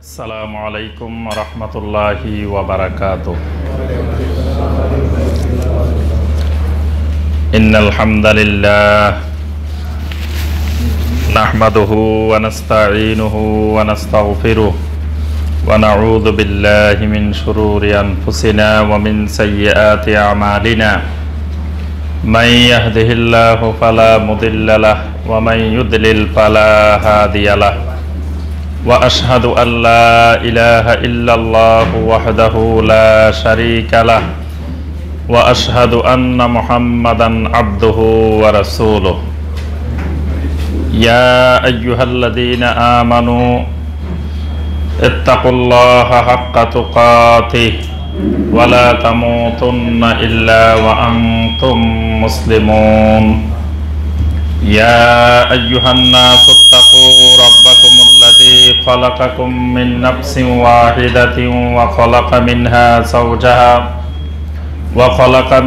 আসসালামু আলাইকুম রহমতুল্লাহি ওয়া বারাকাতুহু। ইন্নাল হামদালিল্লাহ নাহমাদুহু ওয়া নাস্তাঈনুহু ওয়া নাস্তাগফিরুহু ওয়া নাউযু বিল্লাহি মিন শুরুরি আনফুসিনা ওয়া মিন সাইয়্যাতি আমালিনা। মান ইয়াহদিহিল্লাহু ফালা মুদিল্লা লাহু ওয়া মান ইউদ্লিল ফালা হাদিয়া লাহু। وأشهد أن لا إله إلا الله وحده لا شريك له وأشهد أن محمدا عبده ورسوله يا أيها الذين آمنوا اتقوا الله حق تقاته ولا تموتن إلا وأنتم مسلمون يا أيها الناس اتقوا ربكم الذي خلقكم من نفس واحدة وخلق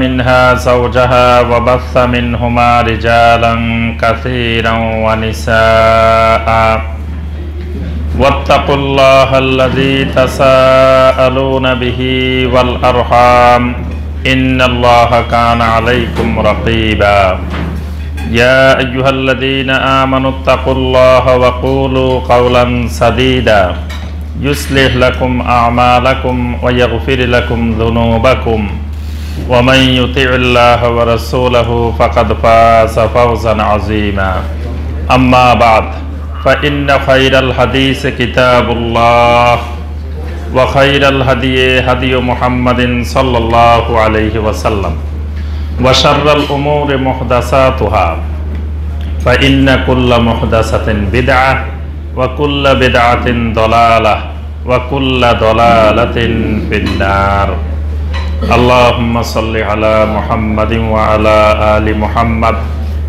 منها زوجها وبث منهما رجالا كثيرا ونساء واتقوا الله الذي تساءلون به والأرحام إن الله كان عليكم رقيبا يا أيها الذين آمنوا اتقوا الله وقولوا قولا سديدا يصلح لكم أعمالكم ويغفر لكم ذنوبكم ومن يطع الله ورسوله فقد فاز فوزا عظيما أما بعد فإن خير الحديث كتاب الله وخير الهدي هدي محمد صلى الله عليه وسلم وشر الأمور محدثاتها فإن كل محدثة بدعة وكل بدعة ضلالة وكل ضلالة في النار اللهم صل على محمد وعلى آل محمد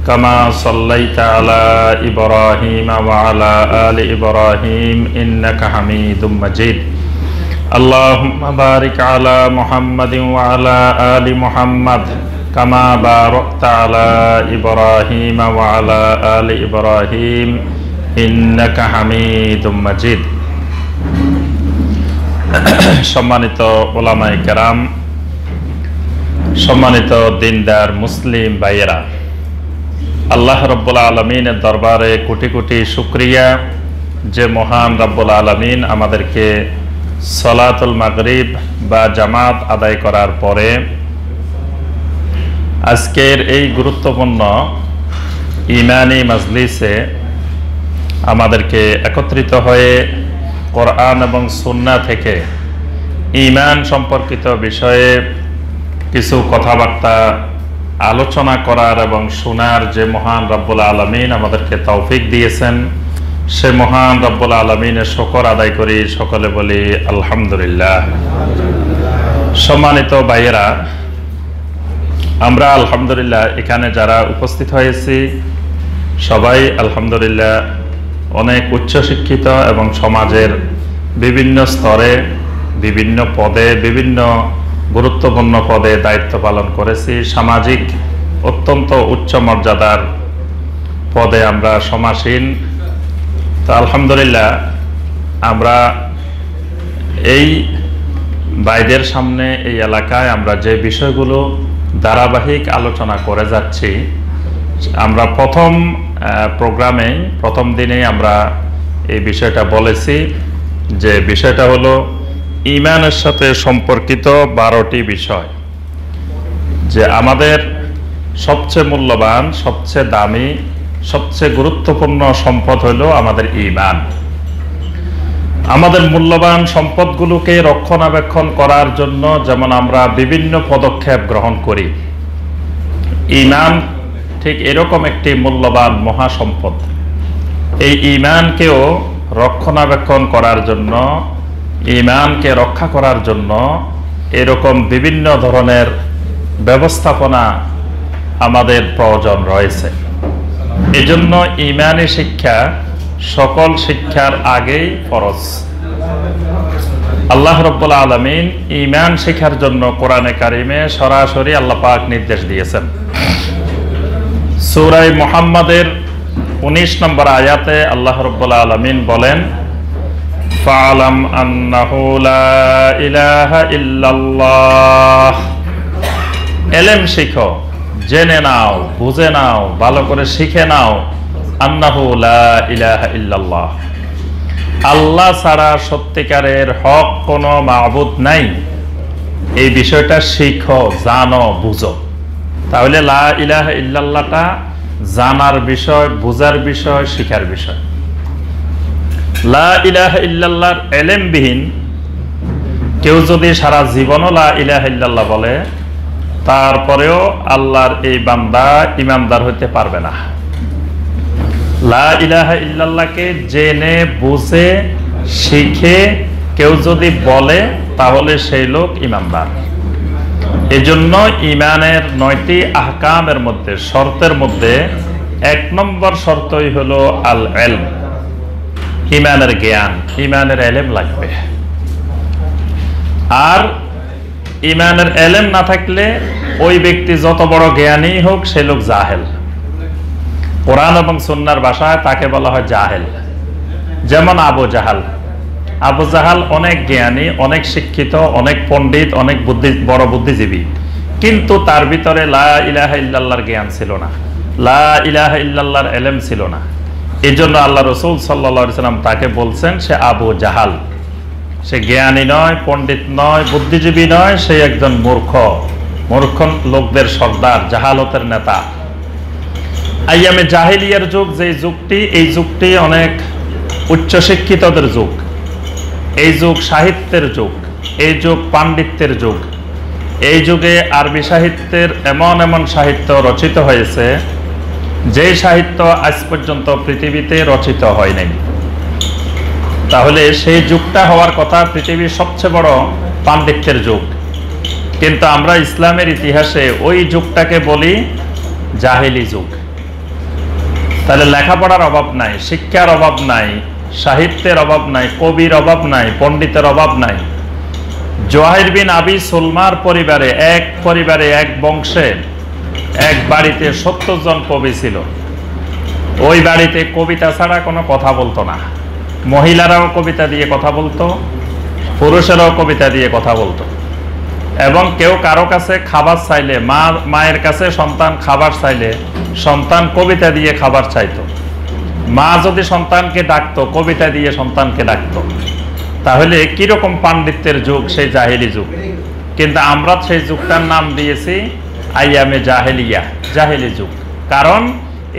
كما صليت على إبراهيم وعلى آل إبراهيم إنك حميد مجيد اللهم بارك على محمد وعلى آل محمد كما باركت على إبراهيم وعلى آل إبراهيم إنك حميد مجيد সম্মানিত উলামায়ে কেরাম, সম্মানিত দিনদার মুসলিম ভাইয়েরা, আল্লাহ রাব্বুল আলামিনের দরবারে কোটি কোটি শুকরিয়া যে মহান রাব্বুল আলামিন আমাদেরকে সালাতুল মাগরিব বা জামাত আদায় করার পরে আজকের এই গুরুত্বপূর্ণ ইমানি মাজলিসে আমাদেরকে একত্রিত হয়ে কোরআন এবং সুন্নাহ থেকে ঈমান সম্পর্কিত বিষয়ে কিছু কথাবার্তা আলোচনা করার এবং শোনার যে মহান রব্বুল আলামিন আমাদেরকে তৌফিক দিয়েছেন, সে মহান রব্বুল আলামিনের শুকর আদায় করি, সকলে বলি আলহামদুলিল্লাহ। সম্মানিত ভাইয়েরা, আমরা আলহামদুলিল্লাহ এখানে যারা উপস্থিত হয়েছি সবাই আলহামদুলিল্লাহ অনেক উচ্চশিক্ষিত এবং সমাজের বিভিন্ন স্তরে বিভিন্ন পদে বিভিন্ন গুরুত্বপূর্ণ পদে দায়িত্ব পালন করেছি। সামাজিক অত্যন্ত উচ্চ মর্যাদার পদে আমরা সমাসীন। তো আলহামদুলিল্লাহ আমরা এই ভাইদের সামনে এই এলাকায় আমরা যে বিষয়গুলো ধারাবাহিক আলোচনা করে যাচ্ছি, আমরা প্রথম প্রোগ্রামে প্রথম দিনেই আমরা এই বিষয়টা বলেছি যে বিষয়টা হলো ঈমানের সাথে সম্পর্কিত 12টি বিষয়। যে আমাদের সবচেয়ে মূল্যবান, সবচেয়ে দামি, সবচেয়ে গুরুত্বপূর্ণ সম্পদ হলো আমাদের ঈমান। আমাদের মূল্যবান সম্পদগুলোকে রক্ষণাবেক্ষণ করার জন্য যেমন আমরা বিভিন্ন পদক্ষেপ গ্রহণ করি, ঈমান ঠিক এরকম একটি মূল্যবান মহাসম্পদ। এই ঈমানকেও রক্ষণাবেক্ষণ করার জন্য, ঈমানকে রক্ষা করার জন্য এরকম বিভিন্ন ধরনের ব্যবস্থাপনা আমাদের প্রয়োজন রয়েছে। এজন্য ঈমানি শিক্ষা সকল শিক্ষার আগেই ফরজ। আল্লাহ রাব্বুল আলামিন ঈমান শিক্ষার জন্য কোরআনে কারিমে সরাসরি আল্লাহ পাক নির্দেশ দিয়েছেন। সূরা মুহাম্মাদের 19 নম্বর আয়াতে আল্লাহ রাব্বুল আলামিন বলেন, ফালাম আন্নাহু লা ইলাহা ইল্লাল্লাহ। ইলম শিখো, জেনে নাও, বুঝে নাও, ভালো করে শিখে নাও, আন্নাহু লা ইলাহা ইল্লাল্লাহ, আল্লাহ ছাড়া সত্যিকারের হক কোনো মাবুদ নাই। এই বিষয়টা শিখো, জানো, বুঝো। তাহলে লা ইলাহা ইল্লাল্লাহটা জানার বিষয়, বুঝার বিষয়, শিখার বিষয়। লা ইলাহা ইল্লাল্লাহর ইলমবিহীন কেউ যদি সারা জীবনও লা ইলাহা ইল্লাল্লাহ বলে, তারপরেও আল্লাহর এই বান্দা ইমানদার হতে পারবে না। লা ইলাহা ইল্লাল্লাহকে জেনে বুঝে শিখে কেউ যদি বলে, তাহলে সেই লোক ইমানদার। এজন্য ইমানের 9টি আহকামের মধ্যে, শর্তের মধ্যে 1 নম্বর শর্তই হলো আল ইলম, ইমানের জ্ঞান, ইমানের ইলম লাগবে। আর ইমানের ইলম না থাকলে ওই ব্যক্তি যত বড় জ্ঞানী হোক, সে লোক জাহেল। কোরআন এবং সুন্নাহর ভাষায় তাকে বলা হয় জাহেল। যেমন আবু জাহাল। আবু জাহাল অনেক জ্ঞানী, অনেক শিক্ষিত, অনেক পণ্ডিত, অনেক বড় বুদ্ধিজীবী, কিন্তু তার ভিতরে লা ইলাহা ইল্লাল্লাহর জ্ঞান ছিল না, লা ইলাহা ইল্লাল্লাহর ইলম ছিল না। এই জন্য আল্লাহ রাসূল সাল্লাল্লাহু আলাইহি ওয়াসাল্লাম তাকে বলছেন সে আবু জাহাল। সে জ্ঞানী নয়, পণ্ডিত নয়, বুদ্ধিজীবী নয়, সে একজন মূর্খ, মূর্খ লোকদের সর্দার, জাহালতের নেতা। আইয়ামে জাহিলিয়ার যুগ, যে যুগটি, এই যুগটি অনেক উচ্চশিক্ষিতদের যুগ। এই যুগ সাহিত্যের যুগ, এই যুগ পাণ্ডিত্যের যুগ। এই যুগে আরবি সাহিত্যের এমন এমন সাহিত্য রচিত হয়েছে, যে সাহিত্য আজ পর্যন্ত পৃথিবীতে রচিত হয় নাই। তাহলে সেই যুগটা হওয়ার কথা পৃথিবীর সবচেয়ে বড় পাণ্ডিত্যের যুগ, কিন্তু আমরা ইসলামের ইতিহাসে ওই যুগটাকে বলি জাহেলি যুগ। তাহলে লেখাপড়ার অভাব নাই, শিক্ষার অভাব নাই, সাহিত্যের অভাব নাই, কবির অভাব নাই, পণ্ডিতের অভাব নাই। জোহাইর বিন আবি সুলমার পরিবারে, এক বংশে, এক বাড়িতে 70 জন কবি ছিল। ওই বাড়িতে কবিতা ছাড়া কোনো কথা বলতো না। মহিলারাও কবিতা দিয়ে কথা বলতো, পুরুষেরাও কবিতা দিয়ে কথা বলতো। এবং কেউ কারো কাছে খাবার চাইলে, মায়ের কাছে সন্তান খাবার চাইলে, সন্তান কবিতা দিয়ে খাবার চাইতো। মা যদি সন্তানকে ডাকতো, কবিতা দিয়ে সন্তানকে ডাকতো। তাহলে কিরকম পাণ্ডিত্যের যুগ সেই জাহেলি যুগ। কিন্তু আমরা সেই যুগটার নাম দিয়েছি আইয়ামে জাহেলিয়া, জাহেলি যুগ। কারণ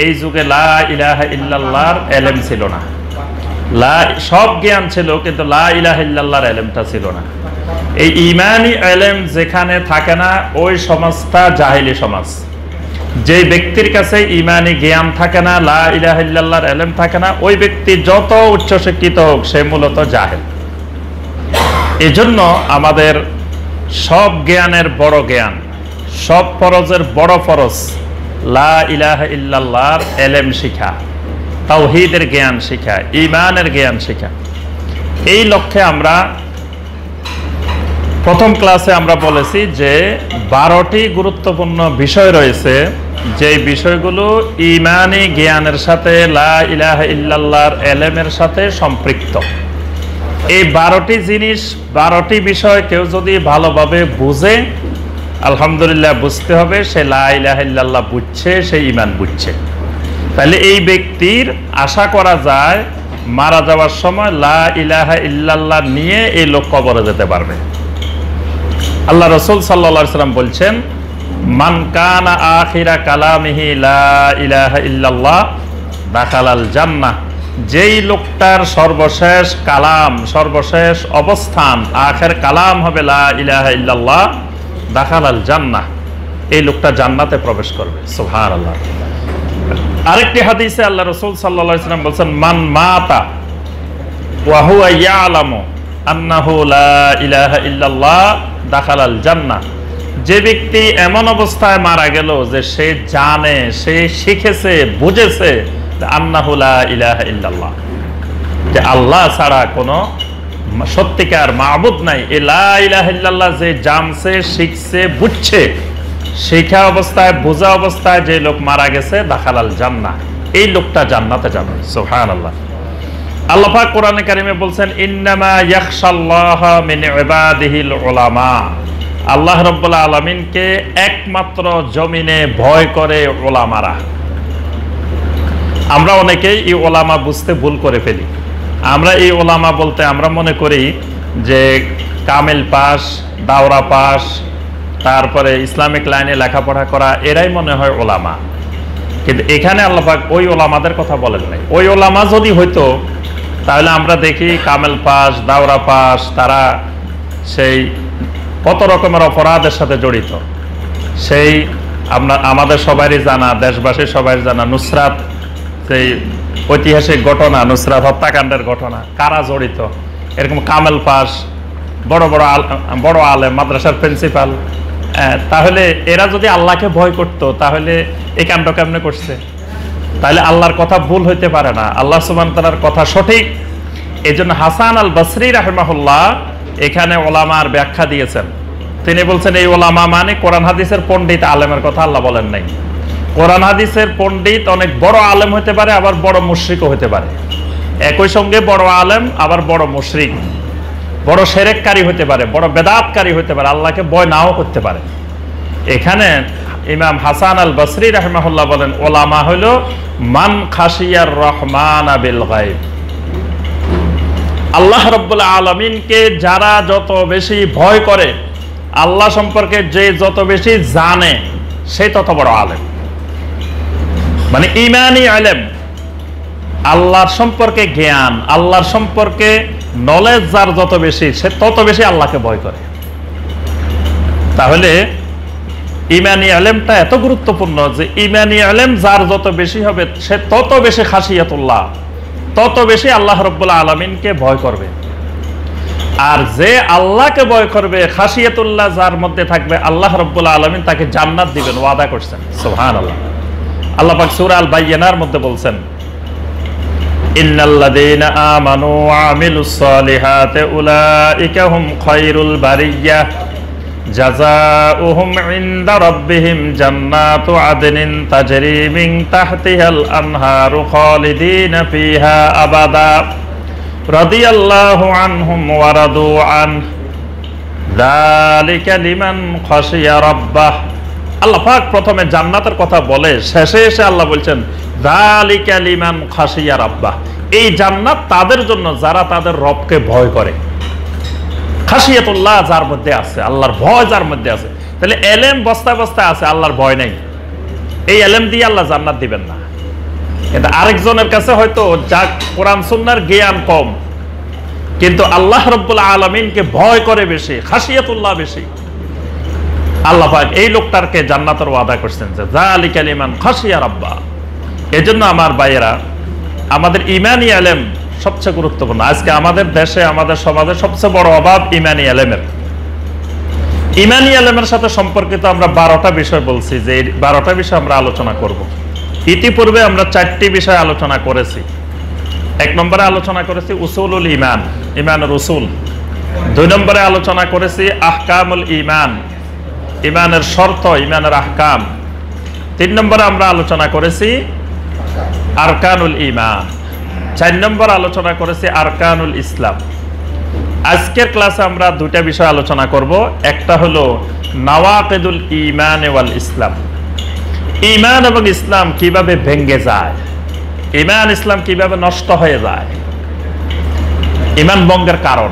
এই যুগে লা ইলাহা ইল্লাল্লাহর ইলম ছিল না। সব জ্ঞান ছিল, কিন্তু লা ইলাহা ইল্লাল্লাহর ইলমটা ছিল না। এই ইমানি ইলম যেখানে থাকে না, ওই সমাজটা জাহেলি সমাজ। যে ব্যক্তির কাছে ইমানি জ্ঞান থাকে না, লা ইলাহা ইল্লাল্লাহর ইলম থাকে না, ওই ব্যক্তি যত উচ্চশিক্ষিত হোক, সে মূলত জাহেল। এজন্য আমাদের সব জ্ঞানের বড় জ্ঞান, সব ফরজের বড় ফরজ লা ইলাহা ইল্লাল্লাহর ইলম শিখা, তাওহীদের জ্ঞান শিখা, ঈমানের জ্ঞান শিখা। এই লক্ষ্যে আমরা প্রথম ক্লাসে আমরা বলেছি যে 12টি গুরুত্বপূর্ণ বিষয় রয়েছে, যে বিষয়গুলো ঈমানি জ্ঞানের সাথে, লা ইলাহা ইল্লাল্লাহর ইলমের সাথে সম্পৃক্ত। এই 12টি জিনিস, 12টি বিষয় কেউ যদি ভালোভাবে বুঝে, আলহামদুলিল্লাহ বুঝতে হবে সে লা ইলাহা ইল্লাল্লাহ বুঝছে, সে ঈমান বুঝছে। তাহলে এই ব্যক্তির আশা করা যায় মারা যাওয়ার সময় লা ইলাহা ইল্লাল্লাহ নিয়ে এই লোক কবরে যেতে পারবে। আল্লাহ রাসূল সাল্লাল্লাহু আলাইহি ওয়াসাল্লাম বলছেন, মান কানা আখিরা কালামিহি লা ইলাহা ইল্লাল্লাহ দাখালাল জান্নাহ। যেই লোকটার সর্বশেষ কালাম, সর্বশেষ অবস্থান, আখির কালাম হবে লা ইলাহা ইল্লাল্লাহ, দাখালাল জান্নাহ, এই লোকটা জান্নাতে প্রবেশ করবে। সুবহানাল্লাহ। আরেকটি হাদিসে আল্লাহ রাসূল সাল্লাল্লাহু আলাইহি ওয়াসাল্লাম বলেন, মান মাতা ওয়া হুয়া ইয়ালামু আন্নাহু লা ইলাহা ইল্লাল্লাহ দাখালাল জান্নাহ। যে ব্যক্তি এমন অবস্থায় মারা গেল যে সে জানে, সে শিখেছে, বুঝেছে আন্নাহু লা ইলাহা ইল্লাল্লাহ, যে আল্লাহ ছাড়া কোনো সত্যিকার মাবুদ নাই, এই লা ইলাহা ইল্লাল্লাহ যে জানছে, শিখছে, বুঝছে, শিখা অবস্থায়, বোঝা অবস্থায় যে লোক মারা গেছে, দাখালাল জান্নাহ, এই লোকটা জান্নাতে যাবে। সুবহানাল্লাহ। আল্লাহ পাক কোরআনে কারিমে বলছেন ইন্নামা ইয়াখশাল্লাহা মিন ইবাদিহিল উলামা। আল্লাহ রাব্বুল আলামিনকে একমাত্র জমিনে ভয় করে উলামারা। আমরা অনেকেই এই উলামা বুঝতে ভুল করে ফেলি। আমরা এই উলামা বলতে আমরা মনে করি যে কামেল পাস, দাওরা পাস, তারপরে ইসলামিক লাইনে লেখাপড়া করা, এরাই মনে হয় উলামা। কিন্তু এখানে আল্লাহ পাক ওই উলামাদের কথা বলেন নাই। ওই উলামা যদি হইতো তাহলে আমরা দেখি কামেল পাস, দাওরা পাস, তারা সেই কত রকমের অপরাধের সাথে জড়িত। সেই আমাদের সবারই জানা, দেশবাসীর সবাই জানা নুসরাত, সেই ঐতিহাসিক ঘটনা, নুসরাত হত্যাকাণ্ডের ঘটনা, কারা জড়িত, এরকম কামেল পাস, বড় আলেম, মাদ্রাসার প্রিন্সিপাল। তাহলে এরা যদি আল্লাহকে ভয় করতো তাহলে এই কাণ্ড কেমনে করছে? তাহলে আল্লাহর কথা ভুল হইতে পারে না, আল্লাহ সুবহানাহু ওয়া তাআলার কথা সঠিক। এই জন্য হাসান আল বসরি রাহিমাহুল্লাহ এখানে ওলামার ব্যাখ্যা দিয়েছেন। তিনি বলছেন এই ওলামা মানে কোরআন হাদিসের পণ্ডিত, আলেমের কথা আল্লাহ বলেন নাই। কোরআন হাদিসের পণ্ডিত অনেক বড় আলেম হতে পারে, আবার বড় মুশরিকও হতে পারে। একই সঙ্গে বড় আলেম আবার বড় মুশরিক, বড় শিরককারী হতে পারে, বড় বেদাতকারী হতে পারে, আল্লাহকে ভয় নাও করতে পারে। এখানে ইমাম হাসান আল বসরি রাহিমাহুল্লাহ বলেন ওলামা হলো মান খাশিয়ার রহমান বিল গায়ব। আল্লাহ রাব্বুল আলামিনকে যারা যত বেশি ভয় করে, আল্লাহ সম্পর্কে যে যত বেশি জানে, সে তত বড় আলেম। মানে ঈমানী ইলম, আল্লাহর সম্পর্কে জ্ঞান, আল্লাহর সম্পর্কে নলেজ যার যত বেশি, সে তত বেশি আল্লাহকে ভয় করে। তাহলে ঈমানী ইলমটা এত গুরুত্বপূর্ণ যে ঈমানী ইলম যার যত বেশি হবে, সে তত বেশি খাশিয়াতুল্লাহ, তত বেশি আল্লাহ রাব্বুল আলামিনকে ভয় করবে। আর যে আল্লাহকে ভয় করবে, খাশিয়াতুল্লাহ যার মধ্যে থাকবে, আল্লাহ রাব্বুল আলামিন তাকে জান্নাত দিবেন, ওয়াদা করছেন। সুবহানাল্লাহ। আল্লাহ পাক সূরা আল বাইয়িনার মধ্যে বলছেন ইন্নাল্লাযীনা আমানু ওয়া আমিলুস সালিহাতি উলাইকা হুম খায়রুল বারিয়্যাহ জাযাউহুম ইনদা রাব্বিহিম জান্নাতু আদনিন তাজরি মিন তাহতিহাল আনহারু খালিদিনা ফিহা আবাদা রাদিয়াল্লাহু আনহুম ওয়া রাদু আন যালিকা লিমান খাশিয়া রাব্বাহ। আল্লাহ পাক প্রথমে জান্নাতের কথা বলে শেষে এসে আল্লাহ বলছেন যালিকা লিমান খাশিয়া রাব্বাহ। এই জান্নাত তাদের জন্য যারা তাদের রবকে ভয় করে। খাশিয়াতুল্লাহ যার মধ্যে আছে, আল্লাহর ভয় যার মধ্যে আছে। তাহলে এলেম বস্তায় বস্তায় আছে, আল্লাহর ভয় নেই, এই এলেম দিয়ে আল্লাহ জান্নাত দিবেন না। এটা আরেকজনের কাছে হয়তো যা কোরআন সুন্নাহর জ্ঞান কম, কিন্তু আল্লাহ রাব্বুল আলামিনকে ভয় করে বেশি, খাশিয়াতুল্লাহ বেশি, আল্লাহ পাক এই লোকটাকে জান্নাতের ওয়াদা করছেন যে যালিকা লিমান খাশিয়া রাব্বাহ। এজন্য আমার ভাইয়েরা, আমাদের ঈমানী ইলম সবচেয়ে গুরুত্বপূর্ণ। আজকে আমাদের দেশে, আমাদের সমাজে সবচেয়ে বড় অভাব ঈমানী ইলমের। ঈমানী ইলমের সাথে সম্পর্কিত আমরা 12টা বিষয় বলছি, যে এই 12টা বিষয় আমরা আলোচনা করব। ইতিপূর্বে আমরা 4টি বিষয় আলোচনা করেছি। 1 নম্বরে আলোচনা করেছি উসুলুল ঈমান, ঈমানের উসুল। 2 নম্বরে আলোচনা করেছি আহকামুল ঈমান, ঈমানের শর্ত, ঈমানের আহকাম। 3 নম্বরে আমরা আলোচনা করেছি আরকানুল ঈমান। 4 নম্বর আলোচনা করেছি আরকানুল ইসলাম। আজকের ক্লাসে আমরা 2টা বিষয় আলোচনা করব। একটা হলো নাওয়াকিদুল ঈমান ওয়াল ইসলাম, ঈমান এবং ইসলাম কিভাবে ভেঙে যায়, ঈমান ইসলাম কিভাবে নষ্ট হয়ে যায়, ঈমান ভঙ্গের কারণ।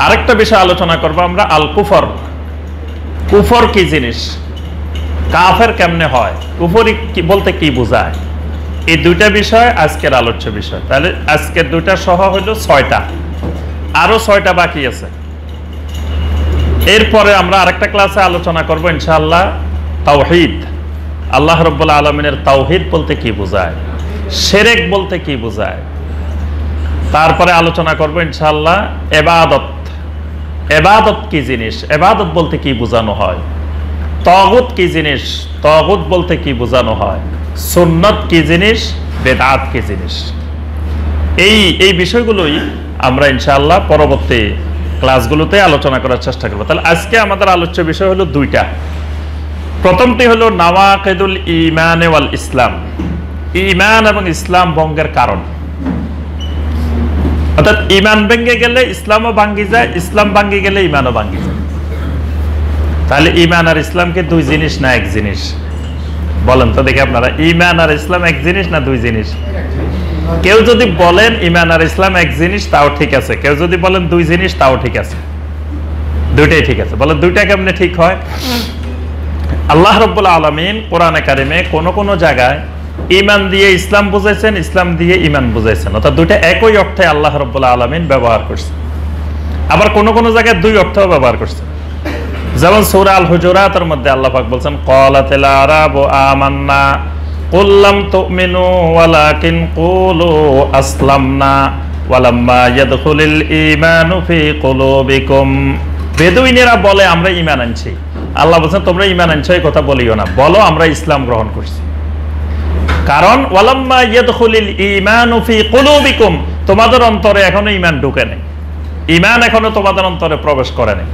আরেকটা বিষয় আলোচনা করব আমরা আল কুফর, কুফর কি জিনিস, কাফের কেমনে হয়, কুফরি বলতে কি বোঝায়। এই 2টা বিষয় আজকের আলোচ্য বিষয়। তাহলে আজকের 2টা সহ হলো 6টা, আরো 6টা বাকি আছে। এরপরে আমরা আরেকটা ক্লাসে আলোচনা করব ইনশাআল্লাহ তাওহীদ, আল্লাহ রাব্বুল আলামিনের তাওহীদ বলতে কি বোঝায়, শিরক বলতে কি বোঝায়। তারপরে আলোচনা করব ইনশাআল্লাহ ইবাদত, ইবাদত কি জিনিস, ইবাদত বলতে কি বোঝানো হয়। তাগুত কি জিনিস, তাগুত বলতে কি বোঝানো হয়। সুন্নাত কি জিনিস, বেদাত কি জিনিস। এই বিষয়গুলোই আমরা ইনশাআল্লাহ পরবর্তী ক্লাসগুলোতে আলোচনা করার চেষ্টা করব। তাহলে আজকে আমাদের আলোচ্য বিষয় হলো 2টা। প্রথমটি হলো নাওয়াকিদুল ঈমান ওয়াল ইসলাম, ঈমান এবং ইসলাম ভঙ্গের কারণ। অর্থাৎ ইমান ভেঙে গেলে ইসলামও ভাঙ্গি যায়, ইসলাম ভাঙ্গি গেলে ইমানও ভাঙ্গি যায়। তাহলে ইমান আর ইসলাম কি দুই জিনিস না এক জিনিস? বলেন তো দেখি আপনারা, ইমান আর ইসলাম এক জিনিস না দুই জিনিস? কেউ যদি বলেন ইমান আর ইসলাম এক জিনিস তাও ঠিক আছে, কেউ যদি বলেন দুই জিনিস তাও ঠিক আছে, দুইটাই ঠিক আছে। বলেন দুইটা কেমনে ঠিক হয়? আল্লাহ রাব্বুল আলামিন কোরআনে কারিমে কোন কোন জায়গায় ইমান দিয়ে ইসলাম বুঝাইছেন, ইসলাম দিয়ে ইমান বুঝাইছেন, অর্থাৎ দুইটা একই অর্থে আল্লাহ রাব্বুল আলামিন ব্যবহার করছেন। আবার কোন কোন জায়গায় দুই অর্থও ব্যবহার করছেন। যেমন সূরা আল হুজুরাতের মধ্যে আল্লাহ পাক বলেন, ক্বালাতিল আরাবু আমান্না কুল লাম তুমিনু ওয়ালাকিন কুলু আসলামনা ওয়ালাম্মা ইয়াদখুলিল ঈমানু ফি কুলুবিকুম। বেদুইনেরা বলে আমরা ঈমান আনছি। আল্লাহ বলেন তোমরা ঈমান আনছো এই কথা বলিও না, বলো আমরা ইসলাম গ্রহণ করছি। কারণ ওয়ালাম্মা ইয়াদখুলিল ঈমানু ফি কুলুবিকুম, তোমাদের অন্তরে এখনো ঈমান ঢুকে নাই, ঈমান এখনো তোমাদের অন্তরে প্রবেশ করে নাই।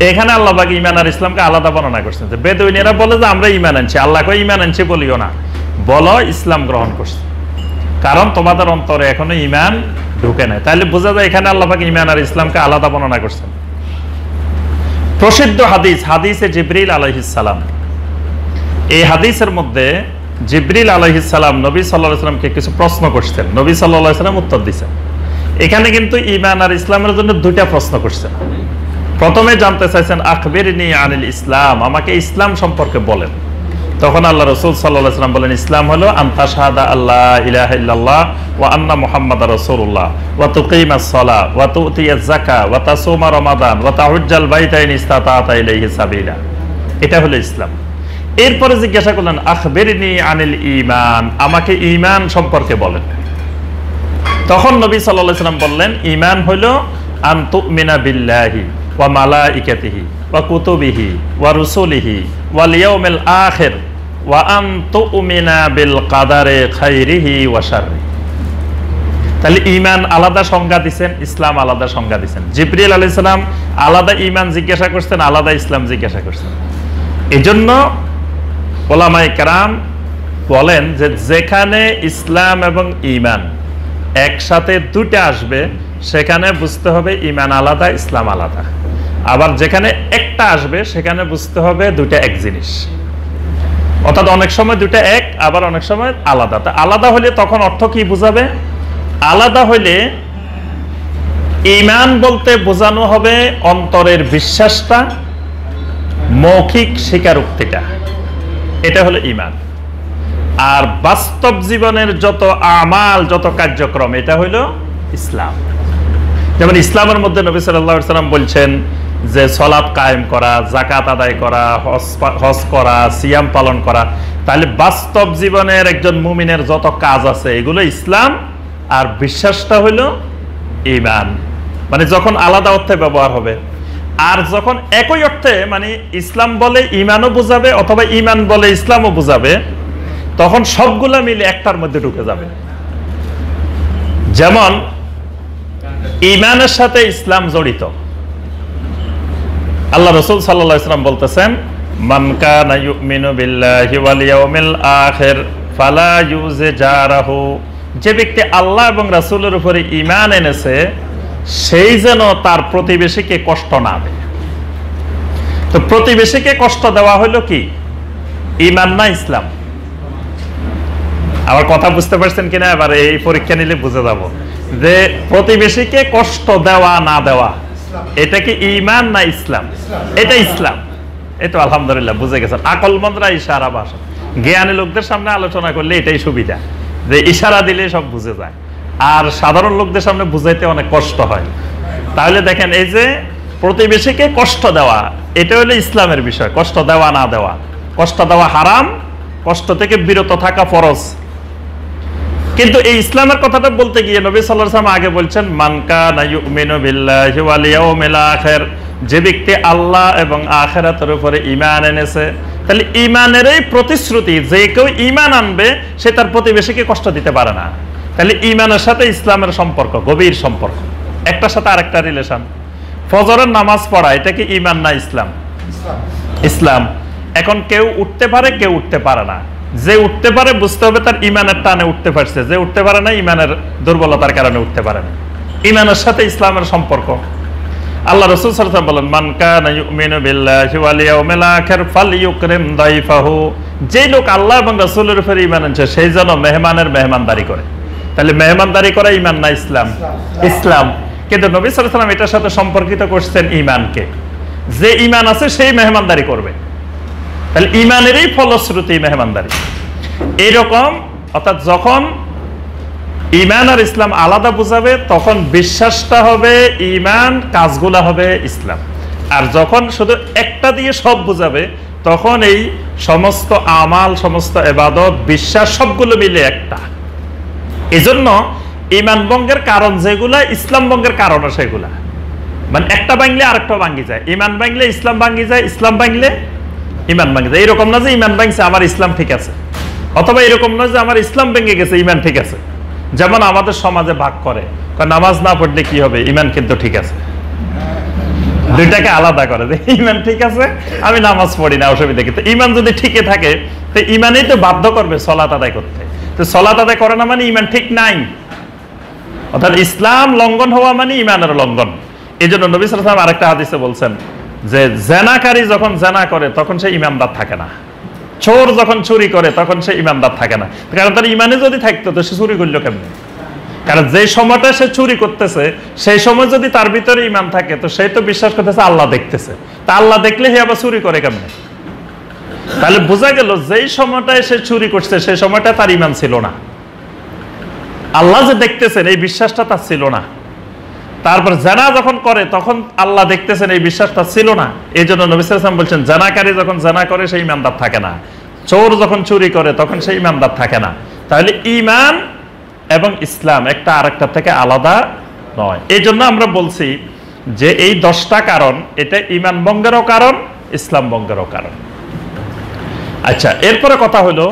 এখানে আল্লাহ পাক ঈমান আর ইসলামকে আলাদা বর্ণনা করছেন। যে বেদুইনেরা বলে যে আমরা ঈমান আনছি, আল্লাহ কয় ঈমান আনছি বলিও না, বলো ইসলাম গ্রহণ করছি, কারণ তোমাদের অন্তরে এখনো ঈমান ঢুকে নাই। তাহলে বোঝা যায় এখানে আল্লাহ পাক ঈমান আর ইসলামকে আলাদা বর্ণনা করছেন। প্রসিদ্ধ হাদিস, হাদিসে জিবরিল আলাইহিস সালাম, এই হাদিসের মধ্যে জিবরিল আলাইহিস সালাম নবী সাল্লাল্লাহু আলাইহি ওয়াসাল্লামকে কিছু প্রশ্ন করছেন, নবী সাল্লাল্লাহু আলাইহি ওয়াসাল্লাম উত্তর দিয়েছেন। এখানে কিন্তু ঈমান আর ইসলামের জন্য দুইটা প্রশ্ন করছেন। প্রথমে জানতে চাইছেন আখবিরনি আনিল ইসলাম, আমাকে ইসলাম সম্পর্কে বলেন। তখন আল্লাহ রাসূল সাল্লাল্লাহু আলাইহি ওয়াসাল্লাম বলেন ইসলাম হলো আনতা শাহাদা আল্লাহ ইলাহা ইল্লাল্লাহ ওয়া আন্না মুহাম্মাদার রাসূলুল্লাহ ওয়া তুকিমাস সালাহ ওয়া তুতিয়াজ যাকাত ওয়া তাসুমা রমাদান ওয়া তাহুজ্জাল বাইতা ইন ইসতাতা'তা ইলাইহি সাবিলা। এটা হলো ইসলাম। এরপরে জিজ্ঞাসা করলেন আখবিরনি আনিল ঈমান, আমাকে ঈমান সম্পর্কে বলেন। তখন নবী সাল্লাল্লাহু আলাইহি ওয়াসাল্লাম বললেন ঈমান হলো আন তুমিনা বিল্লাহি ওয়া মালাইকাতিহি ওয়া কুতুবিহি ওয়া রুসুলিহি ওয়াল ইয়াউমিল আখির ওয়া আন তুমিনা বিল কাদারি খাইরিহি ওয়া শাররিহি। তাহলে ঈমান আলাদা সংজ্ঞা দিবেন, ইসলাম আলাদা সংজ্ঞা দিবেন। জিবরিল আলাইহিস সালাম আলাদা ঈমান জিজ্ঞাসা করতেন, আলাদা ইসলাম জিজ্ঞাসা করতেন। এজন্য উলামায়ে কেরাম বলেন যে যেখানে ইসলাম এবং ঈমান একসাথে দুটো আসবে সেখানে বুঝতে হবে ঈমান আলাদা, ইসলাম আলাদা। আবার যেখানে একটা আসবে সেখানে বুঝতে হবে দুইটা এক জিনিস। অর্থাৎ অনেক সময় দুইটা এক, আবার অনেক সময় আলাদা। তা আলাদা হলে তখন অর্থ কি বুঝাবে? আলাদা হলে ঈমান বলতে বোঝানো হবে অন্তরের বিশ্বাসটা, মৌখিক স্বীকারোক্তিটা, এটা হলো ঈমান। আর বাস্তব জীবনের যত আমাল, যত কার্যক্রম, এটা হলো ইসলাম। যেমন ইসলামের মধ্যে নবী সাল্লাল্লাহু আলাইহি ওয়াসাল্লাম বলছেন যে সালাত কায়েম করা, যাকাত আদায় করা, হজ করা, সিয়াম পালন করা। তাহলে বাস্তব জীবনের একজন মুমিনের যত কাজ আছে এগুলো ইসলাম, আর বিশ্বাসটা হলো ঈমান। মানে যখন আলাদা অর্থে ব্যবহার হবে, আর যখন একই অর্থে মানে ইসলাম বলে ঈমানও বোঝাবে অথবা ঈমান বলে ইসলামও বোঝাবে, তখন সবগুলা মিলে একটার মধ্যে ঢুকে যাবে। যেমন ঈমানের সাথে ইসলাম জড়িত। আল্লাহ রাসূল সাল্লাল্লাহু আলাইহি ওয়াসাল্লাম বলতেছেন মান কানা ইউমিনু বিল্লাহি ওয়াল ইয়াউমিল আখির ফালা ইউজি জারাহু, যে ব্যক্তি আল্লাহ এবং রাসূলের উপরে ঈমান এনেছে সেই যেন তার প্রতিবেশীকে কষ্ট না দেয়। তো প্রতিবেশীকে কষ্ট দেওয়া হলো কি? ঈমান না ইসলাম? আমার কথা বুঝতে পারছেন কিনা? এবার এই পরীক্ষা নিলে বুঝে যাব যে প্রতিবেশীকে কষ্ট দেওয়া না দেওয়া এটা কি ঈমান না ইসলাম? এটা ইসলাম। এই তো আলহামদুলিল্লাহ বুঝে গেছেন। আকলমন্দরা ইশারা ভাষা, জ্ঞানী লোকদের সামনে আলোচনা করলে এটাই সুবিধা, যে ইশারা দিলে সব বুঝে যায়। আর সাধারণ লোকদের সামনে বুঝাইতে অনেক কষ্ট হয়। তাহলে দেখেন এই যে প্রতিবেশীকে কষ্ট দেওয়া, এটা হলো ইসলামের বিষয়। কষ্ট দেওয়া না দেওয়া, কষ্ট দেওয়া হারাম, কষ্ট থেকে বিরত থাকা ফরজ। কিন্তু এই ইসলামের কথাটা বলতে গিয়ে নবী সাল্লাল্লাহু আলাইহি ওয়াসাল্লাম আগে বলছেন মান কানা ইউমিনু বিল্লাহি ওয়াল ইয়াউমিল আখির, যে ব্যক্তি আল্লাহ এবং আখিরাতের উপরে ঈমান এনেছে। তাহলে ঈমানের এই প্রতিশ্রুতি, যে কেউ ঈমান আনবে সে তার প্রতিবেশীকে কষ্ট দিতে পারে না। তাহলে ঈমানের সাথে ইসলামের সম্পর্ক গভীর সম্পর্ক, একটার সাথে আরেকটা রিলেশন। ফজরের নামাজ পড়া এটা কি ঈমান না ইসলাম? ইসলাম। এখন কেউ উঠতে পারে, কেউ উঠতে পারে না। যে উঠতে পারে বুঝতে হবে তার ঈমানের টানে উঠতে পারছে, যে উঠতে পারে না ঈমানের দুর্বলতার কারণে উঠতে পারে না। ইমানের সাথে ইসলামের সম্পর্ক। আল্লাহ রাসূল সাল্লাল্লাহু আলাইহি ওয়াসাল্লাম বলেন, মান কানা ইউমিনু বিল্লাহি ওয়াল ইয়াউমিল আখির ফালইউকরিম দাইফাহু। যে লোক আল্লাহ এবং রাসূলের উপর ঈমান আনছে সেই যেন মেহমানের মেহমানদারি করে। তাহলে মেহমানদারি করা ঈমান না ইসলাম? ইসলাম। কিন্তু নবী সাল্লাল্লাহু আলাইহি ওয়াসাল্লাম এটার সাথে সম্পর্কিত করছেন ঈমানকে, যে ঈমান আছে সেই মেহমানদারি করবে। তাহলে ঈমানেরই ফলশ্রুতি মেহমানদারি। এইরকম, অর্থাৎ যখন ঈমান আর ইসলাম আলাদা বুঝাবে তখন বিশ্বাসটা হবে ঈমান, কাজগুলা হবে ইসলাম। আর যখন শুধু একটা দিয়ে সব বুঝাবে তখন এই সমস্ত আমাল, সমস্ত ইবাদত, বিশ্বাস সবগুলো মিলে একটা। এজন্য ঈমান ভঙ্গের কারণ যেগুলা, ইসলাম ভঙ্গের কারণও সেগুলা। মানে একটা ভাঙলে আরেকটা ভাঙি যায়, ঈমান ভাঙলে ইসলাম ভাঙি যায়, ইসলাম ভাঙলে ঈমান ভাঙি যায়। এরকম না যে ঈমান ভাঙছে আমার ইসলাম ঠিক আছে, অথবা এরকম নয় যে আমার ইসলাম ভেঙে গেছে ঈমান ঠিক আছে। যেমন আমাদের সমাজে ভাগ করে, নামাজ না পড়লে কি হবে, ঈমান কিন্তু ঠিক আছে। দুইটাকে আলাদা করে, যে ঈমান ঠিক আছে, আমি নামাজ পড়ি না, অসুবিধা কি? তো ঈমান যদি ঠিকই থাকে তো ঈমানই তো বাধ্য করবে সালাত আদায় করতে। তো সালাত আদায় করে না মানে ঈমান ঠিক নাই। অর্থাৎ ইসলাম লঙ্ঘন হওয়া মানে ঈমানের লঙ্ঘন। এই জন্য নবী সাল্লাল্লাহু আলাইহি ওয়াসাল্লাম আরেকটা হাদিসে বলছেন যে জেনাকারী যখন জেনা করে তখন সে ঈমানদার থাকে না, চোর যখন চুরি করে তখন সে ঈমানদার থাকে না। কারণ তার ঈমানে যদি থাকতো তো সে চুরি করলো কেমনে? কারণ যে সময়টা সে চুরি করতেছে সেই সময় যদি তার ভিতরে ঈমান থাকে তো সে তো বিশ্বাস করতেছে আল্লাহ দেখতেছে, তা আল্লাহ দেখলে সে আবার চুরি করে কেমনে? তাহলে বোঝা গেল যেই সময়টায় সে চুরি করছে সেই সময়টা তার ঈমান ছিল না, আল্লাহ যে দেখতেছেন এই বিশ্বাসটা তার ছিল না। তারপর জানা যখন করে তখন আল্লাহ দেখতেছেন এই বিশ্বাসটা ছিল না। এই জন্য নবী সাল্লাল্লাহু আলাইহি ওয়াসাল্লাম বলছেন জানাকারী যখন জানা করে সেই ঈমানদার থাকে না, চোর যখন চুরি করে তখন সেই ঈমানদার থাকে না। তাহলে ঈমান এবং ইসলাম একটা আরেকটা থেকে আলাদা নয়। এই জন্য আমরা বলছি যে এই 10টা কারণ, এটা ঈমান ভঙ্গেরও কারণ, ইসলাম ভঙ্গেরও কারণ। আচ্ছা, এরপরে কথা হলো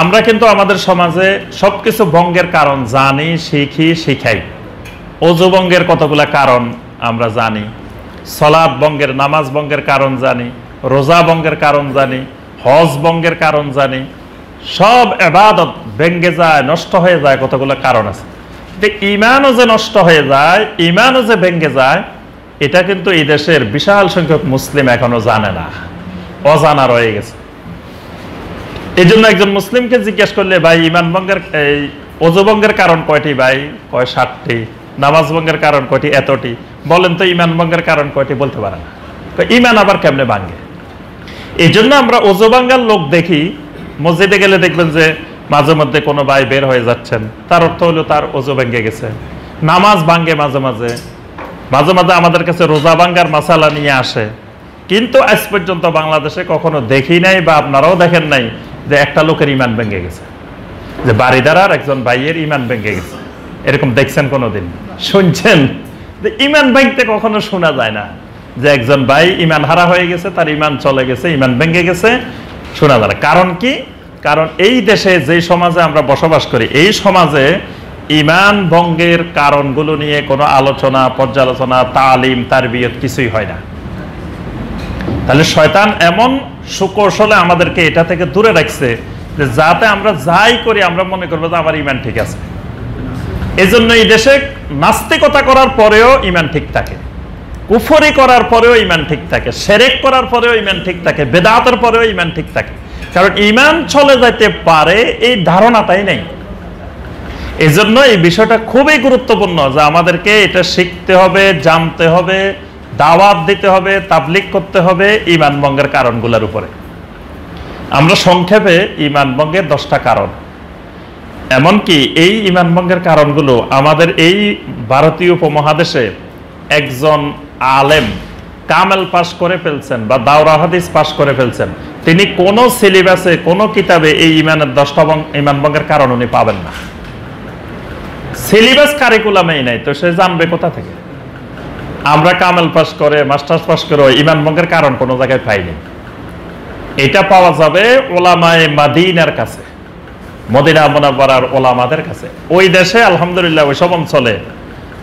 আমরা কিন্তু আমাদের সমাজে সবকিছু ভঙ্গের কারণ জানি, শিখি, শিখাই। ওযু ভঙ্গের কতগুলা কারণ আমরা জানি, সালাত ভঙ্গের, নামাজ ভঙ্গের কারণ জানি, রোজা ভঙ্গের কারণ জানি, হজ ভঙ্গের কারণ জানি। সব ইবাদত ভেঙে যায়, নষ্ট হয়ে যায়, কতগুলো কারণ আছে। ঈমানও যে নষ্ট হয়ে যায়, ঈমানও যে ভেঙে যায়, এটা কিন্তু এই দেশের বিশাল সংখ্যক মুসলিম এখনো জানে না, অজানা রয়ে গেছে। এই জন্য একজন মুসলিমকে জিজ্ঞেস করলে, ভাই ঈমান ভঙ্গের, এই ওযু ভঙ্গের কারণ কয়টি? ভাই কয় 60টি। নামাজ ভঙ্গের কারণ কয়টি? এতটি। বলেন তো ঈমান ভঙ্গের কারণ কয়টি? বলতে পারে না। ঈমান আবার কেমনে ভাঙে? এই জন্য আমরা ওযু ভাঙার লোক দেখি, মসজিদে গেলে দেখবেন যে মাঝে মধ্যে কোনো ভাই বের হয়ে যাচ্ছেন, তার অর্থ হলো তার ওযু ভেঙে গেছে। নামাজ ভাঙে মাঝে মাঝে, মাঝে মাঝে আমাদের কাছে রোজা ভাঙার মাসালা নিয়ে আসে। কিন্তু আজ পর্যন্ত বাংলাদেশে কখনো দেখি নাই, বা আপনারাও দেখেন নাই যে একটা লোকের ঈমান ভেঙে গেছে, যে বাড়িদার একজন ভাইয়ের ঈমান ভেঙে গেছে। এরকম দেখছেন কোনোদিন? শুনছেন? যে ঈমান ভাঙতে কখনো শোনা যায় না যে একজন ভাই ঈমান হারা হয়ে গেছে, তার ঈমান চলে গেছে, ঈমান ভেঙে গেছে, শোনা যায় না। কারণ কি? কারণ এই দেশে যে সমাজে আমরা বসবাস করি, এই সমাজে ঈমান ভঙ্গের কারণগুলো নিয়ে কোনো আলোচনা, পর্যালোচনা, তালিম, তারবিয়ত কিছুই হয় না। তাহলে শয়তান এমন সুকৌশলে আমাদেরকে এটা থেকে দূরে রাখছে যে যাতে আমরা যাই করি আমরা মনে করবো যে আমার ঈমান ঠিক আছে। এজন্য এই দেশে নাস্তিকতা করার পরেও ঈমান ঠিক থাকে, কুফরি করার পরেও ঈমান ঠিক থাকে, শিরক করার পরেও ঈমান ঠিক থাকে, বেদাতের পরেও ঈমান ঠিক থাকে। কারণ ঈমান চলে যেতে পারে এই ধারণাটাই নেই। এজন্য এই বিষয়টা খুবই গুরুত্বপূর্ণ যে আমাদেরকে এটা শিখতে হবে, জানতে হবে, দাওয়াত দিতে হবে, তাবলীগ করতে হবে ঈমান ভঙ্গের কারণগুলোর উপরে। আমরা সংক্ষেপে ঈমান ভঙ্গের 10টা কারণ, এমনকি এই ঈমান ভঙ্গের কারণগুলো আমাদের এই ভারতীয় উপমহাদেশে একজন আলেম কামেল পাশ করে ফেলছেন বা দাওরা হাদিস পাশ করে ফেলছেন, তিনি কোন সিলেবাসে, কোন কিতাবে এই ঈমানের 10টা ঈমান ভঙ্গের কারণ উনি পাবেন না। সিলেবাস কারিকুলামেই নাই, তো সে জানবে কোথা থেকে? আমরা কামেল পাশ করে, মাস্টার্স পাশ করে ঈমান ভঙ্গের কারণ কোনো জায়গায় পাইনি। এটা পাওয়া যাবে ওলামায়ে মাদিনার কাছে, মদিনা মুনাওয়ারার ওলামাদের কাছে। ওই দেশে আলহামদুলিল্লাহ ওই সব অঞ্চলে,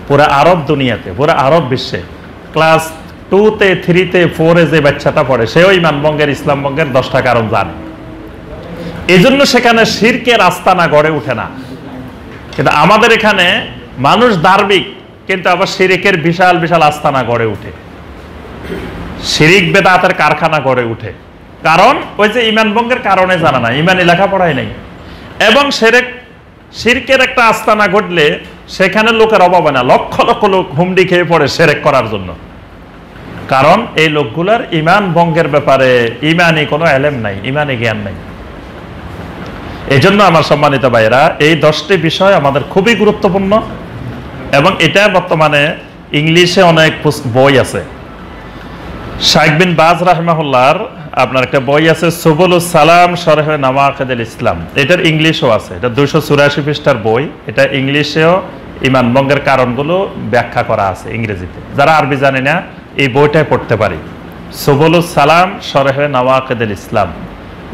পুরা আরব দুনিয়াতে, পুরা আরব বিশ্বে ক্লাস 2-তে, 3-তে, 4-এ যে বাচ্চাটা পড়ে সেও ঈমান ভঙ্গের, ইসলাম ভঙ্গের 10টা কারণ জানে। এই জন্য সেখানে শিরকের আস্তানা গড়ে উঠে না। কিন্তু আমাদের এখানে মানুষ ধার্মিক, কিন্তু আবার শিরিকের বিশাল বিশাল আস্তানা গড়ে উঠে, শিরিক বেদাতের কারখানা গড়ে উঠে। কারণ ওই যে ইমান ভঙ্গের কারণে জানা না, ইমানি লেখাপড়াই নেই। এবং শিরকের একটা আস্তানা ঘটলে সেখানে লোকের অভাব হয় না, লক্ষ লক্ষ লোক হুমড়ি খেয়ে পড়ে শিরক করার জন্য। কারণ এই লোকগুলার ইমান ভঙ্গের ব্যাপারে ইমানি কোনো এলেম নাই, ইমানি জ্ঞান নাই। এই জন্য আমার সম্মানিত ভাইরা, এই 10টি বিষয় আমাদের খুবই গুরুত্বপূর্ণ। এবং এটা বর্তমানে ইংলিশে অনেক বই আছে। শাইখ বিন বাজ রাহিমাহুল্লাহর আপনার একটা বই আছে, সুবুলুস সালাম শরহে নাওয়াকিদুল ইসলাম, এটার ইংলিশও আছে। এটা 284 পৃষ্ঠার বই। এটা ইংলিশেও ইমান ভঙ্গের কারণগুলো ব্যাখ্যা করা আছে ইংরেজিতে। যারা আরবি জানে না এই বইটাই পড়তে পারি, সুবুলুস সালাম শরহে নাওয়াকিদুল ইসলাম।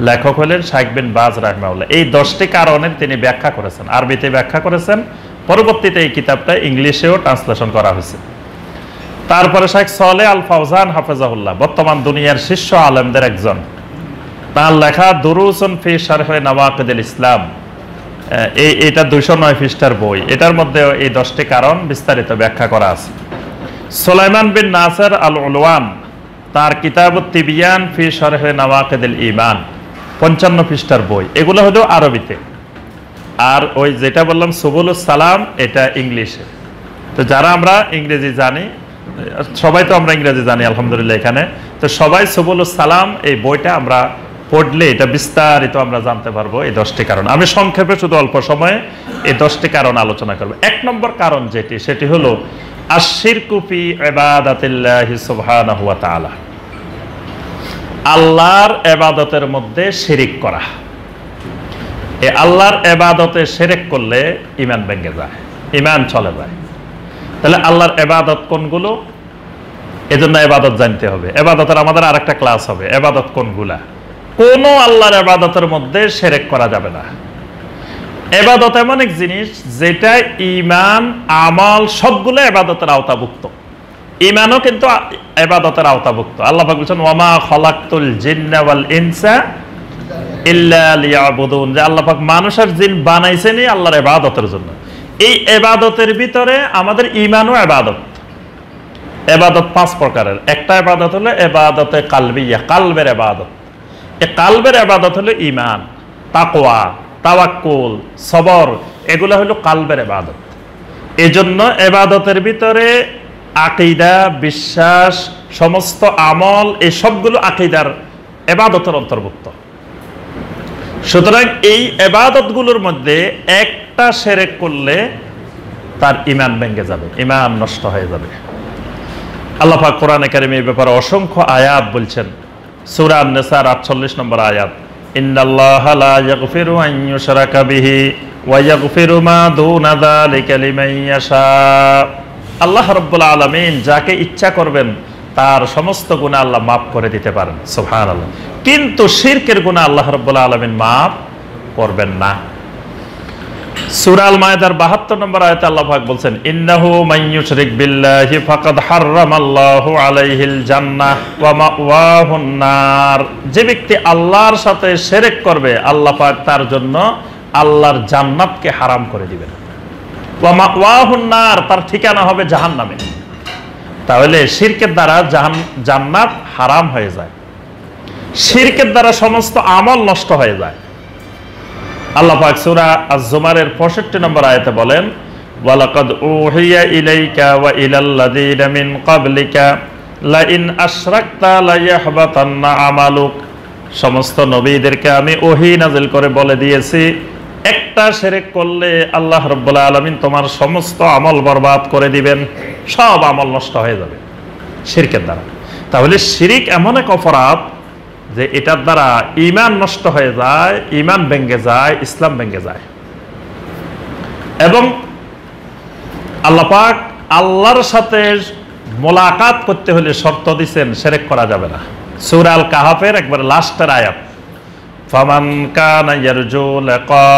লেখক হলেন শাইখ বিন বাজ রাহিমাহুল্লাহ। এই 10টি কারণের তিনি ব্যাখ্যা করেছেন, আরবিতে ব্যাখ্যা করেছেন। পরবর্তীতে এই কিতাবটা ইংলিশেও ট্রান্সলেশন করা হয়েছে। তারপরে শেখ সালেহ আল ফাওজান হাফেজাহুল্লাহ, বর্তমান দুনিয়ার শীর্ষ আলেমদের একজন, তার লেখা দুরুসুন ফি শারহে নাওয়াকিদুল ইসলাম, এটা 209 পৃষ্ঠার বই। এটার মধ্যে এই 10টি কারণ বিস্তারিত ব্যাখ্যা করা আছে। সুলাইমান বিন নাসির আল উলওয়ান, তার কিতাবুত তিবিয়ান ফি শারহে নাওয়াকিদুল ঈমান, 55 পৃষ্ঠার বই। এগুলো হলো আরবিতে। আর ওই যেটা বললাম সুবুলুস সালাম, এটা ইংলিশে। তো যারা আমরা ইংরেজি জানি, সবাই তো আমরা ইংরেজি জানি আলহামদুলিল্লাহ এখানে, তো সবাই সুবুলুস সালাম এই বইটা আমরা পড়লে এটা বিস্তারিত আমরা জানতে পারবো এই 10টি কারণ। আমি সংক্ষেপে শুধু অল্প সময়ে এই 10টি কারণ আলোচনা করব। 1 নম্বর কারণ সেটি হলো আশ-শিরকু ফি ইবাদাতিল্লাহি সুবহানাহু ওয়া তাআলা, আল্লাহর ইবাদতের মধ্যে শিরিক করা। এই আল্লাহর ইবাদতে শিরক করলে ঈমান ভেঙে যায়, ঈমান চলে যায়। তাহলে আল্লাহর ইবাদত কোনগুলো, এজন্য ইবাদত জানতে হবে। ইবাদতের আমাদের আরেকটা ক্লাস হবে, ইবাদত কোনগুলা। কোন আল্লাহর ইবাদতের মধ্যে শিরক করা যাবে না। ইবাদত এমন এক জিনিস যেটা ঈমান, আমল সবগুলো ইবাদতের আওতাভুক্ত। ঈমানও কিন্তু ইবাদতের আওতাভুক্ত। আল্লাহ পাক বলেছেন ওয়ামা খালাকতুল জিন্না ওয়াল ইনসা ইল্লা লিয়াবুদুন, যে আল্লাহ পাক মানুষ আর জিন বানাইছেনই আল্লাহর ইবাদতের জন্য। এই ইবাদতের ভিতরে আমাদের ঈমানও ইবাদত। ইবাদত 5 প্রকারের। একটা ইবাদত হলো ইবাদতে কালবিয়া, কালবের ইবাদত। এই কালবের ইবাদত হলো ঈমান, তাকওয়া, তাওয়াক্কুল, সবর, এগুলো হলো কালবের ইবাদত। এজন্য ইবাদতের ভিতরে আকীদা, বিশ্বাস, সমস্ত আমল, এই সবগুলো আকীদার ইবাদতের অন্তর্ভুক্ত। সুতরাং এই ইবাদতগুলোর মধ্যে একটা শিরক করলে তার ঈমান ভেঙে যাবে, ঈমান নষ্ট হয়ে যাবে। আল্লাহ পাক কোরআনে কারিমে এই ব্যাপারে অসংখ্য আয়াত বলছেন। সূরা আন-নিসার 48 নম্বর আয়াত, ইন্নাল্লাহা লা ইয়াগফিরু আন ইউশরাকা বিহি ওয়া ইয়াগফিরু মা দুনা যালিকা লিমান ইয়াশা। আল্লাহ রাব্বুল আলামিন যাকে ইচ্ছা করবেন তার সমস্ত গুনাহ আল্লাহ মাফ করে দিতে পারেন, সুবহানাল্লাহ। কিন্তু শিরকের গুনাহ আল্লাহ রাব্বুল আলামিন মাফ করবেন না। সূরা আল মায়েদার 72 নম্বর আয়াতে আল্লাহ পাক বলছেন ইন্নাহু মান ইউশরিক বিল্লাহি ফাকাদ হারামাল্লাহু আলাইহিল জান্নাহ ওয়া মাওয়াহুন নার। যে ব্যক্তি আল্লাহর সাথে শিরক করবে আল্লাহ পাক তার জন্য আল্লাহর জান্নাতকে হারাম করে দিবেন। ওয়া মাওয়াহুন নার, তার ঠিকানা হবে জাহান্নামে। তাহলে শিরকের দ্বারা জান্নাত হারাম হয়ে যায়, শিরকের দ্বারা সমস্ত আমল নষ্ট হয়ে যায়। আল্লাহ পাক সূরা আজ-জুমারের 65 নম্বর আয়াতে বলেন ওয়ালাকাদ উহিয়া ইলাইকা ওয়া ইলাল্লাযীনা মিন ক্বাবলিকা লা ইন আশরাকতা লা ইয়াহবাতান্না আমালুক। সমস্ত নবীদেরকে আমি ওহী নাযিল করে বলে দিয়েছি, একটা শিরক করলে আল্লাহ রাব্বুল আলামিন তোমার সমস্ত আমল বরবাদ করে দিবেন, সব আমল নষ্ট হয়ে যাবে শিরকের দ্বারা। তাহলে শিরিক এমন এক অপরাধ যে এটার দ্বারা ঈমান নষ্ট হয়ে যায়, ঈমান ভেঙে যায়, ইসলাম ভেঙে যায়। এবং আল্লাহ পাক আল্লাহর সাথে মোলাকাত করতে হলে শর্ত দিয়েছেন, শিরক করা যাবে না। সূরা আল কাহাফের একবার লাস্টের আয়াত, ফামান কানা ইয়ারজু লিকা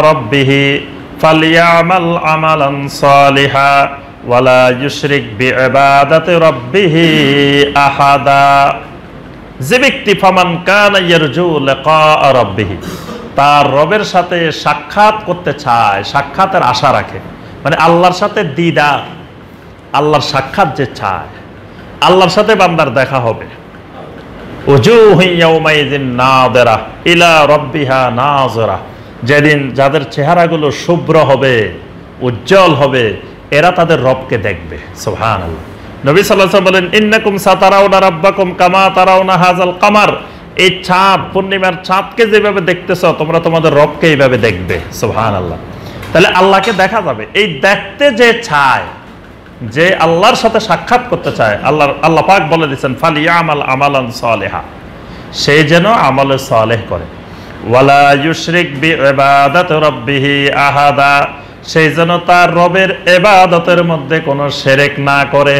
রাব্বিহি ফালইয়ামাল আমালান সালিহা ওয়ালা ইউশরিক বিইবাদাতি রাব্বিহি আহাদা। যে ব্যক্তি ফামান কানা ইয়ারজু লিকা রাব্বিহি, তার রবের সাথে সাক্ষাৎ করতে চায়, সাক্ষাতের আশা রাখে, মানে আল্লাহর সাথে দিদার, আল্লাহর সাক্ষাৎ যে চায়, আল্লাহর সাথে বান্দার দেখা হবে। যেদিন যাদের চেহারাগুলো শুভ্র হবে, উজ্জ্বল হবে, এরা তাদের রবকে দেখবে। সুবহানাল্লাহ। নবী সাল্লাল্লাহু আলাইহি ওয়াসাল্লাম বলেন, ইন্নাকুম সাতারাউনা রাব্বাকুম কামা তারাউনা হাযাল কামার। এই চাঁদ, পূর্ণিমার চাঁদকে যেভাবে দেখতেছো, তোমরা তোমাদের রবকে এইভাবে দেখবে। সুবহানাল্লাহ। তাহলে আল্লাহকে দেখা যাবে। এই দেখতে যে চায়, যে আল্লাহর সাথে সাক্ষাৎ করতে চায়, আল্লাহ পাক বলে দিচ্ছেন, ফালিয়ামাল আমালান সালিহা, সে যেন আমলে সালেহ করে। ওয়ালা ইউশরিক বিইবাদাতি রাব্বিহি আহাদা, সে যেন তার রবের ইবাদতের মধ্যে কোনো শিরক না করে।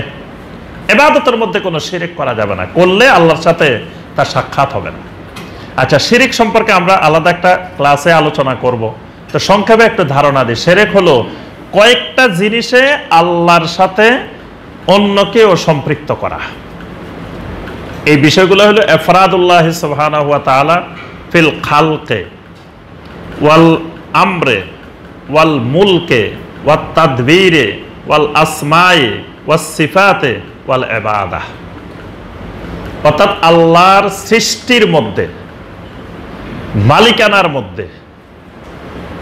ইবাদতের মধ্যে কোনো শিরক করা যাবে না, করলে আল্লাহর সাথে তার সাক্ষাৎ হবে না। আচ্ছা, শিরক সম্পর্কে আমরা আলাদা একটা ক্লাসে আলোচনা করব। তো সংক্ষেপে একটু ধারণা দিই। শিরক হলো কয়েকটা জিনিসে আল্লাহর সাথে অন্যকেও সম্পৃক্ত করা। এই বিষয়গুলো হলো ইফরাদুল্লাহ সুবহানাহু ওয়া তাআলা ফিল খালকে ওয়াল আমরে ওয়াল মুলকে ওয়াত তাদবীরে ওয়াল আসমায়ে ওয়াস সিফাতে ওয়াল ইবাদাহ। অর্থাৎ আল্লাহর সৃষ্টির মধ্যে, মালিকানার মধ্যে,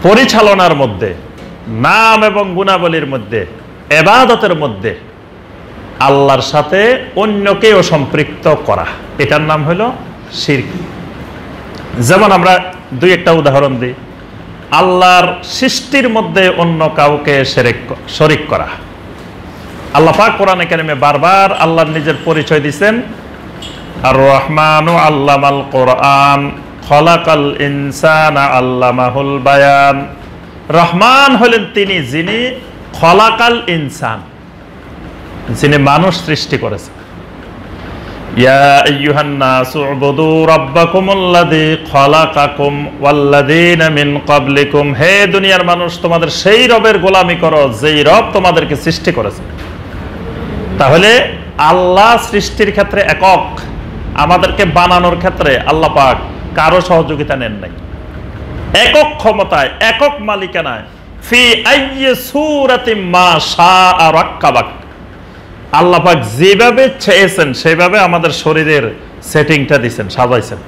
পরিচালনার মধ্যে, নাম এবং গুণাবলীর মধ্যে, ইবাদতের মধ্যে আল্লাহর সাথে অন্যকেও সম্পৃক্ত করা, এটার নাম হলো শিরক। যেমন আমরা দুই একটা উদাহরণ দিই। আল্লাহর সৃষ্টির মধ্যে অন্য কাউকে শরীক করা। আল্লাহ পাক কোরআনে কারিমে বারবার আল্লাহর নিজের পরিচয় দিয়েছেন, আর রহমানু আল্লামাল কোরআন খলাকাল ইনসানা আল্লামাহুল বায়ান। রহমান হলেন তিনি যিনি খলাকাল ইনসান, যিনি মানুষ সৃষ্টি করেছেন। ইয়া আইয়ুহান নাসু উবুদু রাব্বাকুমুল্লাযী খলাকাকুম ওয়াল্লাযীনা মিন ক্বাবলিকুম। হে দুনিয়ার মানুষ, তোমাদের সেই রবের গোলামি করো যেই রব তোমাদেরকে সৃষ্টি করেছে। তাহলে আল্লাহ সৃষ্টির ক্ষেত্রে একক, আমাদেরকে বানানোর ক্ষেত্রে আল্লাহ পাক কারো সহযোগিতা নেন নাই। একক ক্ষমতায়, একক মালিকানায়, ফি আইয়ি সূরাতিন মা শাআ রাক্কাবাক। আল্লাহ পাক যেভাবে চেয়েছেন সেভাবে আমাদের শরীরের সেটিংটা দিবেন, সাজাইছেন।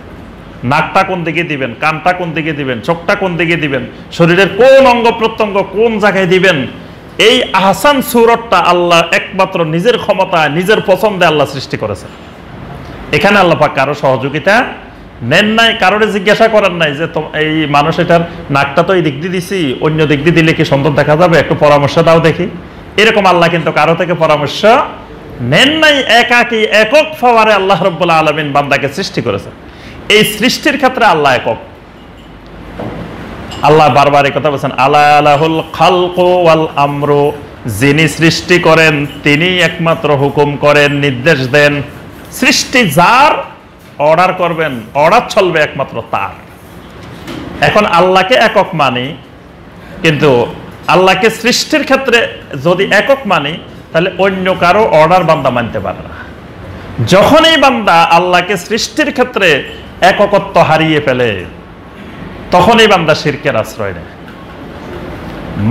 নাকটা কোন দিকে দিবেন, কানটা কোন দিকে দিবেন, চোখটা কোন দিকে দিবেন, শরীরের কোন অঙ্গ প্রত্যঙ্গ কোন জায়গায় দিবেন, এই আহসান সূরতটা আল্লাহ একমাত্র নিজের ক্ষমতায়, নিজের পছন্দে আল্লাহ সৃষ্টি করেছেন। এখানে আল্লাহ পাক কারো সহযোগিতা নেন নাই, কারোর জিজ্ঞাসা করেন নাই যে এই মানুষ এটার নাকটা তো এই দিক দিয়ে দিছি, অন্য দিক দিয়ে দিলে কি সুন্দর দেখা যাবে, একটু পরামর্শ দাও দেখি। এরকম আল্লাহ কিন্তু কারো থেকে পরামর্শ নেন নাই। একাকী, একক ফাওয়ারে আল্লাহ রাব্বুল আলামিন বান্দাকে সৃষ্টি করেছেন। এই সৃষ্টির ক্ষেত্রে আল্লাহ একক। আল্লাহ বারবার এই কথা বলছেন, আলা লাহুল খালকু ওয়াল আমরু। যিনি সৃষ্টি করেন তিনি একমাত্র হুকুম করেন, নির্দেশ দেন। সৃষ্টি যার, অর্ডার করবেন, অর্ডার চলবে একমাত্র তার। এখন আল্লাহকে একক মানি, কিন্তু আল্লাহকে সৃষ্টির ক্ষেত্রে যদি একক মানি, তাহলে অন্য কারো অর্ডার বান্দা মানতে পারে না। যখনই বান্দা আল্লাহকে সৃষ্টির ক্ষেত্রে এককত্ব হারিয়ে ফেলে, তখনই বান্দা শিরকের আশ্রয় নেয়।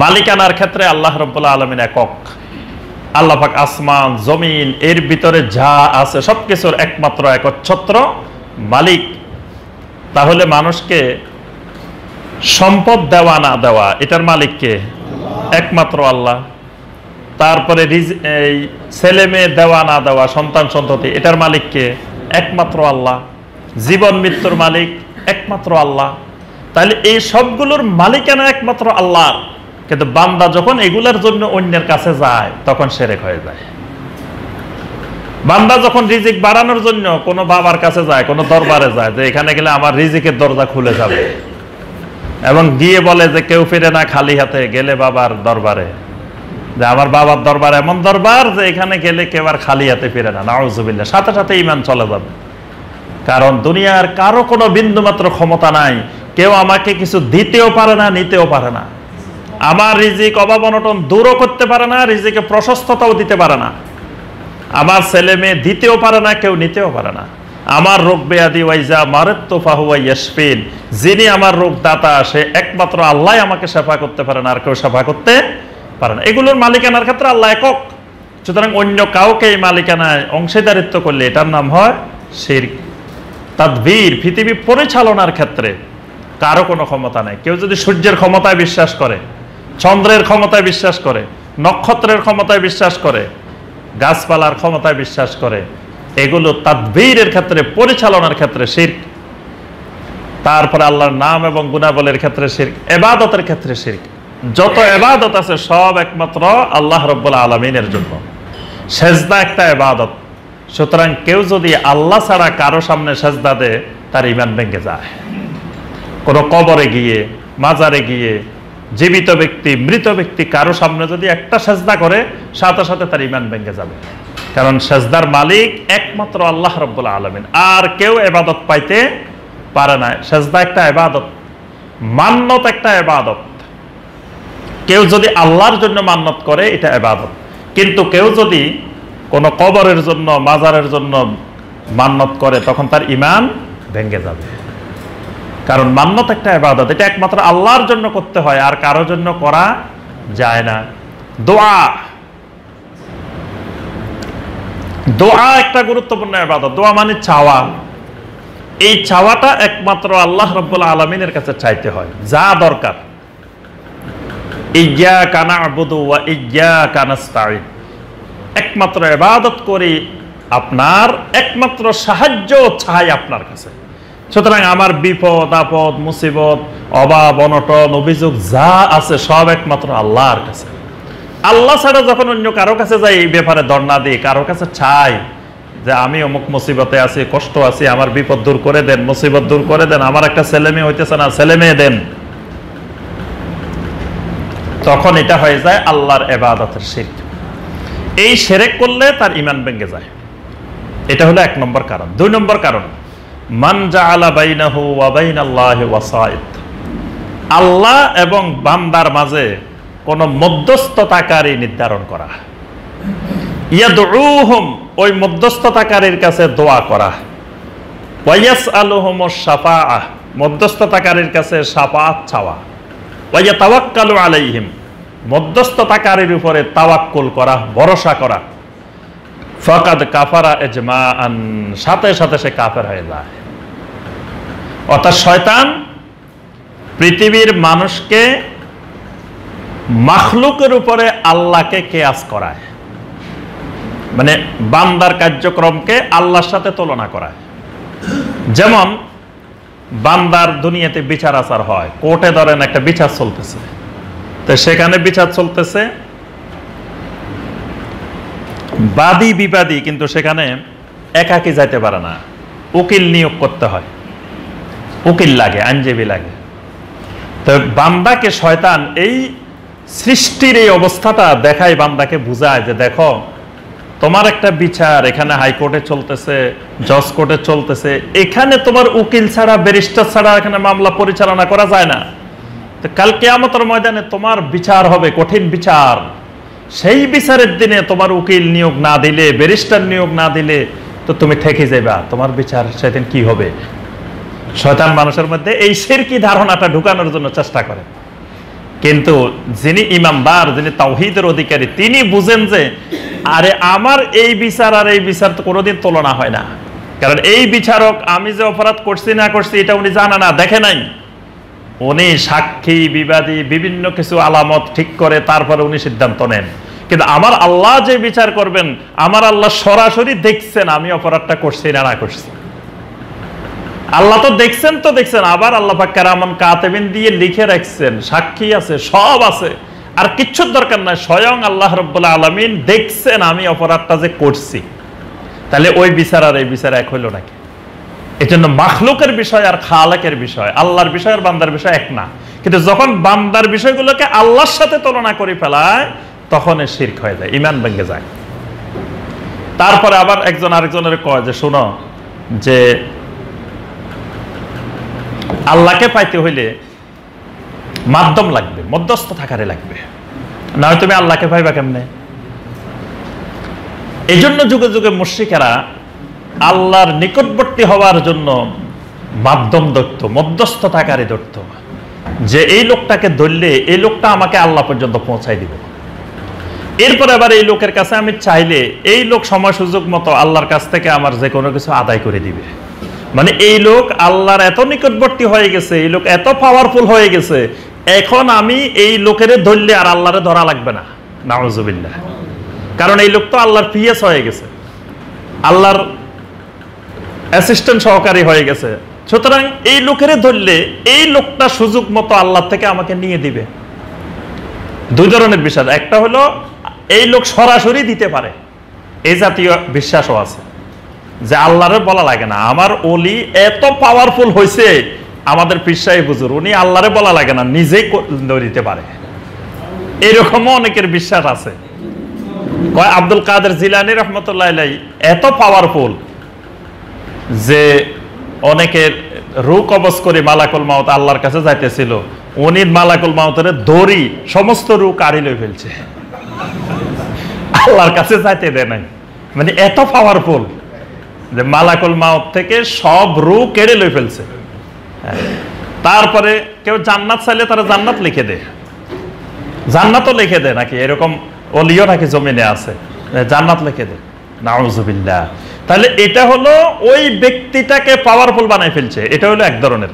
মালিকানার ক্ষেত্রে আল্লাহ রাব্বুল আলামিন একক। আল্লাহ পাক আসমান, জমিন, এর ভিতরে যা আছে সবকিছুর একমাত্র একচ্ছত্র মালিক। তাহলে মানুষকে সম্পদ দেওয়া না দেওয়া, এটার মালিক কে? একমাত্র আল্লাহ। তারপরে এই ছেলে মেয়ে দেওয়া না দেওয়া, সন্তান সন্ততি, এটার মালিক কে? একমাত্র আল্লাহ। জীবন মৃত্যুর মালিক একমাত্র আল্লাহ। তাহলে এই সবগুলোর মালিকানা একমাত্র আল্লাহ। কিন্তু বান্দা যখন এগুলার জন্য অন্যের কাছে যায়, তখন শিরক হয়ে যায়। বান্দা যখন রিজিক বাড়ানোর জন্য কোনো বাবার কাছে যায়, কোনো দরবারে যায়, যে এখানে গেলে আমার রিজিকের দরজা খুলে যাবে, এবং গিয়ে বলে যে কেউ ফিরে না খালি হাতে, গেলে বাবার দরবারে, যে আমার বাবার দরবার এমন দরবার যে এখানে গেলে কেউ আর খালি হাতে ফিরে না, নাউযুবিল্লাহ, সাথে সাথে ঈমান চলে যাবে। কারণ দুনিয়ার কারো কোনো বিন্দুমাত্র ক্ষমতা নাই, কেউ আমাকে কিছু দিতেও পারে না, নিতেও পারে না। আমার রিজিক অভাব অনটন দূরও করতে পারে না, রিজিকে প্রশস্ততাও দিতে পারে না। আমার ছেলে মেয়ে দিতেও পারে না, কেউ নিতেও পারে না। আমার রোগ ব্যাধি ওয়াইজা মারাত্তু ফাহুয়া ইয়াশফিন, যিনি আমার রোগ দাতা, সে একমাত্র আল্লাহ আমাকে সেবা করতে পারে না, আর কেউ সেবা করতে পারে না। এগুলোর মালিকানার ক্ষেত্রে আল্লাহ একক, সুতরাং অন্য কাউকে এই মালিকানায় অংশীদারিত্ব করলে এটার নাম হয় শিরক। তাদবীর, পৃথিবী পরিচালনার ক্ষেত্রে কারো কোনো ক্ষমতা নাই। কেউ যদি সূর্যের ক্ষমতায় বিশ্বাস করে, চন্দ্রের ক্ষমতায় বিশ্বাস করে, নক্ষত্রের ক্ষমতায় বিশ্বাস করে, গাছপালার ক্ষমতায় বিশ্বাস করে, এগুলো তাদবীরের ক্ষেত্রে, পরিচালনার ক্ষেত্রে শিরক। তারপরে আল্লাহর নাম এবং গুণাবলীর ক্ষেত্রে শিরক, ইবাদতের ক্ষেত্রে শিরক। যত ইবাদত আছে সব একমাত্র আল্লাহ রাব্বুল আলামিনের জন্য। সেজদা একটা ইবাদত, সুতরাং কেউ যদি আল্লাহ ছাড়া কারো সামনে সেজদা দেয় তার ঈমান ভেঙে যায়। কোনো কবরে গিয়ে, মাজারে গিয়ে, জীবিত ব্যক্তি, মৃত ব্যক্তি কারো সামনে যদি একটা সেজদা করে, সাথে সাথে তার ঈমান ভেঙে যাবে। কারণ সেজদার মালিক একমাত্র আল্লাহ রাব্বুল আলামিন, আর কেউ ইবাদত পাইতে পারে না। সেজদা একটা ইবাদত, মান্নত একটা ইবাদত। কেউ যদি আল্লাহর জন্য মান্নত করে এটা ইবাদত, কিন্তু কেউ যদি কোনো কবরের জন্য, মাজারের জন্য মান্নত করে তখন তার ঈমান ভেঙে যাবে। কারণ মান্নত একটা ইবাদত, এটা একমাত্র আল্লাহর জন্য করতে হয়, আর কারো জন্য করা যায় না। দোয়া, দোয়া একটা গুরুত্বপূর্ণ ইবাদত। দোয়া মানে চাওয়া। এই চাওয়াটা একমাত্র আল্লাহ রাব্বুল আলামিনের কাছে চাইতে হয় যা দরকার। ইয়্যাকা না'বুদু ওয়া ইয়্যাকা নাস্তাঈন, একমাত্র ইবাদত করি, আপনার একমাত্র সাহায্য চাই আপনার কাছে। সুতরাং আমার বিপদ আপদ, মুসিবত, অভাব অনটন, অভিযোগ যা আছে সব একমাত্র আল্লাহর কাছে। আল্লাহ ছাড়া যখন অন্য কারো কাছে যাই, এই ব্যাপারে ধর্ণা দিই, কারো কাছে চাই যে আমি অমুক মুসিবতে আছি, কষ্ট আছি, আমার বিপদ দূর করে দেন, মুসিবত দূর করে দেন, আমার একটা ছেলে মেয়ে হইতেছে না, ছেলে মেয়ে দেন, তখন এটা হয়ে যায় আল্লাহর ইবাদতের শিরক। এই শিরক করলে তার ঈমান ভেঙে যায়। এটা হলো এক নম্বর কারণ। দুই নম্বর কারণ, মান জাআলা বাইনাহু ওয়া বাইনাল্লাহি ওয়াসাইত, আল্লাহ এবং বান্দার মাঝে কোন মধ্যস্থতাকারী নির্ধারণ করা। ইয়াদউহুম, ওই মধ্যস্থতাকারীর কাছে দোয়া করা। ওয়া ইয়াসআলুহুমুশ শাফাআহ, মধ্যস্থতাকারীর কাছে শাফাআত চাওয়া। ওয়া ইয়াতাওয়াক্কালু আলাইহিম, মধ্যস্থতাকারীর উপরে তাওয়াক্কুল করা, ভরসা করা। ফাকাদ কাফারা ইজমাআন, সাথে সাথে সে কাফের হয়ে যায়। অর্থাৎ শয়তান পৃথিবীর মানুষকে মাখলুকের উপরে আল্লাহকে কিয়াস করায়, মানে বান্দার কার্যক্রমকে আল্লাহর সাথে তুলনা করায়। যেমন বান্দার দুনিয়াতে বিচার আচার হয়, কোর্টে ধরেন একটা বিচার চলতেছে, তো সেখানে বিচার চলতেছে, বাদী বিবাদী কিন্তু সেখানে একাকী যাইতে পারে না, উকিল নিয়োগ করতে হয়, উকিল লাগে, আইনজীবী লাগে। তো বান্দাকে শয়তান এই সৃষ্টির এই অবস্থাটা দেখায়, বান্দাকে বুঝায় যে দেখো তোমার একটা বিচার এখানে হাইকোর্টে চলতেছে, জজ কোর্টে চলতেছে, এখানে তোমার উকিল ছাড়া, ব্যারিস্টার ছাড়া এখানে মামলা পরিচালনা করা যায় না। তো কাল কিয়ামতের ময়দানে তোমার বিচার হবে, কঠিন বিচার। সেই বিচারের দিনে তোমার উকিল নিয়োগ না দিলে, ব্যারিস্টার নিয়োগ না দিলে তো তুমি থেকে যাবা, তোমার বিচার সেদিন কি হবে। শয়তান মানুষের মধ্যে এই শিরকি ধারণাটা ঢুকানোর জন্য চেষ্টা করে। কিন্তু যিনি ইমানদার, যিনি তাওহীদের অধিকারী, তিনি বুঝেন যে আরে আমার এই বিচার আর এই বিচার তো কোনোদিন তুলনা হয় না। কারণ এই বিচারক আমি যে অপরাধ করছি না করছি এটা উনি জানা না, দেখে নাই। উনি সাক্ষী, বিবাদী, বিভিন্ন কিছু আলামত ঠিক করে তারপরে উনি সিদ্ধান্ত নেন। কিন্তু আমার আল্লাহ যে বিচার করবেন, আমার আল্লাহ সরাসরি দেখছেন আমি অপরাধটা করছি না করছি। আল্লাহ তো দেখছেন, তো দেখছেন, আবার আল্লাহ পাক কিরামান কাতিবিন দিয়ে লিখে রাখছেন, সাক্ষী আছে, সব আছে, আর কিচ্ছুর দরকার নাই। স্বয়ং আল্লাহ রাব্বুল আলামিন দেখছেন আমি অপরাধটা যে করছি। তাহলে ওই বিচার আর এই বিচার এক হইল নাকি? এই জন্য মাখলুকের বিষয় আর খালেকের বিষয়, আল্লাহর বিষয় আর বান্দার বিষয় এক না। কিন্তু যখন বান্দার বিষয়গুলোকে আল্লাহর সাথে তুলনা করে ফেলায় তখন শিরক হয়ে যায়, ঈমান ভেঙে যায়। তারপরে আবার একজন আরেকজনের কয় যে শোনো, যে আল্লাহকে পাইতে হইলে মাধ্যম লাগবে, মধ্যস্থ থাকারে লাগবে, না হয় তুমি আল্লাহকে পাইবা কেমনে? এই জন্য যুগে যুগে মুশরিকেরা আল্লাহর নিকটবর্তী হওয়ার জন্য মাধ্যম ধরত, মধ্যস্থতাকারী ধরত, যে এই লোকটাকে ধরলে এই লোকটা আমাকে আল্লাহ পর্যন্ত পৌঁছাই দিব। এরপর আবার এই লোকের কাছে আমি চাইলে এই লোক সময় সুযোগ মতো আল্লাহর কাছ থেকে আমার যে কোনো কিছু আদায় করে দিবে। মানে এই লোক আল্লাহর এত নিকটবর্তী হয়ে গেছে, এই লোক এত পাওয়ারফুল হয়ে গেছে, এখন আমি এই লোকের ধরলে আর আল্লাহরে ধরা লাগবে না, নাউজুবিল্লাহ। কারণ এই লোক তো আল্লাহর পিএস হয়ে গেছে, আল্লাহর অ্যাসিস্ট্যান্ট সহকারী হয়ে গেছে। সুতরাং এই লোকের ধরলে এই লোকটা সুযোগ মতো আল্লাহ থেকে আমাকে নিয়ে দিবে। দুই ধরনের বিশ্বাস, একটা হলো এই লোক সরাসরি দিতে পারে, এই জাতীয় বিশ্বাসও আছে যে আল্লাহরে বলা লাগে না, আমার ওলি এত পাওয়ারফুল হয়েছে, আমাদের পীর সাহেব হুজুর উনি আল্লাহরে বলা লাগে না, নিজেই দিতে পারে, এরকমও অনেকের বিশ্বাস আছে। কয় আব্দুল কাদের জিলানী রহমতুল্লাহ আলাইহি এত পাওয়ারফুল যে অনেকের রূহ কবজ করে মালাকুল মাউত আল্লাহর কাছে যাইতেছিল, উনি মালাকুল মাউতের দড়ি সমস্ত রূহ কাড়ি লই ফেলছে, আল্লাহর কাছে যাইতে দেয় নাই। মানে এত পাওয়ারফুল যে মালাকুল মাউত থেকে সব রূহ কেড়ে লই ফেলছে। তারপরে কেউ জান্নাত চাইলে তারা জান্নাত লিখে দেয়, জান্নাতও লিখে দেয় নাকি, এরকম ওলিও নাকি জমিনে আছে, জান্নাত লিখে দেয়, নাউজুবিল্লাহ। তাহলে এটা হলো ওই ব্যক্তিটাকে পাওয়ারফুল বানাই ফেলছে, এটা হলো এক ধরনের।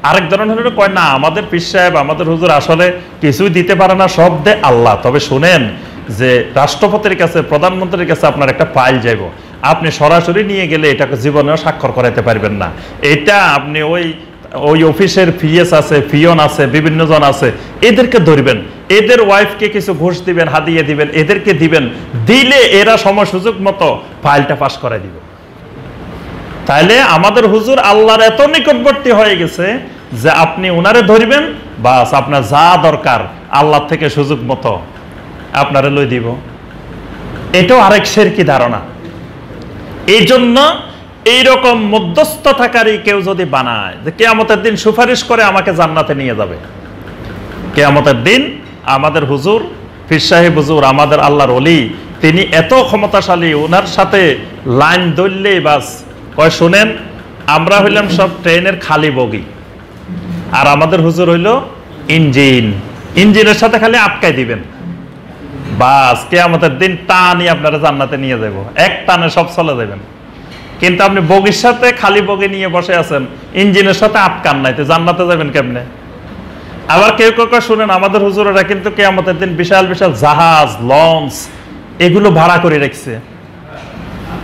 আরেক ধরনের হলো কয় না, আমাদের পীর সাহেব আমাদের হুজুর আসলে কিছুই দিতে পারে না, সব দে আল্লাহ। তবে শুনেন যে রাষ্ট্রপতির কাছে প্রধানমন্ত্রীর কাছে আপনার একটা ফাইল যাইব, আপনি সরাসরি নিয়ে গেলে এটাকে জীবনেও স্বাক্ষর করাইতে পারবেন না, এটা আপনি ওই অফিসের পিএস আছে, পিয়ন আছে, বিভিন্ন জন আছে, এদেরকে ধরবেন, এদের ওয়াইফকে কিছু ঘুষ দিবেন, হাদিয়ে দিবেন, এদেরকে দিবেন, দিলে এরা সময় সুযোগ মতো ফাইলটা পাস করাই দিবে। তাইলে আমাদের হুজুর আল্লাহর এত নিকটবর্তী হয়ে গেছে যে আপনি ওনারে ধরবেন, বাস আপনার যা দরকার আল্লাহ থেকে সুযোগ মতো আপনারে লই দিব। এটাও আরেক শিরকি ধারণা। এই জন্য এইরকম মধ্যস্থতাকারী কেউ যদি বানায় যে কিয়ামতের দিন সুপারিশ করে আমাকে জান্নাতে নিয়ে যাবে, কিয়ামতের দিন আমাদের হুজুর পীর সাহেব হুজুর আমাদের আল্লাহর ওলি তিনি এত ক্ষমতাশালী, ওনার সাথে লাইন ধরলেই বাস কয় শুনেন আমরা হইলাম সব ট্রেনের খালি বগি, আর আমাদের হুজুর হইল ইঞ্জিন, ইঞ্জিনের সাথে খালি আটকাই দিবেন, বাস কিয়ামতের দিন টানি আপনারা জান্নাতে নিয়ে যাব, এক টানে সব চলে যাবেন। কিন্তু আপনি বগির সাথে খালি বগি নিয়ে বসে আছেন, ইঞ্জিনের সাথে আটকান নাই, তো জান্নাতে যাবেন কেমনে? আবার কেউ কেউ শুনেন আমাদের হুজুরেরা কিন্তু কিয়ামতের দিন বিশাল বিশাল জাহাজ, লঞ্চ এগুলো ভাড়া করে রাখছে।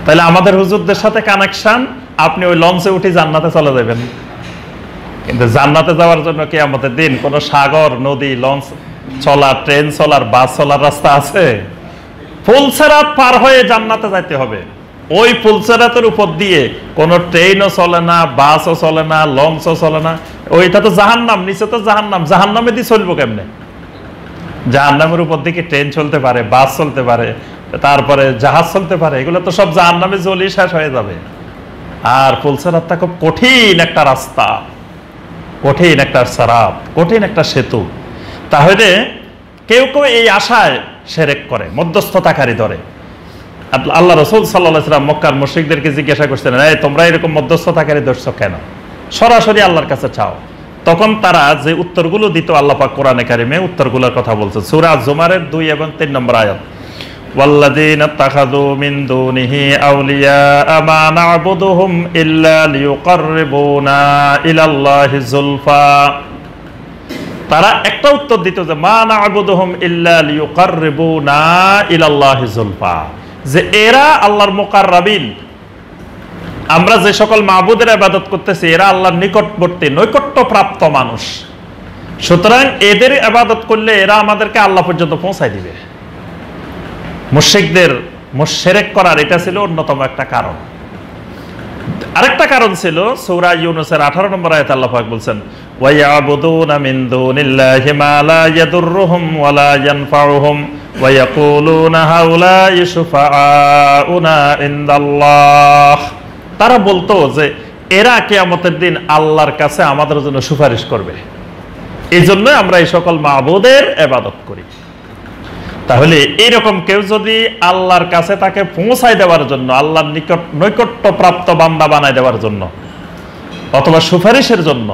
তাহলে আমাদের হুজুরদের সাথে কানেকশন, আপনি ওই লঞ্চে উঠে জান্নাতে চলে যাবেন। কিন্তু জান্নাতে যাওয়ার জন্য কিয়ামতের দিন কোন সাগর, নদী, লঞ্চ চলার, ট্রেন চলার, বাস চলার রাস্তা আছে? ফুলসেরাত পার হয়ে জান্নাতে যাইতে হবে। ওই ফুলসেরাতের উপর দিয়ে কোন ট্রেনও চলে না, বাসও চলে না, লঞ্চও চলে না, ওইটা তো জাহান্নাম, নিচে তো জাহান্নাম, জাহান্নামে দিয়ে চলবো কেমনে? জাহান্নামের উপর দিকে ট্রেন চলতে পারে, বাস চলতে পারে, তারপরে জাহাজ চলতে পারে, এগুলো তো সব জাহান্নামে জ্বলি শেষ হয়ে যাবে। আর ফুলসেরাতটা খুব কঠিন একটা রাস্তা, কঠিন একটা সারাত, কঠিন একটা সেতু। তাহলে কেউ কেউ এই আশায় শিরক করে, মধ্যস্থতাকারী ধরে। আল্লাহ রাসূল সাল্লাল্লাহু আলাইহি ওয়াসাল্লাম মক্কার মুশরিকদেরকে জিজ্ঞাসা করছেন, এই তোমরা এরকম মধ্যস্থতাকারী ধরছো কেন? সরাসরি আল্লাহর কাছে চাও। তখন তারা যে উত্তরগুলো দিত, আল্লাহ পাক কোরআনে কারিমে উত্তরগুলোর কথা বলছে। সূরা জুমারের 2 এবং 3 নম্বর আয়াত, ওয়াল্লাযীনা ইত্তাখাযু মিন দুনিহি আউলিয়া মা না'বুদুহুম ইল্লা লিয়ুকাররিবুনা ইলাল্লাহি যুলফা। তারা একটা উত্তর দিত যে মা না'বুদুহুম ইল্লা লিয়ুকাররিবুনা ইলাল্লাহি যুলফা, যে এরা আল্লাহর মুকাররাবিন, আমরা যে সকল মাবুদের ইবাদত করতেছি এরা আল্লাহর নিকটবর্তী, নৈকট্যপ্রাপ্ত মানুষ, সুতরাং এদের ইবাদত করলে এরা আমাদেরকে আল্লাহ পর্যন্ত পৌঁছায় দিবে। মুশরিকদের শিরক করার এটা ছিল অন্যতম একটা কারণ। আরেকটা কারণ ছিল সূরা ইউনূসের 18 নম্বর আয়াতে আল্লাহ পাক বলছেন, ওয়া ইয়াবুদুনা মিন দুনিল্লাহি মা লা ইয়াদুররুহুম ওয়া লা ইয়ানফাউহুম ওয়া ইয়াকুলুনা হাউলাই শুফাআউনা ইনদাল্লাহ। তারা বলতো যে এরা কিয়ামতের দিন আল্লাহর কাছে আমাদের জন্য সুপারিশ করবে, এই জন্য আমরা এই সকল মাবুদের ইবাদত করি। তাহলে এইরকম কেউ যদি আল্লাহর কাছে তাকে পৌঁছায় দেওয়ার জন্য, আল্লাহর নৈকট্যপ্রাপ্ত বান্দা বানায় দেওয়ার জন্য, অথবা সুপারিশের জন্য,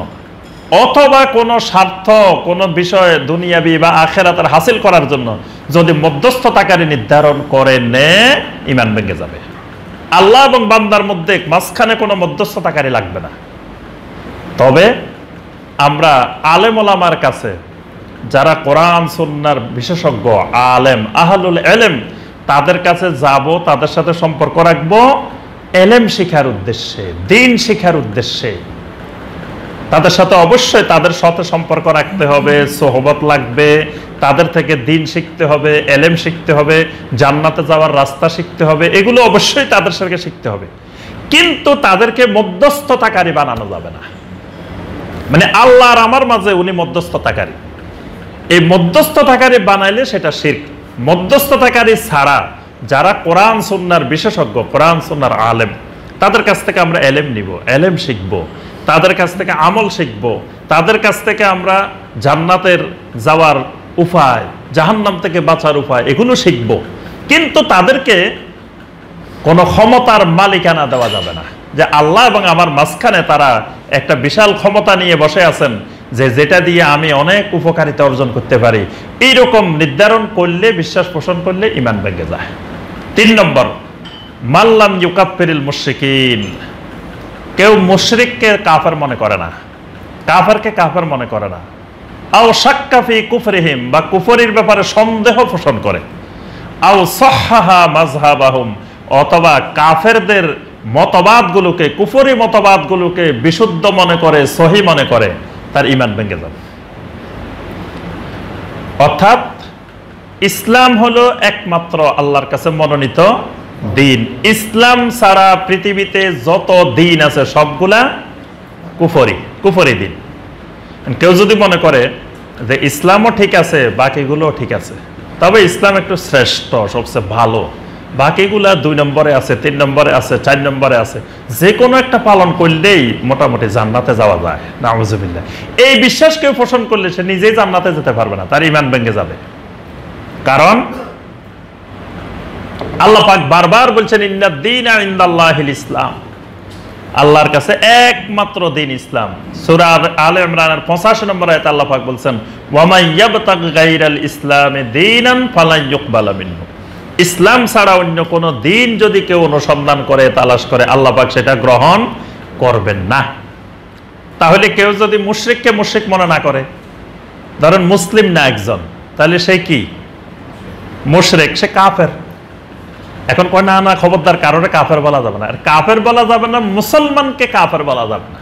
অথবা কোনো স্বার্থ, কোনো বিষয় দুনিয়াবি বা আখিরাতের হাসিল করার জন্য যদি মধ্যস্থতাকারী নির্ধারণ করে নে, ঈমান ভেঙে যাবে। আল্লাহ এবং বান্দার মধ্যে মাঝখানে কোনো মধ্যস্থতাকারী লাগবে না। তবে আমরা আলেম ওলামার কাছে, যারা কোরআন সুন্নাহর বিশেষজ্ঞ আলেম, আহলুল ইলম, তাদের কাছে যাব, তাদের সাথে সম্পর্ক রাখবো ইলম শিখার উদ্দেশ্যে, দ্বীন শিখার উদ্দেশ্যে। তাদের সাথে অবশ্যই তাদের সাথে সম্পর্ক রাখতে হবে, সোহবত লাগবে, তাদের থেকে দ্বীন শিখতে হবে, ইলম শিখতে হবে, জান্নাতে যাওয়ার রাস্তা শিখতে হবে, এগুলো অবশ্যই তাদের সাথে শিখতে হবে। কিন্তু তাদেরকে মধ্যস্থতাকারী বানানো যাবে না। মানে আল্লাহ আর আমার মাঝে উনি মধ্যস্থতাকারী, এই মধ্যস্থতাকারী বানাইলে সেটা শিরক। মধ্যস্থতাকারী ছাড়া যারা কোরআন সুন্নাহর বিশেষজ্ঞ, কোরআন সুন্নাহর আলেম, তাদের কাছ থেকে আমরা ইলম নিব, ইলম শিখব, তাদের কাছ থেকে আমল শিখব, তাদের কাছ থেকে আমরা জান্নাতের যাওয়ার উপায়, জাহান্নাম থেকে বাঁচার উপায়, এগুলো শিখব। কিন্তু তাদেরকে কোনো ক্ষমতার মালিকানা দেওয়া যাবে না, যে আল্লাহ এবং আমার মাঝখানে তারা একটা বিশাল ক্ষমতা নিয়ে বসে আছেন, যে যেটা দিয়ে আমি অনেক উপকারিতা অর্জন করতে পারি। এইরকম নির্ধারণ করলে, বিশ্বাস পোষণ করলে ঈমান ভেঙে যায়। 3 নম্বর, মাল্লাম ইউকাফিরুল মুশরিকিন, কেউ মুশরিককে কাফের মনে করে না, কাফেরকে কাফের মনে করে না। আও শাক্কা ফি কুফরিহিম, বা কুফরির ব্যাপারে সন্দেহ পোষণ করে। আও সাহহাহা মাযহাবাহুম, অথবা কাফেরদের মতবাদগুলোকে, কুফরি মতবাদগুলোকে বিশুদ্ধ মনে করে, সহি মনে করে, তার ঈমান ভেঙে যাবে। অর্থাৎ ইসলাম হলো একমাত্র আল্লাহর কাছে মনোনীত দিন। ইসলাম ছাড়া পৃথিবীতে যত দিন আছে সবগুলা কুফরি, কুফরি দিন। কেউ যদি মনে করে যে ইসলামও ঠিক আছে, বাকিগুলো ঠিক আছে, তবে ইসলাম একটু শ্রেষ্ঠ, সবচেয়ে ভালো, বাকিগুলা 2 নম্বরে আছে, 3 নম্বরে আছে, 4 নম্বরে আছে, যে কোনো একটা পালন করলেই মোটামুটি জান্নাতে যাওয়া যায়, নাউযুবিল্লাহ, এই বিশ্বাস কেউ পোষণ করলে সে নিজেই জান্নাতে যেতে পারবে না, তার ঈমান ভেঙে যাবে। কারণ আল্লাহ পাক বারবার বলছেন, ইন্নাদ দীনা ইনদাল্লাহিল ইসলাম, আল্লাহর কাছে একমাত্র দিন ইসলাম। সূরা আলে ইমরানের 85 নম্বর আয়াতে আল্লাহ পাক বলছেন, ওয়া মান ইয়াবতাগি গায়রাল ইসলামি দীনান ফালা ইউকবালা মিনহু, ইসলাম ছাড়া অন্য কোন দিন যদি কেউ অনুসন্ধান করে, তালাশ করে, আল্লাহ পাক সেটা গ্রহণ করবেন না। তাহলে কেউ যদি মুশরিককে মুশরিক মনে না করে, ধরেন মুসলিম না একজন, তাহলে সে কি? মুশরিক, সে কাফের। এখন কয় না না, খবরদার, কারণে কাফের বলা যাবে না। আর কাফের বলা যাবে না, মুসলমানকে কাফের বলা যাবে না।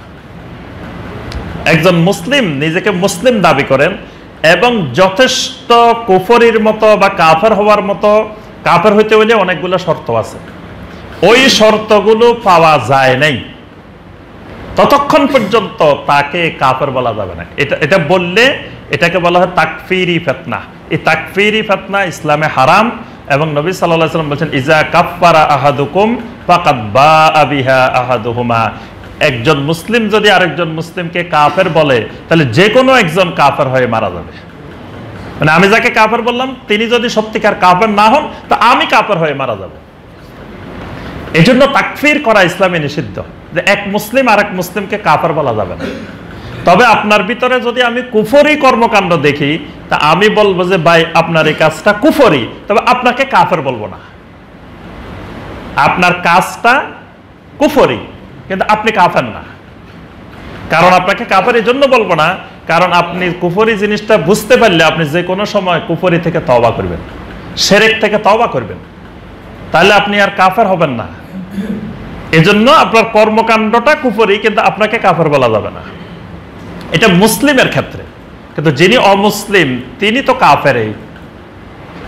একজন মুসলিম নিজেকে মুসলিম দাবি করেন এবং যথেষ্ট কুফরির মতো বা কাফের হওয়ার মতো, কাফের হইতে হইলে অনেকগুলো শর্ত আছে, ওই শর্তগুলো পাওয়া যায় নাই, ততক্ষণ পর্যন্ত তাকে কাফের বলা যাবে না। এটা বললে এটাকে বলা হয় তাকফিরি ফিতনা। এই তাকফিরি ফিতনা ইসলামে হারাম, এবং নবী সাল্লাল্লাহু আলাইহি ওয়াসাল্লাম বলেছেন, ইজা কাফারা আহাদুকুম ফাকাদ বাআ বিহা আহাদুহুমা, একজন মুসলিম যদি আরেকজন মুসলিমকে কাফের বলে, তাহলে যে কোনো একজন কাফের হয়ে মারা যাবে। মানে আমি যাকে কাফের বললাম, তিনি যদি সত্যিকার কাফের না হন, তা আমি কাফের হয়ে মারা যাব। এই জন্য তাকফির করা ইসলামে নিষিদ্ধ, যে এক মুসলিম আরেক মুসলিমকে কাফের বলা যাবে না। তবে আপনার ভিতরে যদি আমি কুফরি কর্মকাণ্ড দেখি, তা আমি বলবো যে ভাই আপনার এই কাজটা কুফরি, তবে আপনাকে কাফের বলবো না। আপনার কাজটা কুফরি, কিন্তু আপনি কাফের না। কারণ আপনাকে কাফের এই জন্য বলবো না, কারণ আপনি কুফরি জিনিসটা বুঝতে পারলে আপনি যে কোনো সময় কুফরি থেকে তওবা করবেন, শিরক থেকে তওবা করবেন, তাহলে আপনি আর কাফের হবেন না। এজন্য আপনার কর্মকাণ্ডটা কুফরি, কিন্তু আপনাকে কাফের বলা যাবে না। এটা মুসলিমের ক্ষেত্রে, কিন্তু যিনি অমুসলিম তিনি তো কাফেরই,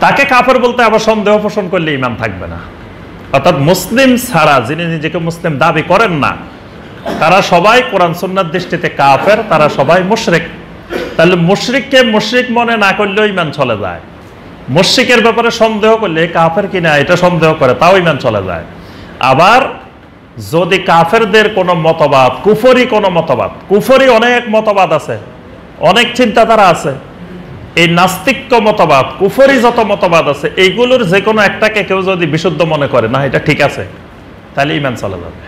তাকে কাফের বলতে আবার সন্দেহ পোষণ করলে ঈমান থাকবে না। অর্থাৎ মুসলিম ছাড়া যিনি নিজেকে মুসলিম দাবি করেন না, তারা সবাই কোরআন সুন্নাহর দৃষ্টিতে কাফের, তারা সবাই মুশরিক। তাহলে মুশরিককে মুশরিক মনে না করলেও ঈমান চলে যায়। মুশরিকের ব্যাপারে সন্দেহ করলে কাফের কিনা এটা সন্দেহ করে, তাও ঈমান চলে যায়। আবার যদি কাফেরদের কোনো মতবাদ, কুফরি কোনো মতবাদ, কুফরি অনেক মতবাদ আছে, অনেক চিন্তাধারা আছে, এই নাস্তিক্য মতবাদ, কুফরি যত মতবাদ আছে, এইগুলোর যে কোনো একটাকে কেউ যদি বিশুদ্ধ মনে করে, না এটা ঠিক আছে, তাহলে ঈমান চলে যাবে।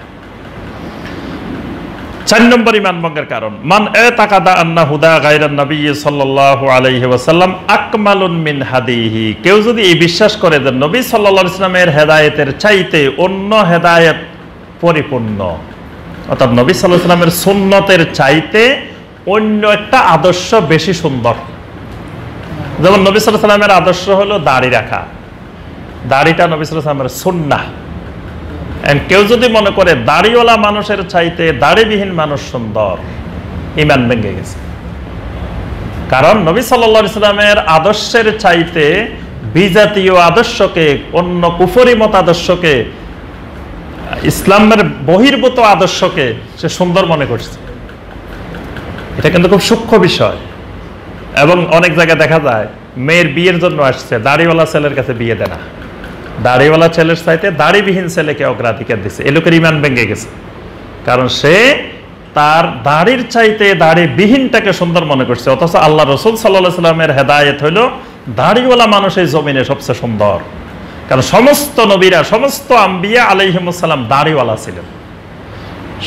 4 নম্বর ঈমান ভঙ্গের কারণ, মান ইতাকাদা আন্না হুদা গায়রান নবী সাল্লাল্লাহু আলাইহি ওয়াসাল্লাম আকমালুন মিন হাদিহি। কেউ যদি এই বিশ্বাস করে যে নবী সাল্লাল্লাহু আলাইহি ওয়াসাল্লামের হেদায়েতের চাইতে অন্য হেদায়েত পরিপূর্ণ, অর্থাৎ নবী সাল্লাল্লাহু আলাইহি ওয়াসাল্লামের সুন্নতের চাইতে অন্য একটা আদর্শ বেশি সুন্দর। যেমন নবী সাল্লাল্লাহু আলাইহি ওয়াসাল্লামের আদর্শ হলো দাড়ি রাখা, দাড়িটা নবী সাল্লাল্লাহু আলাইহি ওয়াসাল্লামের সুন্নাহ। কেউ যদি মনে করে দাড়িওয়ালা মানুষের চাইতে দাড়িবিহীন মানুষ সুন্দর, ঈমান ভেঙে গেছে। কারণ নবী সাল্লাল্লাহু আলাইহি ওয়াসাল্লামের আদর্শের চাইতে বিজাতীয় আদর্শকে, অন্য কুফরি মত আদর্শকে, ইসলামের বহির্ভূত আদর্শকে সে সুন্দর মনে করছে। এটা কিন্তু খুব সূক্ষ্ম বিষয়। এবং অনেক জায়গায় দেখা যায় মেয়ের বিয়ের জন্য আসছে, দাড়িওয়ালা ছেলের কাছে বিয়ে দেয় না, দাড়িওয়ালা ছেলের চাইতে দাড়িবিহীন ছেলেকে অগ্রাধিকার দিচ্ছে। এ লোকের ঈমান ভেঙে গেছে, কারণ সে তার দাড়ির চাইতে দাড়িবিহীনটাকে সুন্দর মনে করছে। অথচ আল্লাহ রাসূল সাল্লাল্লাহু আলাইহি ওয়াসাল্লামের হেদায়েত হইল দাড়িওয়ালা মানুষ এই জমিনে সবচেয়ে সুন্দর। কারণ সমস্ত নবীরা, সমস্ত আম্বিয়া আলাইহিমুস সালাম দাড়িওয়ালা ছিলেন,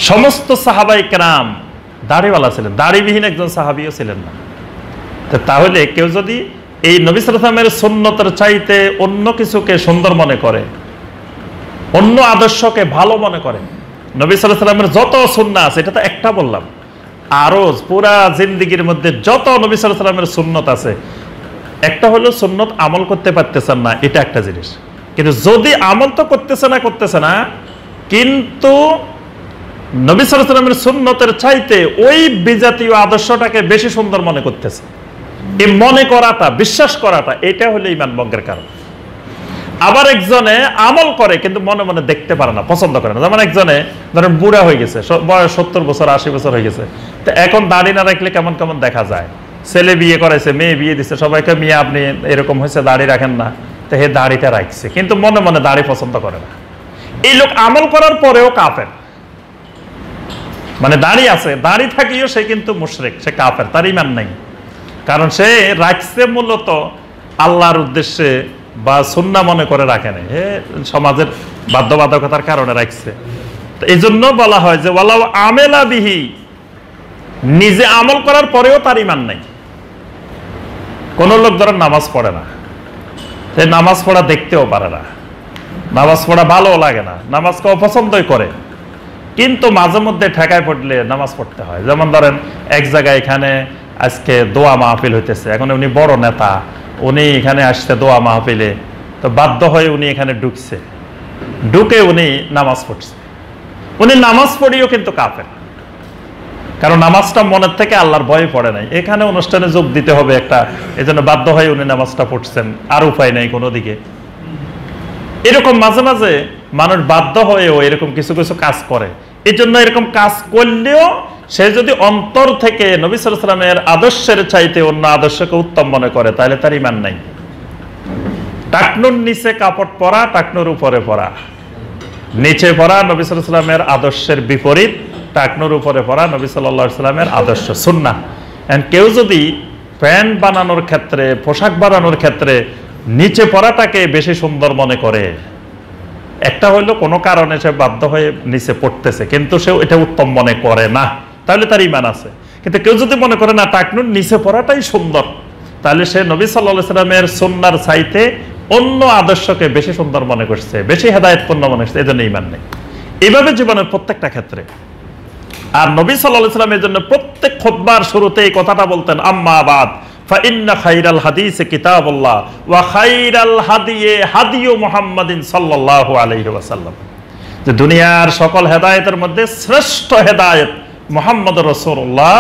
সমস্ত সাহাবায়ে কেরাম দাড়িওয়ালা ছিলেন, দাড়িবিহীন একজন সাহাবীও ছিলেন না। তাহলে কেউ যদি এই নবী সাল্লাল্লাহু আলাইহি ওয়াসাল্লামের সুন্নতের চাইতে অন্য কিছুকে সুন্দর মনে করে, অন্য আদর্শকে ভালো মনে করে, নবী সাল্লাল্লাহু আলাইহি ওয়াসাল্লামের যত সুন্নাহ আছে, এটা তো একটা বললাম, আরো পুরা জিন্দেগির মধ্যে যত নবী সাল্লাল্লাহু আলাইহি ওয়াসাল্লামের সুন্নত আছে, একটা হলো সুন্নত আমল করতে পারতেছেন না, এটা একটা জিনিস। কিন্তু যদি আমল তো করতেছে না, কিন্তু নবী সাল্লাল্লাহু আলাইহি ওয়াসাল্লামের সুন্নতের চাইতে ওই বিজাতীয় আদর্শটাকে বেশি সুন্দর মনে করতেছে, এই মনে করাটা, বিশ্বাস করাটা, এটা হলো ঈমান ভঙ্গের কারণ। আবার একজনে আমল করে কিন্তু মনে মনে দেখতে পারে না, পছন্দ করে না। যেমন একজনে ধরেন বুড়া হয়ে গেছে, বয়স 70 বছর 80 বছর হয়ে গেছে, তো এখন দাড়ি না রাখলে কেমন কেমন দেখা যায়। ছেলে বিয়ে করাইছে, মেয়ে বিয়ে দিচ্ছে, সবাইকে মেয়ে আপনি এরকম হয়েছে, দাড়ি রাখেন না, তো হে দাড়িটা রাখছে, কিন্তু মনে মনে দাড়ি পছন্দ করে না। এই লোক আমল করার পরেও কাফের, মানে দাড়ি আছে, দাড়ি থাকিও সে কিন্তু মুশরিক, সে কাফের, তার ঈমান নাই। কারণ সে রাখছে মূলত আল্লাহর উদ্দেশ্যে বা সুন্নাহ মনে করে রাখে নাই, সমাজের বাধ্যবাধকতার কারণে রাখছে। তো এই জন্য বলা হয় যে ওয়ালাউ আমেলা বিহি, নিজে আমল করার পরেও তার ঈমান নাই। কোন লোক ধরেন নামাজ পড়ে না, সে নামাজ পড়া দেখতেও পারে না, নামাজ পড়া ভালো লাগে না, নামাজকে অপছন্দই করে, কিন্তু মাঝে মধ্যে ঠেকায় পড়লে নামাজ পড়তে হয়। যেমন ধরেন এক জায়গায় এখানে আজকে দোয়া মাহফিল হইতেছে, এখন উনি বড় নেতা, উনি এখানে আসছে দোয়া মাহফিলে, তো বাধ্য হয়ে উনি এখানে ঢুকছে, ঢুকে উনি নামাজ পড়ছে। উনি নামাজ পড়িও কিন্তু কাফের, কারণ নামাজটা মনের থেকে আল্লাহর ভয়ে পড়ে নাই, এখানে অনুষ্ঠানে যোগ দিতে হবে একটা, এই জন্য বাধ্য হয়ে উনি নামাজটা পড়ছেন, আর উপায় নাই কোনো দিকে। এরকম মাঝে মাঝে মানুষ বাধ্য হয়েও এরকম কিছু কিছু কাজ করে। এই জন্য এরকম কাজ করলেও সে যদি অন্তর থেকে নবী সাল্লাল্লাহু আলাইহি ওয়াসাল্লামের আদর্শের চাইতে অন্য আদর্শকে উত্তম মনে করে, তাহলে তার ঈমান নাই। টাকনুর নিচে কাপড় পরা, টাকনুর উপরে পরা, নিচে পরা নবী সাল্লাল্লাহু আলাইহি ওয়াসাল্লামের আদর্শের বিপরীত, টাকনুর উপরে পরা নবী সাল্লাল্লাহু আলাইহি ওয়াসাল্লামের আদর্শ সুন্নাহ। এন্ড কেউ যদি প্যান্ট বানানোর ক্ষেত্রে, পোশাক বানানোর ক্ষেত্রে নিচে পরাটাকে বেশি সুন্দর মনে করে, একটা হইলো কোনো কারণে সে বাধ্য হয়ে নিচে পড়তেছে, কিন্তু সে এটা উত্তম মনে করে না, তাহলে তার ঈমান আছে। কিন্তু কেউ যদি মনে করে না টাকনুর নিচে পড়াটাই সুন্দর, তাহলে সে নবী সাল্লাল্লাহু আলাইহি ওয়াসাল্লামের সুন্নাহর চাইতে অন্য আদর্শকে বেশি সুন্দর মনে করছে, বেশি হেদায়েতপূর্ণ মনে করছে, এজন্য ঈমান নেই। এইভাবে জীবনের প্রত্যেকটা ক্ষেত্রে। আর নবী সাল্লাল্লাহু আলাইহি ওয়াসাল্লাম এজন্য প্রত্যেক খুতবার শুরুতে এই কথাটা বলতেন, আম্মা বাদ ফাইন্না খাইরাল হাদিসে কিতাবুল্লাহ ওয়া খাইরাল হাদিয়ে হাদিয়ু মুহাম্মাদিন সাল্লাল্লাহু আলাইহি ওয়াসাল্লাম। যে দুনিয়ার সকল হেদায়েতের মধ্যে শ্রেষ্ঠ হেদায়েত মুহাম্মদুর রাসূলুল্লাহ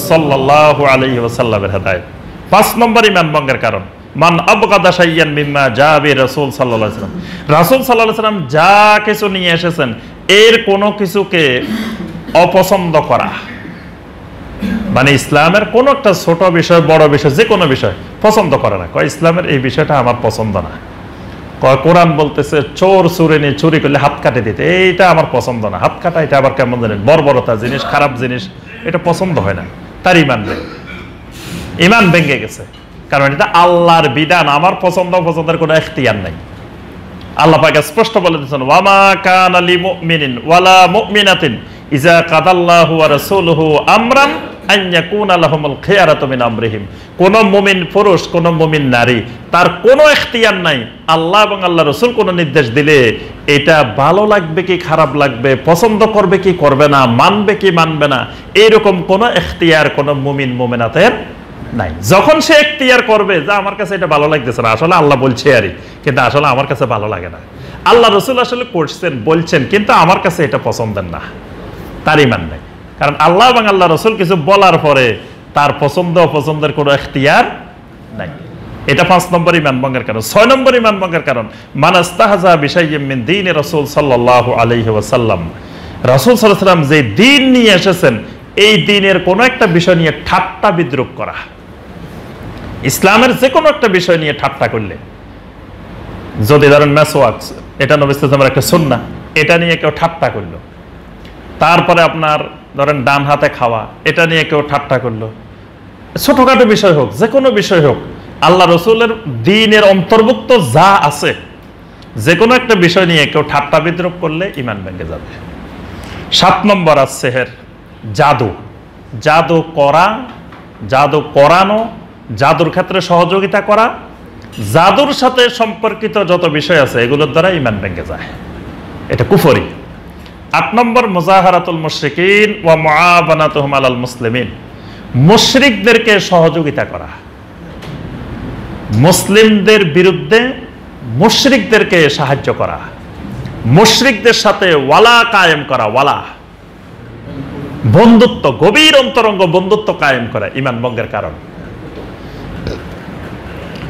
সাল্লাল্লাহু আলাইহি ওয়াসাল্লামের হেদায়েত। 5 নম্বর ঈমান ভঙ্গের কারণ, মান আবগাদা শাইয়ান মিম্মা জাবি রাসূল সাল্লাল্লাহু আলাইহি ওয়াসাল্লাম। রাসূল সাল্লাল্লাহু আলাইহি ওয়াসাল্লাম যা কিছু নিয়ে এসেছেন এর কোনো কিছুকে অপছন্দ করা, মানে ইসলামের কোন একটা ছোট বিষয়, বড় বিষয়, যে কোনো বিষয় পছন্দ করে না, কয় ইসলামের এই বিষয়টা আমার পছন্দ না। কয় কোরআন বলতেছে চোর চুরি নিয়ে চুরি করলে হাত কাটে দিতে, এইটা আমার পছন্দ না, হাত কাটা এটা আবার কেমন জানেন, বর্বরতা জিনিস, খারাপ জিনিস, এটা পছন্দ হয় না, তার ঈমান নেই, ঈমান ভেঙে গেছে। কারণ এটা আল্লাহর বিধান, আমার পছন্দের কোনো ইখতিয়ার নাই। আল্লাহ পাক স্পষ্ট বলে দিয়েছেন, ওয়ামা কানা লিমুমিনিন ওয়ালা মুমিনাতিন ইজা কাদাল্লাহু ওয়া রাসূলুহু আমরান আন ইয়াকুনা লাহুমুল খিয়ারাতু মিন আমরিহিম। কোন মুমিন পুরুষ, কোন মুমিন নারী, তার কোনো ইখতিয়ার নাই। আল্লাহ এবং আল্লাহ রাসূল কোন নির্দেশ দিলে এটা ভালো লাগবে কি খারাপ লাগবে, পছন্দ করবে কি করবে না, মানবে কি মানবে না, এইরকম কোন ইখতিয়ার কোন মুমিন মুমিনাতের নাই। যখন সে ইখতিয়ার করবে যে আমার কাছে এটা ভালো লাগতেছে না, আসলে আল্লাহ বলছে আরই, কিন্তু আসলে আমার কাছে ভালো লাগে না, আল্লাহ রাসূল আসলে করছেন বলছেন কিন্তু আমার কাছে এটা পছন্দের না, তার ঈমান নাই। কারণ আল্লাহ এবং আল্লাহ রাসূল কিছু বলার পরে তার পছন্দ অপছন্দের কোনো ইখতিয়ার নাই। এটা 5 নম্বর ঈমান ভঙ্গের কারণ। 6 নম্বর ঈমান ভঙ্গের কারণ, মান ইস্তাহজা বিশাইয়্যিন মিন দীনি রাসূল সাল্লাল্লাহু আলাইহি ওয়াসাল্লাম। রাসূল সাল্লাল্লাহু আলাইহি ওয়াসাল্লাম যে দ্বীন নিয়ে এসেছেন, এই দ্বীনের কোনো একটা বিষয় নিয়ে ঠাট্টা বিদ্রূপ করা, ইসলামের যে কোনো একটা বিষয় নিয়ে ঠাট্টা করলে, যদি ধরেন মেসওয়াক, এটা নবী সাল্লাল্লাহু আলাইহি ওয়াসাল্লামের একটা সুন্নাহ, এটা নিয়ে কেউ ঠাট্টা করলো, তারপরে আপনার ধরেন ডান হাতে খাওয়া, এটা নিয়ে কেউ ঠাট্টা করলো, ছোটখাটো বিষয় হোক, যে কোনো বিষয় হোক, আল্লাহ রসুলের দ্বীনের অন্তর্ভুক্ত যা আছে যে কোনো একটা বিষয় নিয়ে কেউ ঠাট্টা বিদ্রূপ করলে ঈমান ভেঙে যাবে। 7 নম্বর আস-সিহর, জাদু। জাদু করা, জাদু করানো, জাদুর ক্ষেত্রে সহযোগিতা করা, জাদুর সাথে সম্পর্কিত যত বিষয় আছে এগুলোর দ্বারা ঈমান ভেঙে যায়, এটা কুফরি। 8 নম্বর মুজাহারাতুল মুশরিকিন ওয়া মুআবানাতুহুম আলাল মুসলিমিন। মুশরিকদেরকে সহযোগিতা করা, মুসলিমদের বিরুদ্ধে মুশরিকদেরকে সাহায্য করা, মুশরিকদের সাথে ওয়ালা কায়েম করা, ওয়ালা বন্ধুত্ব, গভীর অন্তরঙ্গ বন্ধুত্ব কায়েম করা ঈমান ভঙ্গের কারণ।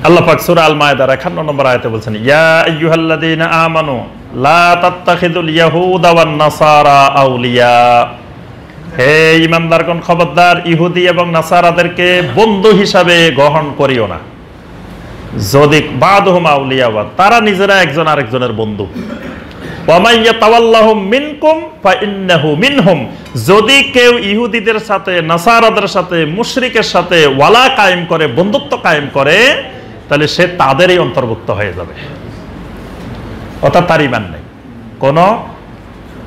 আল্লাহ পাক সূরা আল মায়েদার 51 নম্বর আয়াতে বলছেন, ইয়া আইয়ুহাল্লাযীনা আমানু লা তাত্তাখিযুল ইয়াহুদা ওয়ান নাসারা আউলিয়া। হে ঈমানদারগণ, খবরদার ইহুদি এবং নাসারাদেরকে বন্ধু হিসাবে গ্রহণ করিও না। যদি বাদহুম আউলিয়া, তারা নিজেরা একজন আরেকজনের বন্ধু। ওয়া মান ইয়াতাওয়াল্লাহুম মিনকুম ফাইন্নাহু মিনহুম। যদি কেউ ইহুদিদের সাথে, নাসারাদের সাথে, মুশরিকের সাথে ওয়ালা কায়েম করে, বন্ধুত্ব কায়েম করে, তাহলে সে তাদেরই অন্তর্ভুক্ত হয়ে যাবে, অর্থাৎ তার ঈমান নেই। কোন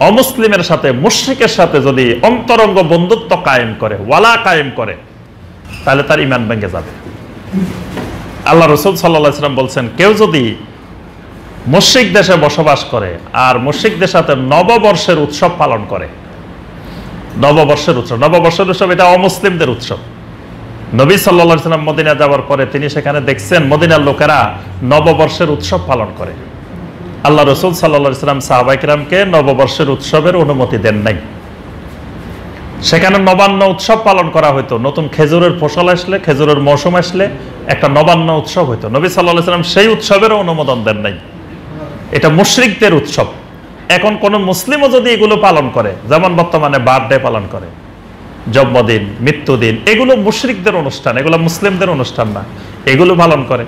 অমুসলিমের সাথে, মুশরিকের সাথে যদি অন্তরঙ্গ বন্ধুত্ব কায়েম করে, ওয়ালা কায়েম করে, তাহলে তার ঈমান ভেঙে যাবে। আল্লাহ রাসূল সাল্লাল্লাহু আলাইহি ওয়াসাল্লাম বলছেন, কেউ যদি মুশরিক দেশে বসবাস করে আর মুশরিকদের সাথে নববর্ষের উৎসব পালন করে, নববর্ষের উৎসব এটা অমুসলিমদের উৎসব। নবী সাল্লাল্লাহু আলাইহি ওয়াসাল্লাম মদিনা যাওয়ার পরে তিনি সেখানে দেখছেন মদিনার লোকেরা নববর্ষের উৎসব পালন করে। আল্লাহ রাসূল সাল্লাল্লাহু আলাইহি ওয়াসাল্লাম সাহাবায়ে কিরামকে নববর্ষের উৎসবের অনুমতি দেন নাই। সেখানে নবান্ন উৎসব পালন করা হতো, নতুন খেজুরের ফসল আসলে, খেজুরের মৌসুম আসলে একটা নবান্ন উৎসব হতো। নবী সাল্লাল্লাহু আলাইহি ওয়াসাল্লাম সেই উৎসবের অনুমোদন দেন নাই, এটা মুশরিকদের উৎসব। এখন কোন মুসলিমও যদি এগুলো পালন করে, যেমন বর্তমানে বার্থডে পালন করে, জন্মদিন, মৃত্যুদিন, এগুলো মুশরিকদের অনুষ্ঠান, এগুলো মুসলিমদের অনুষ্ঠান না, এগুলো পালন করে,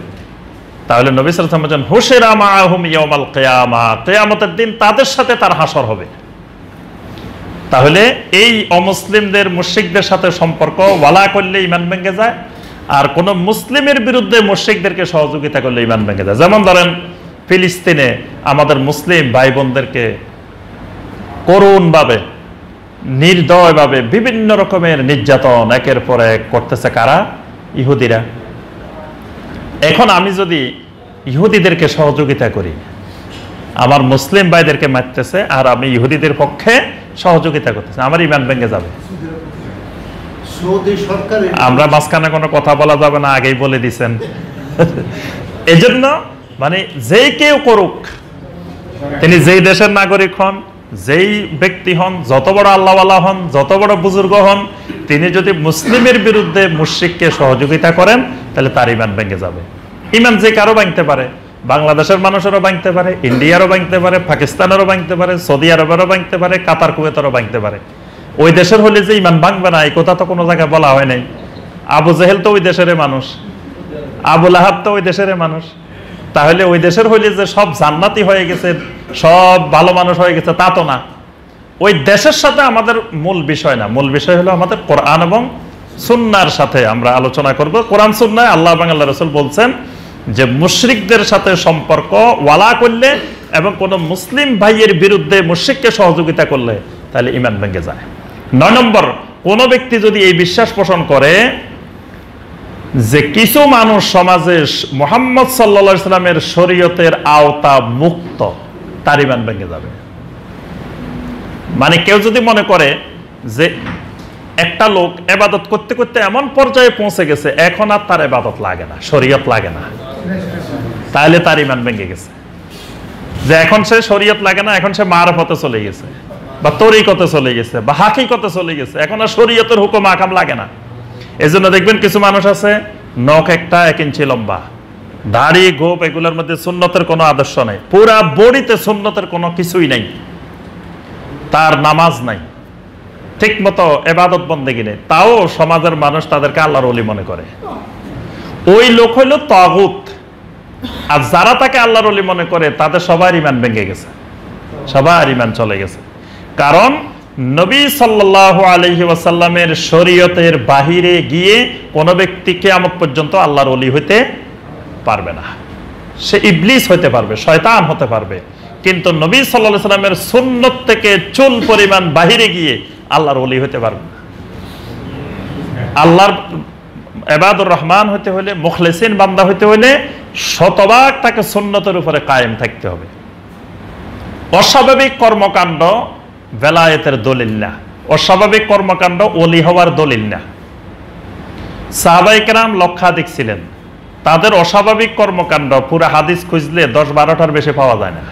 তাহলে নবী সাল্লাল্লাহু আলাইহি ওয়াসাল্লাম হুশিরা মাআহুম ইয়াউমাল কিয়ামা, কিয়ামতের দিন তাদের সাথে তার হাসর হবে। তাহলে এই অমুসলিমদের, মুশরিকদের সাথে সম্পর্ক ওয়ালা করলে ঈমান ভেঙে যায়, আর কোন মুসলিমের বিরুদ্ধে মুশরিকদেরকে সহযোগিতা করলে ঈমান ভেঙে যায়। যেমন ধরেন ফিলিস্তিনে আমাদের মুসলিম ভাই বোনদেরকে করুণভাবে, নির্দয়ভাবে বিভিন্ন রকমের নির্যাতন একের পর এক করতেছে কারা? ইহুদিরা। এখন আমি যদি ইহুদিদেরকে সহযোগিতা করি, আমার মুসলিম ভাইদেরকে মারতেছে আর আমি ইহুদিদের পক্ষে সহযোগিতা করতেছি, আমার ঈমান ভেঙে যাবে। আমরা মাঝখানে কোনো কথা বলা যাবে না, আগেই বলে দিছেন। এজন্য মানে যেই কেউ করুক, তিনি যেই দেশের নাগরিক হন, যেই ব্যক্তি হন, যত বড় আল্লাহওয়ালা হন, যত বড় বুজুর্গ হন, তিনি যদি মুসলিমের বিরুদ্ধে মুশরিককে সহযোগিতা করেন, তাহলে তার ঈমান ভেঙে যাবে। ঈমান যে কারো ভাঙতে পারে, বাংলাদেশের মানুষেরও ভাঙতে পারে, ইন্ডিয়ারও ভাঙতে পারে, পাকিস্তানেরও ভাঙতে পারে, সৌদি আরবেরও ভাঙতে পারে, কাতার কুয়েতেরও ভাঙতে পারে। ওই দেশের হলে যে ঈমান ভাঙবে না এই কথা তো কোনো জায়গায় বলা হয় নাই। আবু জেহেল তো ওই দেশের মানুষ, আবু লাহাব তো ওই দেশের মানুষ, তাহলে ওই দেশের হইলে যে সব জান্নাতি হয়ে গেছে, সব ভালো মানুষ হয়ে গেছে, তা তো না। ওই দেশের সাথে আমাদের মূল বিষয় না, মূল বিষয় হলো আমাদের কোরআন এবং সুন্নাহর সাথে আমরা আলোচনা করব। কোরআন সুন্নাহয় আল্লাহ এবং আল্লাহর রাসূল বলছেন যে মুশরিকদের সাথে সম্পর্ক ওয়ালা করলে এবং কোন মুসলিম ভাইয়ের বিরুদ্ধে মুশরিককে সহযোগিতা করলে তাহলে ঈমান ভেঙে যায়। 9 নম্বর, কোন ব্যক্তি যদি এই বিশ্বাস পোষণ করে যে কিছু মানুষ সমাজে মুহাম্মদ সাল্লাল্লাহু আলাইহি সাল্লামের শরীয়তের আওতা মুক্ত, তার ঈমান ভেঙে যাবে। মানে কেউ যদি মনে করে যে একটা লোক ইবাদত করতে করতে এমন পর্যায়ে পৌঁছে গেছে এখন আর তার ইবাদত লাগে না, শরীয়ত লাগে না, তাহলে তার ঈমান ভেঙে গেছে। যে এখন সে শরীয়ত লাগে না, এখন সে মারফতে চলে গেছে বা তরিকতে চলে গেছে বা হাকিকতে চলে গেছে, এখন আর শরীয়তের হুকুম আকাম লাগে না। এজন্য দেখবেন কিছু মানুষ আছে নখ একটা 1 ইঞ্চি লম্বা, দাড়ি গোপ, এগুলোর মধ্যে সুন্নতের কোনো আদর্শ নাই, পুরা বডিতে সুন্নতের কোনো কিছুই নাই, তার নামাজ নাই, ঠিক মতো ইবাদত বন্দেগী নেই, তাও সমাজের মানুষ তাদেরকে আল্লাহর ওলি মনে করে। ওই লোক হইল তাগুত। আর যারা তাকে আল্লাহর ওলি মনে করে তাদের সবার ঈমান ভেঙে গেছে, সবার ঈমান চলে গেছে। কারণ নবী সাল্লাল্লাহু আলাইহি ওয়াসাল্লামের শরীয়তের বাহিরে গিয়ে কোন ব্যক্তি কিয়ামত পর্যন্ত আল্লাহর ওলি হইতে পারবে না। সে ইবলিস হতে পারবে, শয়তান হতে পারবে, কিন্তু নবী সাল্লাল্লাহু আলাইহি ওয়াসাল্লামের সুন্নত থেকে চুল পরিমাণ বাহিরে গিয়ে আল্লাহর ওলি হতে পারবে না। আল্লাহর ইবাদুর রহমান হতে হলে, মুখলিসিন বান্দা হতে হলে শতভাগ তাকে সুন্নতের উপরে কায়েম থাকতে হবে। অস্বাভাবিক কর্মকাণ্ড বেলায়েতের দলিল না, অস্বাভাবিক কর্মকাণ্ড ওলি হওয়ার দলিল না। সাহাবায়ে কেরাম লক্ষাধিক ছিলেন, তাদের অস্বাভাবিক কর্মকাণ্ড পুরো হাদিস খুঁজলে 10-12টার বেশি পাওয়া যায় না।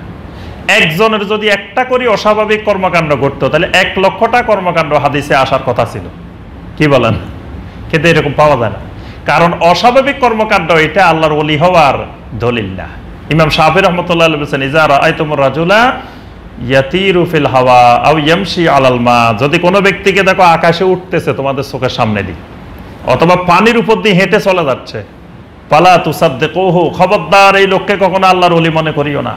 একজনের যদি একটা করে অস্বাভাবিক কর্মকাণ্ড ঘটতো তাহলে 1 লক্ষটা কর্মকাণ্ড হাদিসে আসার কথা ছিল, কি বলেন? কিন্তু এরকম পাওয়া যায় না, কারণ অস্বাভাবিক কর্মকাণ্ড এটা আল্লাহর ওলি হওয়ার দলিল না। ইমাম শাফিঈ রাহমাতুল্লাহ আলাইহি বলেছেন, ইজা রাআইতুমুর রাজুলা ইয়াতিরু ফিল হাওয়া আও ইয়ামশি আলাল মা, যদি কোনো ব্যক্তিকে দেখো আকাশে উঠতেছে তোমাদের চোখের সামনে দিয়ে, অথবা পানির উপর দিয়ে হেঁটে চলে যাচ্ছে, ফালা তুসাদ্দিকুহু, খবরদার এই লোককে কখনো আল্লাহর ওলি মনে করিও না।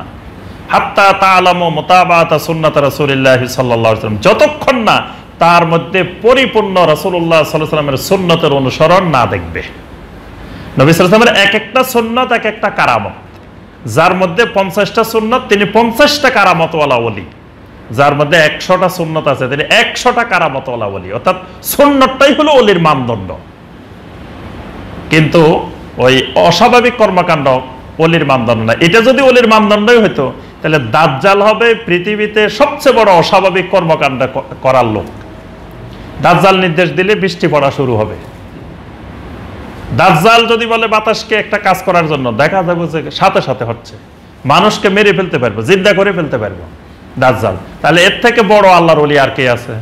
হাত্তা তা'লামু মুতাবাআতা সুন্নাত রাসূলিল্লাহি সাল্লাল্লাহু আলাইহি ওয়াসাল্লাম, যতক্ষণ না তার মধ্যে পরিপূর্ণ রাসূলুল্লাহ সাল্লাল্লাহু আলাইহি ওয়াসাল্লামের সুন্নতের অনুসরণ না দেখবে। নবী সাল্লাল্লাহু আলাইহি ওয়াসাল্লামের এক একটা সুন্নত এক একটা কারামত, যার মধ্যে 50টা সুন্নত তিনি 50টা কারামতওয়ালা ওলি, যার মধ্যে 100টা সুন্নত আছে তিনি 100টা কারামতওয়ালা ওলি। অর্থাৎ সুন্নতটাই হলো ওলির মানদণ্ড, কিন্তু ওই অস্বাভাবিক কর্মকাণ্ড ওলির মানদণ্ড না। এটা যদি ওলির মানদণ্ডই হতো তাহলে দাজ্জাল হবে পৃথিবীতে সবচেয়ে বড় অস্বাভাবিক কর্মকাণ্ড করার লোক। দাজ্জাল নির্দেশ দিলে বৃষ্টি পড়া শুরু হবে। দাজ্জাল যদি বলে বাতাসকে একটা কাজ করার জন্য, দেখা যাবে যে সাথে সাথে হচ্ছে, মানুষকে মেরে ফেলতে পারবো, জিন্দা করে ফেলতে পারবো দাজ্জাল। তাহলে এর থেকে বড় আল্লাহর ওলি আর কে আছে?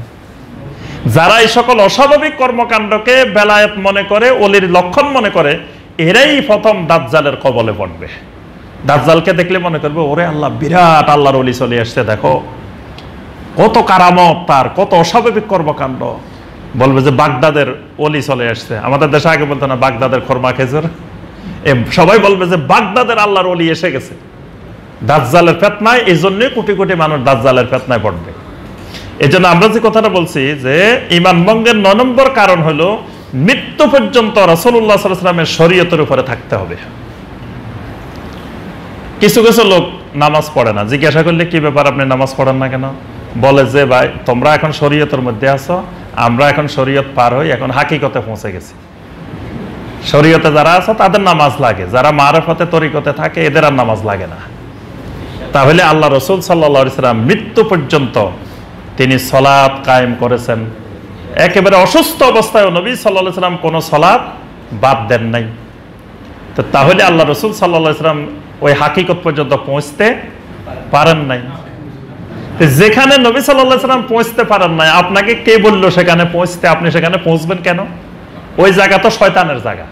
যারা এই সকল অস্বাভাবিক কর্মকাণ্ডকে বেলায়েত মনে করে, ওলির লক্ষণ মনে করে, এরাই প্রথম দাজ্জালের কবলে পড়বে। দাজ্জালকে দেখলে মনে করবে ওরে আল্লাহ, বিরাট আল্লাহর ওলি চলে আসছে, দেখো কত কারামত তার, কত অস্বাভাবিক কর্মকাণ্ড। বলবে যে বাগদাদের ওলি চলে আসছে। আমাদের দেশে আগে বলতো না বাগদাদের খরমা খেজুর, সবাই বলবে যে বাগদাদের আল্লাহর ওলি এসে গেছে দাজ্জালের ফিতনায়। এই জন্য কোটি কোটি মানুষ দাজ্জালের ফিতনায় পড়বে। এই জন্য আমরা যে কথাটা বলছি যে ঈমান ভঙ্গের 9 নম্বর কারণ হলো মৃত্যু পর্যন্ত রাসূলুল্লাহ সাল্লাল্লাহু আলাইহি ওয়াসাল্লামের শরীয়তের উপরে থাকতে হবে। কিছু কিছু লোক নামাজ পড়ে না, জিজ্ঞাসা করলে কি ব্যাপার আপনি নামাজ পড়েন না কেন? বলে যে ভাই তোমরা এখন শরীয়তের মধ্যে আছো, আমরা এখন শরীয়ত পার হই, এখন হাকিকতে পৌঁছে গেছি। শরীয়তে যারা আছে তাদের নামাজ লাগে, যারা মারফতে তরিকতে থাকে এদের আর নামাজ লাগে না। তাহলে আল্লাহ রাসূল সাল্লাল্লাহু আলাইহি ওয়াসাল্লাম মৃত্যু পর্যন্ত তিনি সালাত কায়েম করেছেন। একেবারে অসুস্থ অবস্থায় নবী সাল্লাল্লাহু আলাইহি ওয়াসাল্লাম কোনো সালাত বাদ দেন নাই। তো তাহলে আল্লাহ রাসূল সাল্লাল্লাহু আলাইহি ওয়াসাল্লাম ওই হাকিকত পর্যন্ত পৌঁছতে পারেন নাই। যেখানে নবী সাল্লাল্লাহু আলাইহি ওয়াসাল্লাম পৌঁছতে পারেন নাই, আপনাকে কে বললো সেখানে পৌঁছতে? আপনি সেখানে পৌঁছবেন কেন? ওই জায়গা তো শয়তানের জায়গা।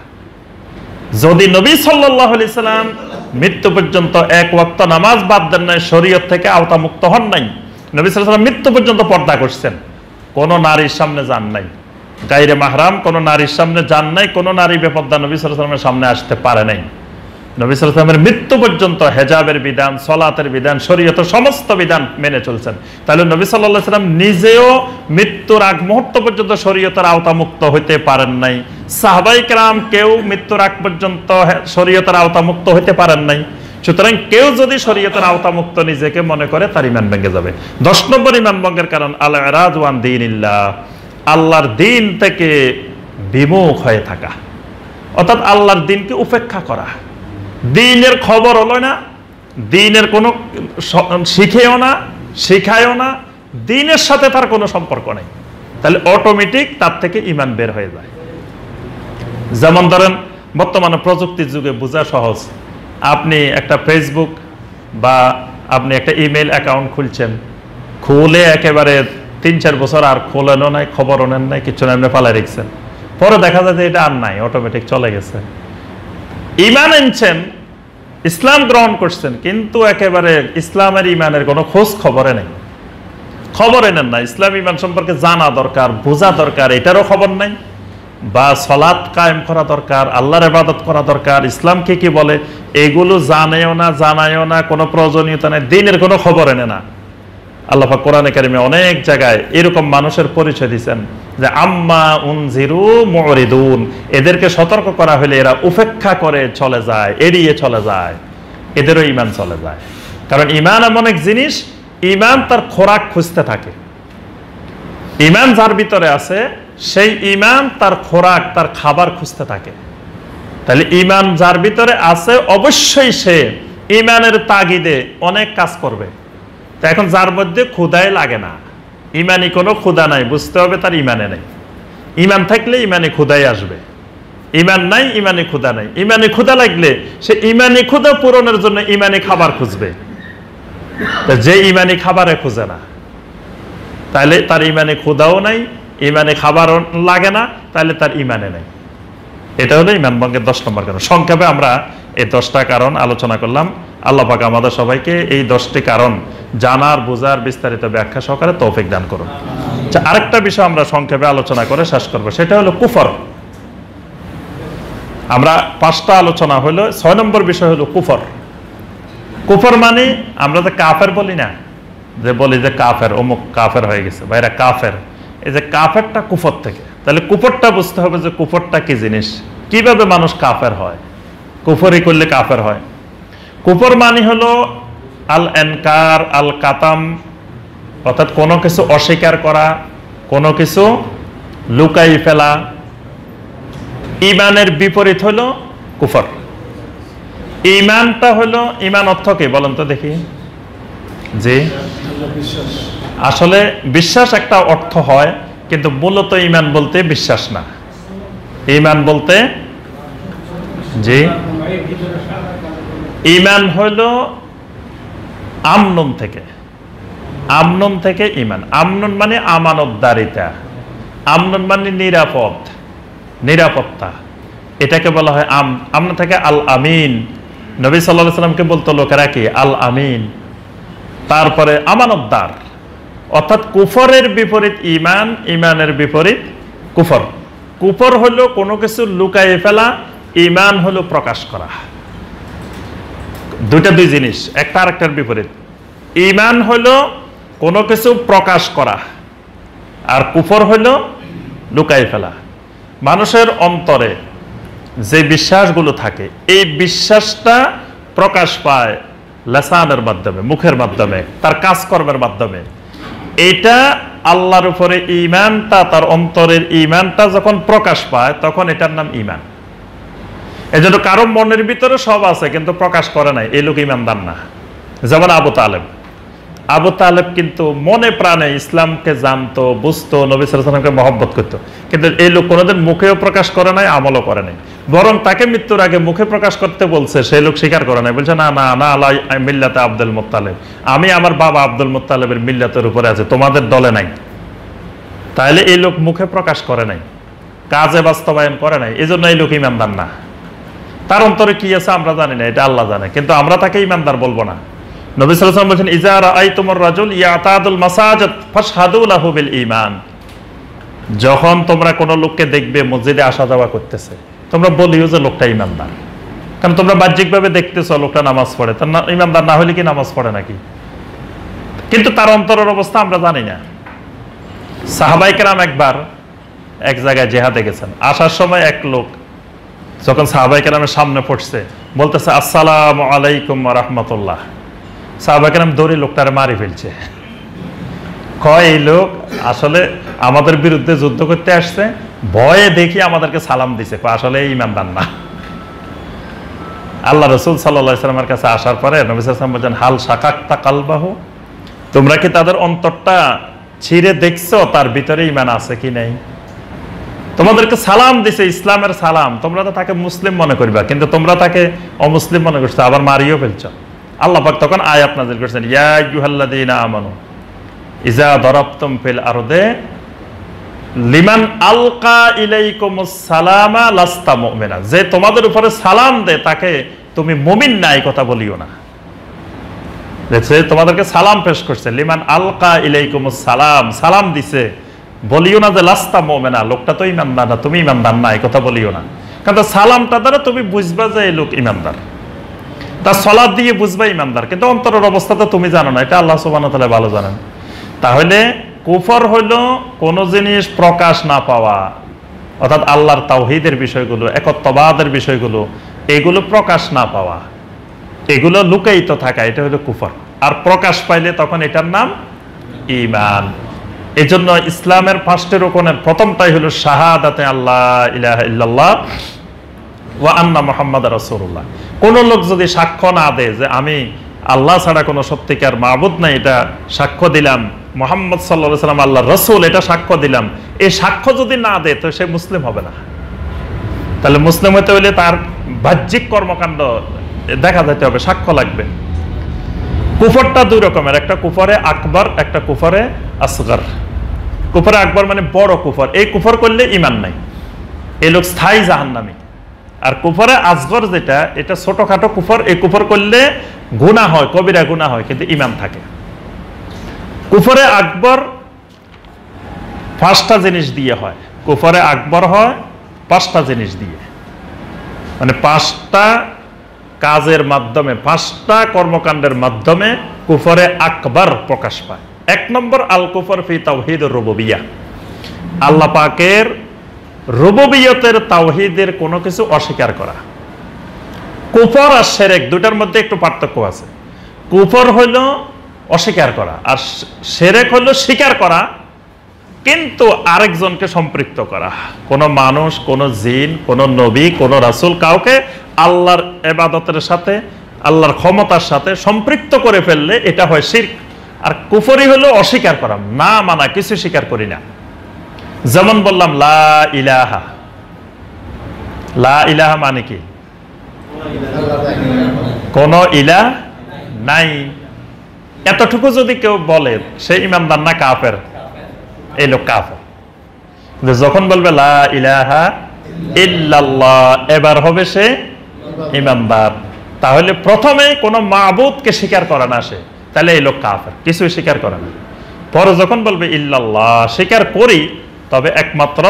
যদি নবী সাল্লাল্লাহু আলাইহি ওয়াসাল্লাম মৃত্যু পর্যন্ত 1 ওয়াক্ত নামাজ বাদ দেন নাই, শরীয়ত থেকে আওতামুক্ত হন নাই, নবী সাল্লাল্লাহু আলাইহি ওয়াসাল্লাম মৃত্যু পর্যন্ত পর্দা করছেন, কোন নারীর সামনে যান নাই, গায়রে মাহরাম কোন নারীর সামনে যান নাই, কোন নারী বেপর্দা নবী সাল্লাল্লাহু আলাইহি ওয়াসাল্লামের সামনে আসতে পারে নাই। নবী সাল্লাল্লাহু আলাইহি ওয়াসাল্লামের মৃত্যু পর্যন্ত হেজাবের বিধান, সালাতের বিধান, শরীয়তের সমস্ত বিধান মেনে চলছেন। তাহলে নবী সাল্লাল্লাহু আলাইহি ওয়াসাল্লাম নিজেও মৃত্যুর আগ মুহূর্ত পর্যন্ত শরীয়তের আওতামুক্ত হইতে পারেন নাই। সাহাবায়ে কেরাম কেউ মৃত্যুর আগ পর্যন্ত শরীয়তের আওতামুক্ত হইতে পারেন নাই। সুতরাং কেউ যদি শরীয়তের আওতামুক্ত নিজেকে মনে করে তার ঈমান ভেঙে যাবে। 10 নম্বর ঈমান ভঙ্গের কারণ আল ইরাদু আন দীনিল্লাহ, আল্লাহর দিন থেকে বিমুখ হয়ে থাকা, অর্থাৎ আল্লাহর দিনকে উপেক্ষা করা। দিনের খবর হলো না, দিনের কোনো শিখেও না, শিখায়ও না, দিনের সাথে তার কোনো সম্পর্ক নেই, তাহলে অটোমেটিক তার থেকে ঈমান বের হয়ে যায়। যেমন ধরেন বর্তমানে প্রযুক্তির যুগে বোঝা সহজ, আপনি একটা ফেসবুক বা আপনি একটা ইমেল অ্যাকাউন্ট খুলছেন, খুলে একেবারে 3-4 বছর আর খোলেনও নাই, খবরও নেন নাই, কিছু না, এমনি পালাই রেখেছেন, পরে দেখা যায় যে এটা আর নাই, অটোমেটিক চলে গেছে। ঈমান এনেছেন, ইসলাম গ্রহণ করছেন, কিন্তু একেবারে ইসলামের ঈমানের কোনো খোঁজ খবরে নেই, খবর নেন না, ইসলাম ঈমান সম্পর্কে জানা দরকার, বোঝা দরকার, এটারও খবর নাই। বা সালাত কায়েম করা দরকার, আল্লাহর ইবাদত করা দরকার, ইসলাম কি বলে এগুলো জানেও না, জানায়ও না, কোনো প্রয়োজনীয়তা নেই, দিনের কোনো খবর এনে না। আল্লাহ পাক কোরআনে কারিমে অনেক জায়গায় এরকম মানুষের পরিচয় দিয়েছেন যে আম্মা উনজিরু মুরিদুন, এদেরকে সতর্ক করা হলে এরা উপেক্ষা করে চলে যায়, এড়িয়ে চলে যায়, এদেরও ঈমান চলে যায়। কারণ ঈমান এমন এক জিনিস, ঈমান তার খোরাক খুঁজতে থাকে। ঈমান যার ভিতরে আছে সেই ঈমান তার খোরাক, তার খাবার খুঁজতে থাকে। তাহলে ঈমান যার ভিতরে আছে অবশ্যই সে ঈমানের তাগিদে অনেক কাজ করবে। তা এখন যার মধ্যে ক্ষুধাই লাগে না, ঈমানি কোনো ক্ষুধা নাই, বুঝতে হবে তার ঈমানে নেই। ঈমান থাকলে ঈমানি ক্ষুধাই আসবে, ঈমান নাই, ঈমানি ক্ষুধা নাই। ঈমানি ক্ষুধা লাগলে সে ঈমানি ক্ষুধা পূরণের জন্য ঈমানি খাবার খুঁজবে। যে ঈমানি খাবারে খুঁজে না, তাহলে তার ঈমানে ক্ষুধাও নাই, ঈমানে খাবারও লাগে না, তাহলে তার ঈমানে নেই। এটা হলো ঈমান ভঙ্গের 10 নম্বর কারণ। সংক্ষেপে আমরা এই 10টা কারণ আলোচনা করলাম। আল্লাহ পাক আমাদের সবাইকে এই 10টি কারণ জানার, বোঝার, বিস্তারিত ব্যাখ্যা সহকারে তৌফিক দান করুন। আচ্ছা, আরেকটা বিষয় আমরা সংক্ষেপে আলোচনা করে শেষ করবো, সেটা হলো কুফর। আমরা 5টা আলোচনা হলো, 6 নম্বর বিষয় হলো কুফর। কুফর মানে আমরা যে কাফের বলি না, যে বলি যে কাফের, অমুক কাফের হয়ে গেছে বা এরা কাফের, এই যে কাফেরটা কুফর থেকে। তাহলে কুফরটা বুঝতে হবে যে কুফরটা কি জিনিস, কিভাবে মানুষ কাফের হয়, কুফরি করলে কাফের হয়। কুফর মানে হলো আল ইনকার আল কাতাম, অর্থাৎ কোনো কিছু অস্বীকার করা, কোনো কিছু লুকাই ফেলা। ঈমানের বিপরীত হলো কুফর। ঈমানটা হলো, ঈমান অর্থ কি বলেন তো দেখি? জি, আসলে বিশ্বাস একটা অর্থ হয়, কিন্তু মূলত ঈমান বলতে বিশ্বাস না। ঈমান বলতে, জি, ঈমান হলো আমনুন থেকে, আমনুন থেকে ঈমান। আমনুন মানে আমানতদারিতা, আমনুন মানে নিরাপদ, নিরাপত্তা, এটাকে বলা হয় আমন থেকে আল আমিন। নবী সাল্লাল্লাহু আলাইহি সাল্লামকে বলতো লোকেরা কি আল আমিন, তারপরে আমানতদার। অর্থাৎ কুফরের বিপরীত ঈমান, ঈমানের বিপরীত কুফর। কুফর হলো কোনো কিছু লুকায়ে ফেলা, ঈমান হলো প্রকাশ করা। দুই জিনিস, একটা আরেকটার বিপরীত। ঈমান হলো কোনো কিছু প্রকাশ করা, আর কুফর হলো লুকায়ে ফেলা। মানুষের অন্তরে যে বিশ্বাসগুলো থাকে, এই বিশ্বাসটা প্রকাশ পায় লিসানের মাধ্যমে, মুখের মাধ্যমে, তার কাজকর্মের মাধ্যমে। এটা আল্লাহর উপরে ঈমানটা, তার অন্তরের ঈমানটা যখন প্রকাশ পায়, তখন এটার নাম ঈমান। এজন্য কারো মনের ভিতরে সব আছে কিন্তু প্রকাশ করে নাই, এই লোক ঈমানদার না। যেমন আবু তালেব, আবু তালেব কিন্তু মনে প্রাণে ইসলামকে জানতো, বুঝতো, নবী সাল্লাল্লাহু আলাইহি ওয়াসাল্লামকে মহব্বত করতো, কিন্তু এই লোক কোনোদিন মুখেও প্রকাশ করে নাই, আমলও করে নাই। বরং তাকে মৃত্যুর আগে মুখে প্রকাশ করতে বলছে, সেই লোক স্বীকার করে নাই, বলছে না না না, আলা মিল্লাতে আব্দুল মুত্তালিব, আমি আমার বাবা আব্দুল মুত্তালিবের মিল্লাতের উপরে আছে, তোমাদের দলে নাই। তাহলে এই লোক মুখে প্রকাশ করে নাই, কাজে বাস্তবায়ন করে নাই, এই জন্য এই লোক ঈমানদার না। তার অন্তরে কি আছে আমরা জানি না, এটা আল্লাহ জানে, কিন্তু আমরা তাকে ঈমানদার বলবো না। নবী সাল্লাল্লাহু আলাইহি ওয়াসাল্লাম বলেন, ইজা রাআইতুমুর রাজুল ইয়াতাদুল মাসাজিদ ফাশহাদু লাহু বিল ঈমান। যখন তোমরা কোন লোককে দেখবে মসজিদে আসা যাওয়া করতেছে, তোমরা বলিও যে লোকটা ঈমানদার। কারণ তোমরা বাহ্যিকভাবে দেখতেছো লোকটা নামাজ পড়ে, তার ঈমানদার না হলে কি নামাজ পড়ে নাকি? কিন্তু তার অন্তরের অবস্থা আমরা জানি না। সাহাবায়ে কেরাম একবার এক জায়গায় জিহাদে গেছেন, আসার সময় এক লোক যখন সাহাবায়ে কেরামের সামনে পড়ছে, বলতেছে আসসালামু আলাইকুম ওয়া রাহমাতুল্লাহ, সাহাবায়ে কেরাম দৌড়ে লোকটারে মারি ফেলছে। কয় এই লোক আসলে আমাদের বিরুদ্ধে যুদ্ধ করতে আসছে, ভয়ে দেখি আমাদেরকে সালাম দিছে, আসলে ঈমানদার না। আল্লাহ রাসূল সাল্লাল্লাহু আলাইহি ওয়াসাল্লামের কাছে আসার পরে নবী সাল্লাল্লাহু আলাইহি ওয়াসাল্লাম বলেন, হাল শাকাক্তা কালবাহু, তোমরা কি তাদের অন্তরটা ছিঁড়ে দেখছো তার ভিতরে ঈমান আছে কি নাই? তোমাদেরকে সালাম দিছে, ইসলামের সালাম, তোমরা তো তাকে মুসলিম মনে করবা, কিন্তু তোমরা তাকে অমুসলিম মনে করছো, আবার মারিও ফেলছো। আল্লাহ পাক তখন আয়াত নাযিল করেছেন, ইয়া আইয়ুহাল্লাযীনা আমানু ইযা দারাবতুম ফিল আরদে লিমান আলকা ইলাইকুমুস সালামা লাস্তা মুমিনা, যে তোমাদের উপরে সালাম দেয় তাকে তুমি মুমিন না, এই কথা বলিও না। দেখছে তোমাদেরকে সালাম পেশ করছে, লিমান আলকা ইলাইকুমুস সালাম, সালাম দিছে, বলিও না যে লাস্তা মুমিনা, লোকটা তো ঈমানদার না, তুমি ঈমানদার না, এই কথা বলিও না। কারণ সালামটা দ্বারা তুমি বুঝবা যে এই লোক ঈমানদার, তার সালাত দিয়ে বুঝবা ঈমানদার, কিন্তু অন্তরের অবস্থা তো তুমি জানো না, এটা আল্লাহ সুবহানাহু ওয়া তাআলা ভালো জানেন। তাহলে কুফর হইল কোন জিনিস প্রকাশ না পাওয়া, অর্থাৎ আল্লাহর তাওহীদের বিষয়গুলো, একত্ববাদের বিষয়গুলো, এগুলো প্রকাশ না পাওয়া, এগুলো লুকায়িত থাকা, এটা হলো কুফর। আর প্রকাশ পাইলে তখন এটার নাম ঈমান। এই জন্য ইসলামের 5টি রুকনের প্রথমটাই হলো শাহাদাতে আল্লাহ ইলাহা ইল্লাল্লাহ ওয়া আন্না মুহাম্মাদুর রাসূলুল্লাহ। কোন লোক যদি সাক্ষ্য না দেয় যে আমি আল্লাহ ছাড়া কোনো সত্যিকার মাবুদ নাই, এটা সাক্ষ্য দিলাম, মুহাম্মদ সাল্লাল্লাহু আলাইহি ওয়াসাল্লাম আল্লাহর রাসূল, এটা সাক্ষ্য দিলাম, এই সাক্ষ্য যদি না দেয় তো সে মুসলিম হবে না। তাহলে মুসলিম হতে হলে তার বাহ্যিক কর্মকাণ্ড দেখা যেতে হবে, সাক্ষ্য লাগবে। কুফরটা দুই রকমের, একটা কুফরে আকবর, একটা কুফরে আসগর। কুফরে আকবর মানে বড় কুফর, এই কুফর করলে ঈমান নাই, এই লোক স্থায়ী জাহান্নামী। আর কুফরে আসগর যেটা, এটা ছোটখাটো কুফর, এই কুফর করলে গুনাহ হয়, কবিরা গুনাহ হয়, কিন্তু ঈমান থাকে। কুফরে আকবর 5টা জিনিস দিয়ে হয়, কুফরে আকবর হয় 5টা জিনিস দিয়ে, মানে 5টা কাজের মাধ্যমে, 5টা কর্মকাণ্ডের মাধ্যমে কুফরে আকবর প্রকাশ পায়। 1 নম্বর আল কুফর ফি তাওহীদুর রুবুবিয়্যাহ, আল্লাহ পাকের রুবুবিয়তের তাওহীদের কোনো কিছু অস্বীকার করা। কুফর আর শিরক দুটার মধ্যে একটু পার্থক্য আছে। কুফর হইল অস্বীকার করা, আর শিরক হইল স্বীকার করা কিন্তু আরেকজনকে সম্পৃক্ত করা। কোন মানুষ, কোন জিন, কোন নবী, কোন রাসূল কাউকে আল্লাহর ইবাদতের সাথে, আল্লাহর ক্ষমতার সাথে সম্পৃক্ত করে ফেললে এটা হয় শিরক। আর কুফরই হলো অস্বীকার করা, না মানা, কিছু স্বীকার করি না। যেমন বললাম লা ইলাহা, লা ইলাহা মানে কি? কোন ইলাহ নাই, এতটুকু যদি কেউ বলে সে ঈমানদার না কাফের? এই লোক কাফের। যখন বলবে লা ইলাহা ইল্লাল্লাহ, এবার হবে সে ঈমানদার। তাহলে প্রথমে কোন মাবুদকে স্বীকার করে না সে, তাহলে এই লোক কাফের, কিছুই স্বীকার করে না। পরে যখন বলবে ইল্লাল্লাহ, স্বীকার করি তবে একমাত্র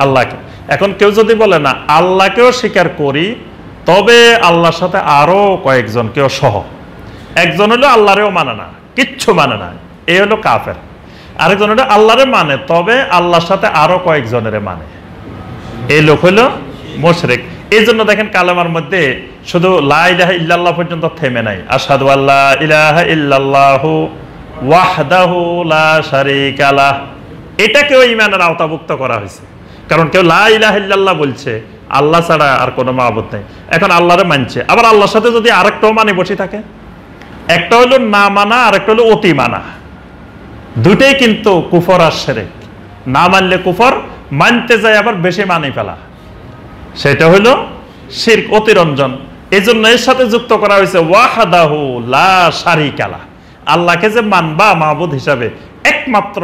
আল্লাহকে। এখন কেউ যদি বলে না আল্লাহকেও স্বীকার করি, তবে আল্লাহর সাথে আরো কয়েকজন কেউ সহ, একজন হলো আল্লাহরেও মানে না, কিচ্ছু মানে না, এই হলো কাফের। আরেকজন হলো আল্লাহরে মানে, তবে আল্লাহর সাথে আরো কয়েকজনের মানে, এই লোক হলো মুশরিক। এই জন্য দেখেন কালেমার মধ্যে শুধু লা ইলাহা ইল্লাল্লাহ পর্যন্ত থেমে নাই, আশহাদু আল্লা ইলাহা ইল্লাল্লাহু ওয়াহদাহু লা শারীকা লাহ, এটাকেও ঈমানের আওতাভুক্ত করা হয়েছে। কারণ কেউ লা ইলাহা ইল্লাল্লাহ বলছে, আল্লাহ ছাড়া আর কোনো মাবুদ নেই, এখন আল্লাহরে মানছে, আবার আল্লাহর সাথে যদি আরেকটাও মানে বসে থাকে, একটা হলো না মানা, আরেকটা হলো অতি মানা, দুটেই কিন্তু কুফর আর শিরক। না মানলে কুফর, মানতে যায় আবার বেশি মানি ফেলা, সেটা হলো শিরক, অতিরঞ্জন। এই জন্য এর সাথে যুক্ত করা হয়েছে ওয়াহদাহু লা শারীকা লাহ, আল্লাহকে যে মানবা মাবুদ হিসাবে একমাত্র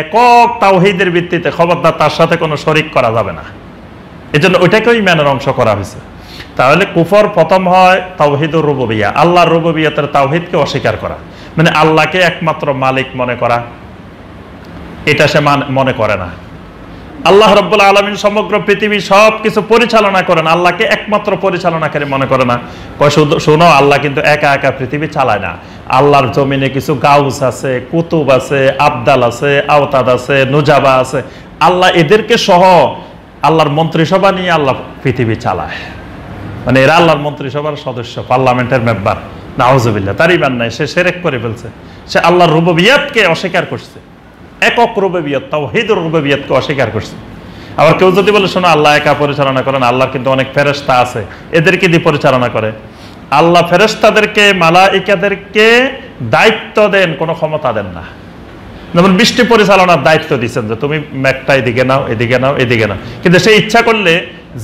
একক তাওহীদের ভিত্তিতে, খবরদার তার সাথে কোনো শরীক করা যাবে না। এই জন্য ওইটাকেও ঈমানের অংশ করা হয়েছে। তাহলে কুফর প্রথম হয় তাওহীদুর রুবুবিয়্যাহ, আল্লাহর রুবুবিয়তের তাওহীদকে অস্বীকার করা, মানে আল্লাহকে একমাত্র মালিক মনে করা, এটা সে মনে করে না। আল্লাহ রাব্বুল আলামিন সমগ্র পৃথিবী সবকিছু পরিচালনা করেন, আল্লাহকে একমাত্র পরিচালনাকারী মনে করে না। শোনো, আল্লাহ কিন্তু একা একা পৃথিবী চালায় না, আল্লাহর জমিনে কিছু গাউস আছে, কুতুব আছে, আবদাল আছে, আওতাদ আছে, নুজাবা আছে, আল্লাহ এদেরকে সহ আল্লাহর মন্ত্রিসভা নিয়ে আল্লাহ পৃথিবী চালায়, মানে এরা আল্লাহর মন্ত্রিসভার সদস্য, পার্লামেন্টের মেম্বার। নাউজুবিল্লাহ, তার ঈমান নাই, সে শিরক করে ফেলছে, সে আল্লাহর রুবুবিয়তকে অস্বীকার করছে, একক রুবুবিয়ত, তাওহীদুর রুবুবিয়তকে অস্বীকার করছে। আবার কেউ যদি বলে শোনো আল্লাহ একা পরিচালনা করেন, আল্লাহর কিন্তু অনেক ফেরেশতা আছে, এদেরকে দিয়ে পরিচালনা করে। আল্লাহ ফেরেশতাদেরকে, মালাইকাদেরকে দায়িত্ব দেন, কোনো ক্ষমতা দেন না। যেমন বৃষ্টি পরিচালনার দায়িত্ব দিচ্ছেন যে তুমি মেঘটা এদিকে নাও, এদিকে নাও, এদিকে নাও, কিন্তু সে ইচ্ছা করলে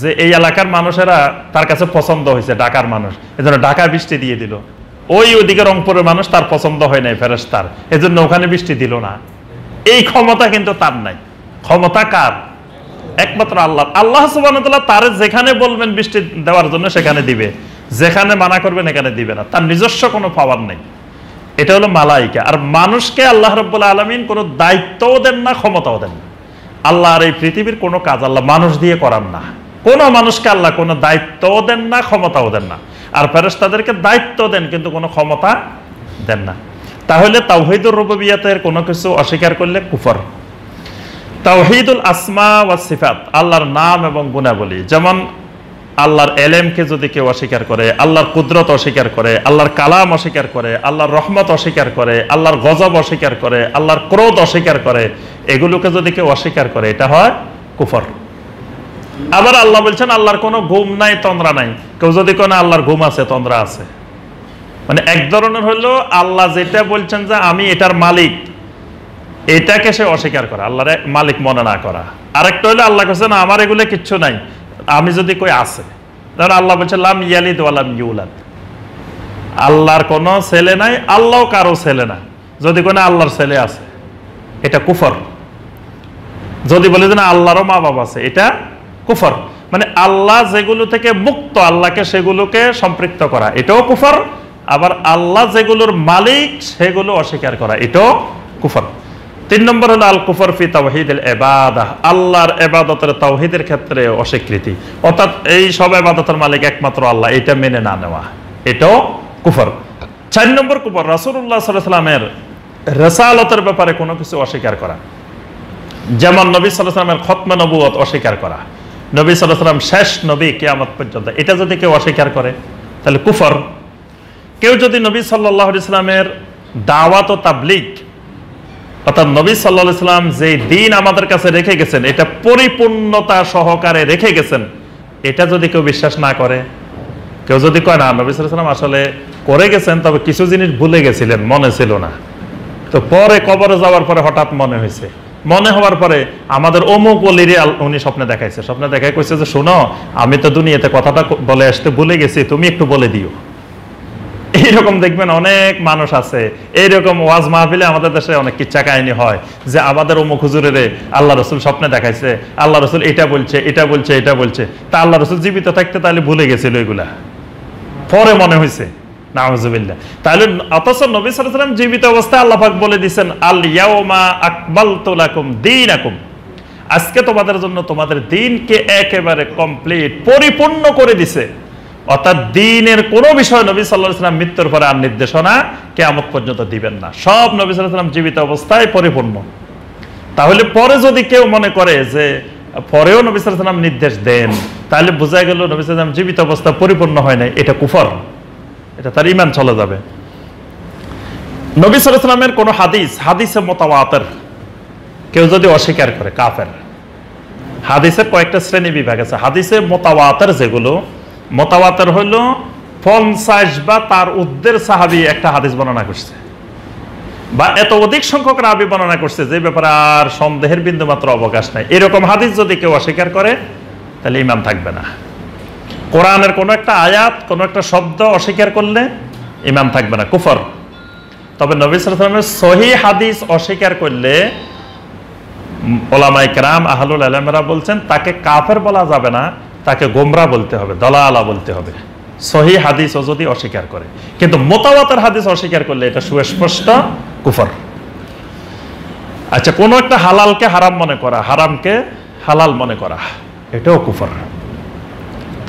যে এই এলাকার মানুষেরা তার কাছে পছন্দ হয়েছে, ঢাকার মানুষ, এজন্য ঢাকা বৃষ্টি দিয়ে দিল। ওইদিকে রংপুরের মানুষ তার পছন্দ হয় নাই ফেরেশতার, এজন্য ওখানে বৃষ্টি দিল না। এই ক্ষমতা কিন্তু তার নাই। ক্ষমতা কার? একমাত্র আল্লাহ। আল্লাহ সুবহানাহু ওয়া তাআলা তার যেখানে বলবেন বৃষ্টি দেওয়ার জন্য সেখানে দিবে, যেখানে মানা করবেন এখানে দিবে না। তার নিজস্ব কোনো পাওয়ার নেই। এটা হলো মালাইকা। আর মানুষকে আল্লাহ রাব্বুল আলামিন কোনো দায়িত্বও দেন না, ক্ষমতাও দেন না। আল্লাহর এই পৃথিবীর কোনো কাজ আল্লাহ মানুষ দিয়ে করান না। কোনো মানুষকে আল্লাহ কোনো দায়িত্বও দেন না, ক্ষমতাও দেন না। আর ফেরেশতাদেরকে দায়িত্ব দেন কিন্তু কোনো ক্ষমতা দেন না। তাহলে তাওহীদুর রুবুবিয়তের কোনো কিছু অস্বীকার করলে কুফর। তাওহীদুল আসমা ওয়াস সিফাত, আল্লাহর নাম এবং গুণাবলী, যেমন আল্লাহর এলেমকে যদি কেউ অস্বীকার করে, আল্লাহর কুদরত অস্বীকার করে, আল্লাহর কালাম অস্বীকার করে, আল্লাহর রহমত অস্বীকার করে, আল্লাহর গজব অস্বীকার করে, আল্লাহর ক্রোধ অস্বীকার করে, এগুলোকে যদি কেউ অস্বীকার করে এটা হয় কুফর। আবার আল্লাহ বলছেন আল্লাহর কোনো ঘুম নাই, তন্দ্রা নাই। কেউ যদি কোনো আল্লাহর ঘুম আছে, তন্দ্রা আছে, মানে এক ধরনের হলো আল্লাহ যেটা বলছেন যে আমি এটার মালিক, এটাকে সে অস্বীকার করা, আল্লাহর মালিক মনে না করা। আরেকটা হলো আল্লাহ কাছে না আমার এগুলো কিচ্ছু নাই, আমি যদি কই আছে, ধর আল্লাহ বলছে লাম ইয়ালিদ ওয়া লাম ইউলাদ, আল্লাহর কোনো ছেলে নাই, আল্লাহও কারো ছেলে না। যদি কোনো আল্লাহর ছেলে আছে এটা কুফর। যদি বলে যে না আল্লাহরও মা বাবা আছে, এটা কুফর। মানে আল্লাহ যেগুলো থেকে মুক্ত, আল্লাহকে সেগুলোকে সম্পৃক্ত করা, এটাও কুফর। আবার আল্লাহ যেগুলোর মালিক সেগুলো অস্বীকার করা, এটাও কুফর। 3 নম্বর হলো আল কুফর ফি তাওহীদিল ইবাদাহ, আল্লাহর ইবাদতের তাওহীদের ক্ষেত্রে অস্বীকৃতি, অর্থাৎ এই সব ইবাদতের মালিক একমাত্র আল্লাহ, এটা মেনে না নেওয়া, এটাও কুফর। 4 নম্বর কুফর রাসূলুল্লাহ সাল্লাল্লাহু আলাইহি ওয়াসাল্লামের রিসালাতের ব্যাপারে কোনো কিছু অস্বীকার করা, যেমন নবী সাল্লাল্লাহু আলাইহি ওয়াসাল্লামের খতমে নবুয়ত অস্বীকার করা, নবী সাল্লাল্লাহু আলাইহি ওয়াসাল্লাম শেষ নবী কিয়ামত পর্যন্ত, এটা যদি কেউ অস্বীকার করে তাহলে কুফর। কেউ যদি নবী সাল্লাল্লাহু আলাইহি ওয়াসাল্লামের দাওয়াত ও তাবলীগ, অর্থাৎ নবী সাল্লাল্লাহু আলাইহি ওয়াসাল্লাম যে দিন আমাদের কাছে রেখে গেছেন এটা পরিপূর্ণতা সহকারে রেখে গেছেন, এটা যদি কেউ বিশ্বাস না করে, কেউ যদি কয় না নবী সাল্লাল্লাহু আলাইহি ওয়াসাল্লাম আসলে করে গেছেন, তবে কিছু জিনিস ভুলে গেছিলেন, মনে ছিল না, তো পরে কবরে যাওয়ার পরে হঠাৎ মনে হয়েছে, মনে হওয়ার পরে আমাদের অমুক ওলিরে উনি স্বপ্নে দেখাইছে, স্বপ্নে দেখাই কইছে যে শোনো আমি তো দুনিয়াতে কথাটা বলে আসতে ভুলে গেছি, তুমি একটু বলে দিও। এইরকম দেখবেন অনেক মানুষ আছে, এইরকম ওয়াজ মাহফিলে আমাদের দেশে অনেক কিচ্ছা কাহিনী হয় যে আমাদের অমুক হুজুরের আল্লাহ রসুল স্বপ্নে দেখাইছে, আল্লাহ রসুল এটা বলছে, এটা বলছে, এটা বলছে, তা আল্লাহ রসুল জীবিত থাকতে তাহলে ভুলে গেছিল এগুলা, পরে মনে হয়েছে, নাউযুবিল্লাহ। তাহলে অথচ নবী সাল্লাল্লাহু আলাইহি ওয়াসাল্লাম জীবিত অবস্থায় আল্লাহ পাক বলে দিয়েছেন আল ইয়াউমা আকমালতু লাকুম দীনাকুম, আজকে তোমাদের জন্য তোমাদের দ্বীনকে একেবারে কমপ্লিট পরিপূর্ণ করে দিয়েছে। অর্থাৎ দ্বীনের কোনো বিষয় নবী সাল্লাল্লাহু আলাইহি ওয়াসাল্লাম মৃত্যুর পরে আর নির্দেশনা কিয়ামত পর্যন্ত দিবেন না, সব নবী সাল্লাল্লাহু আলাইহি ওয়াসাল্লাম জীবিত অবস্থায় পরিপূর্ণ। তাহলে পরে যদি কেউ মনে করে যে পরেও নবী সাল্লাল্লাহু আলাইহি ওয়াসাল্লাম নির্দেশ দেন, তাহলে বোঝা গেল নবী সাল্লাল্লাহু আলাইহি ওয়াসাল্লাম জীবিত অবস্থা পরিপূর্ণ হয় নাই, এটা কুফর, এটা তার ঈমান চলে যাবে। নবী সাল্লাল্লাহু আলাইহি ওয়াসাল্লামের কোনো হাদিসে মুতাওয়াতির কেউ যদি অস্বীকার করে কাফের। হাদিসের কয়েকটা শ্রেণী বিভাগ আছে। হাদিসে মুতাওয়াতির যেগুলো, মুতাওয়াতির হলো 50 বা তার ঊর্ধ্বের সাহাবী একটা হাদিস বর্ণনা করছে, বা এত অধিক সংখ্যক রাবী বর্ণনা করছে যে ব্যাপারে আর সন্দেহের বিন্দুমাত্র অবকাশ নাই, এরকম হাদিস যদি কেউ অস্বীকার করে তাহলে ঈমান থাকবে না। কোরআনের কোনো একটা আয়াত, কোনো একটা শব্দ অস্বীকার করলে ঈমান থাকবে না, কুফর। তবে নবী সাল্লাল্লাহু আলাইহি ওয়াসাল্লামের সহিহ হাদিস অস্বীকার করলে উলামায়ে কেরাম আহলুল ইলমরা বলছেন তাকে কাফের বলা যাবে না, তাকে গোমরা বলতে হবে, দলালা বলতে হবে, সহিহ হাদিসও যদি অস্বীকার করে। কিন্তু মুতাওয়াতির হাদিস অস্বীকার করলে এটা সুস্পষ্ট কুফর। আচ্ছা, কোনো একটা হালালকে হারাম মনে করা, হারামকে হালাল মনে করা, এটাও কুফর।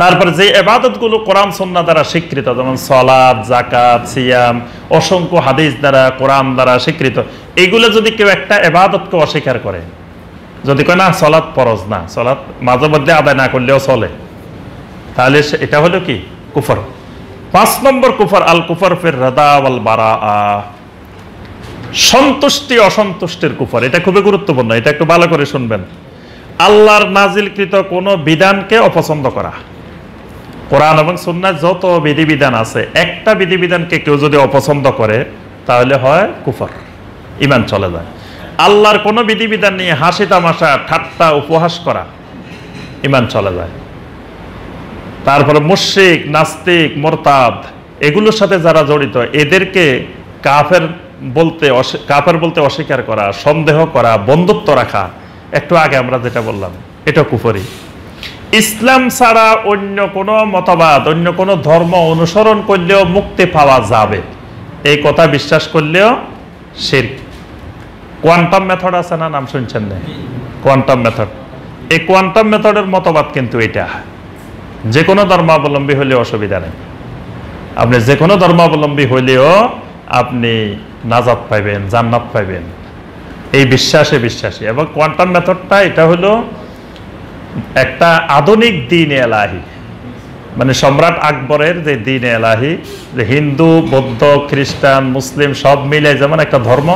তারপরে যে ইবাদতগুলো কোরআন সুন্নাহ দ্বারা স্বীকৃত, যেমন সালাত, যাকাত, সিয়াম, অসংখ্য হাদিস দ্বারা, কোরআন দ্বারা স্বীকৃত, এগুলো যদি কেউ একটা ইবাদতকে অস্বীকার করে যদি কয় না সলাৎ ফরজ না, সলাৎ মাঝে মধ্যে আদায় না করলেও চলে, তাহলে এটা হলো কি কুফর। 5 নম্বর কুফর আল কুফর ফির রাদা ওয়াল বারা, সন্তুষ্টি অসন্তুষ্টির কুফর। এটা খুবই গুরুত্বপূর্ণ, এটা একটু ভালো করে শুনবেন। আল্লাহর নাজিলকৃত কোনো বিধানকে অপছন্দ করা। কোরআন এবং সুন্নাহ যত বিধিবিধান আছে, একটা বিধিবিধানকে কেউ যদি অপছন্দ করে তাহলে হয় কুফর, ঈমান চলে যায়। আল্লাহর কোনো বিধিবিধান নিয়ে হাসি তামাশা ঠাট্টা উপহাস করা, ঈমান চলে যায়। তারপরে মুশরিক, নাস্তিক, মুরতাদ এগুলোর সাথে যারা জড়িত এদেরকে কাফের বলতে অস্বীকার করা, সন্দেহ করা, বন্ধুত্ব রাখা, একটু আগে আমরা যেটা বললাম, এটা কুফরি। ইসলাম ছাড়া অন্য কোনো মতবাদ, অন্য কোনো ধর্ম অনুসরণ করলেও মুক্তি পাওয়া যাবে, এই কথা বিশ্বাস করলেও শিরক। কোয়ান্টাম মেথড আছে না, নাম শুনছেন না? কোয়ান্টাম মেথড, এই কোয়ান্টাম মেথডের মতবাদ কিন্তু এটা, যে কোনো ধর্মাবলম্বী হলেও অসুবিধা নেই। আপনি যে কোনো ধর্মাবলম্বী হলেও আপনি নাজাত পাইবেন, জান্নাত পাইবেন, এই বিশ্বাসী। এবং কোয়ান্টাম মেথডটা এটা হলো একটা আধুনিক দ্বীন এলাহি, মানে সম্রাট আকবরের যে দ্বীন এলাহি, যে হিন্দু, বৌদ্ধ, খ্রিস্টান, মুসলিম সব মিলে যেমন একটা ধর্ম,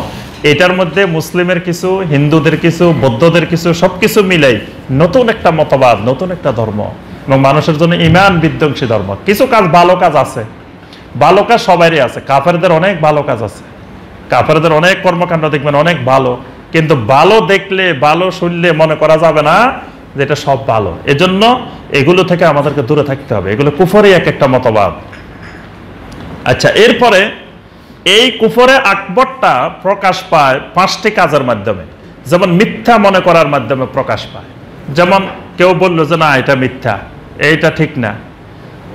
এটার মধ্যে মুসলিমের কিছু, হিন্দুদের কিছু, বৌদ্ধদের কিছু, সবকিছু মিলাই নতুন একটা মতবাদ, নতুন একটা ধর্ম, এবং মানুষের জন্য ঈমান বিধ্বংসী ধর্ম। কিছু কাজ, ভালো কাজ আছে, ভালো কাজ সবারই আছে। কাফেরদের অনেক ভালো কাজ আছে, কাফেরদের অনেক কর্মকাণ্ড দেখবেন অনেক ভালো, কিন্তু ভালো দেখলে, ভালো শুনলে মনে করা যাবে না যেটা সব ভালো। এজন্য এগুলো থেকে আমাদেরকে দূরে থাকতে হবে, এগুলো কুফরি এক একটা মতবাদ। আচ্ছা, এরপরে এই কুফরে আকবরটা প্রকাশ পায় 5টি কাজের মাধ্যমে। যেমন মিথ্যা মনে করার মাধ্যমে প্রকাশ পায়, যেমন কেউ বললো যে না এটা মিথ্যা, এইটা ঠিক না।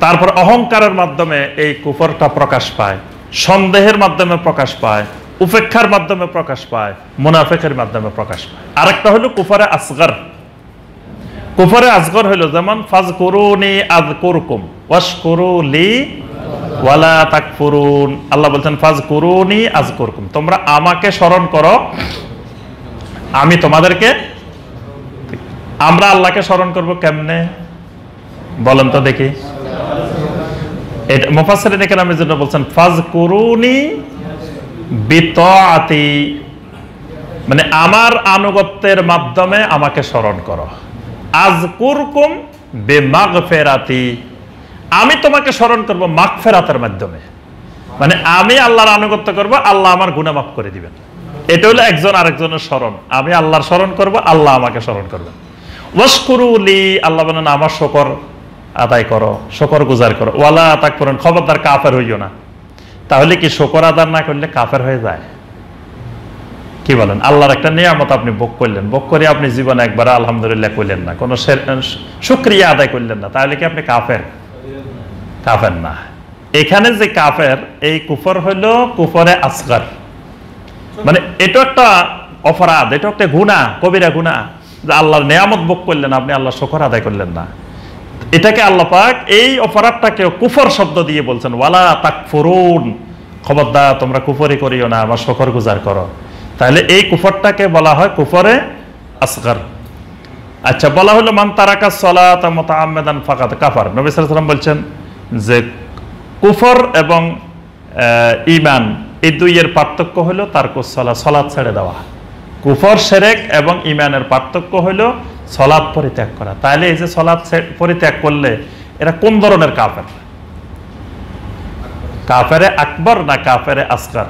তারপর অহংকারের মাধ্যমে এই কুফরটা প্রকাশ পায়, সন্দেহের মাধ্যমে প্রকাশ পায়, উপেক্ষার মাধ্যমে প্রকাশ পায়, মুনাফিকের মাধ্যমে প্রকাশ পায়। আরেকটা হলো কুফরে আসগর। কুফরে আসগর হলো যেমন ফাজকুরুনি আযকুরকুম ওয়াশকুরু লি ওয়ালা তাকফুরুন। আল্লাহ বলছেন ফাজকুরুনি আযকুরকুম, তোমরা আমাকে স্মরণ করো, আমি তোমাদেরকে। আমরা আল্লাহকে স্মরণ করব কেমনে বলেন তো দেখি? এটা মুফাসসিরিন কেরামের জন্য বলছেন ফাজকুরুনি বিতাআতি, মানে আমার আনুগত্যের মাধ্যমে আমাকে স্মরণ করো। আযকুরকুম বিমাগফিরাতি, আমি তোমাকে স্মরণ করব মাগফিরাতের মাধ্যমে, মানে আমি আল্লাহর আনুগত্য করব, আল্লাহ আমার গুনাহ মাফ করে দিবেন। এটা হলো একজন আরেকজনের স্মরণ, আমি আল্লাহর স্মরণ করব, আল্লাহ আমাকে স্মরণ করবেন। ওয়াশকুরু লি, আল্লাহ বলেন আমার শুকর আদায় করো, শুকর গুজার করো। ওয়ালা তাকফুরুন, খবরদার কাফের হইও না। তাহলে কি শুকর আদায় না করলে কাফের হয়ে যায়? কি বলেন? আল্লাহর একটা নিয়ামত আপনি ভোগ করলেন, ভোগ করে আপনি জীবনে একবার আলহামদুলিল্লাহ কইলেন না, কোনো শুকরিয়া আদায় করলেন না, তাহলে কি আপনি কাফের? কাফের না। এখানে যে কাফের, এই কুফর হলো কুফরে আসগর, মানে এটা একটা অপরাধ, এটা একটা গুনাহ, কবিরা গুনাহ, যে আল্লাহর নিয়ামত ভোগ করলেন, আপনি আল্লাহর শুকর আদায় করলেন না। এটাকে আল্লাহ পাক এই অপরাধটাকে কুফর শব্দ দিয়ে বলছেন, ওয়ালা তাকফুরুন, খবরদার তোমরা কুফরি করিও না, আমার শুকর গুজার করো। তাহলে এই কুফরটাকে বলা হয় কুফরে আসগর। আচ্ছা, বলা হলো মান তারাকা সালাতা মুতাআম্মিদান ফাকাদ কাফার। নবী সাল্লাল্লাহু আলাইহি ওয়াসাল্লাম বলছেন যে কুফর এবং ঈমান এই দুইয়ের পার্থক্য হলো তারকুস সালাত, সালাত ছেড়ে দেওয়া। কুফর, শিরক এবং ঈমানের পার্থক্য হলো সালাত পরিত্যাগ করা। তাহলে এই যে সালাত পরিত্যাগ করলে এরা কোন ধরনের কাফের? কাফেরে আকবর না কাফেরে আসগর?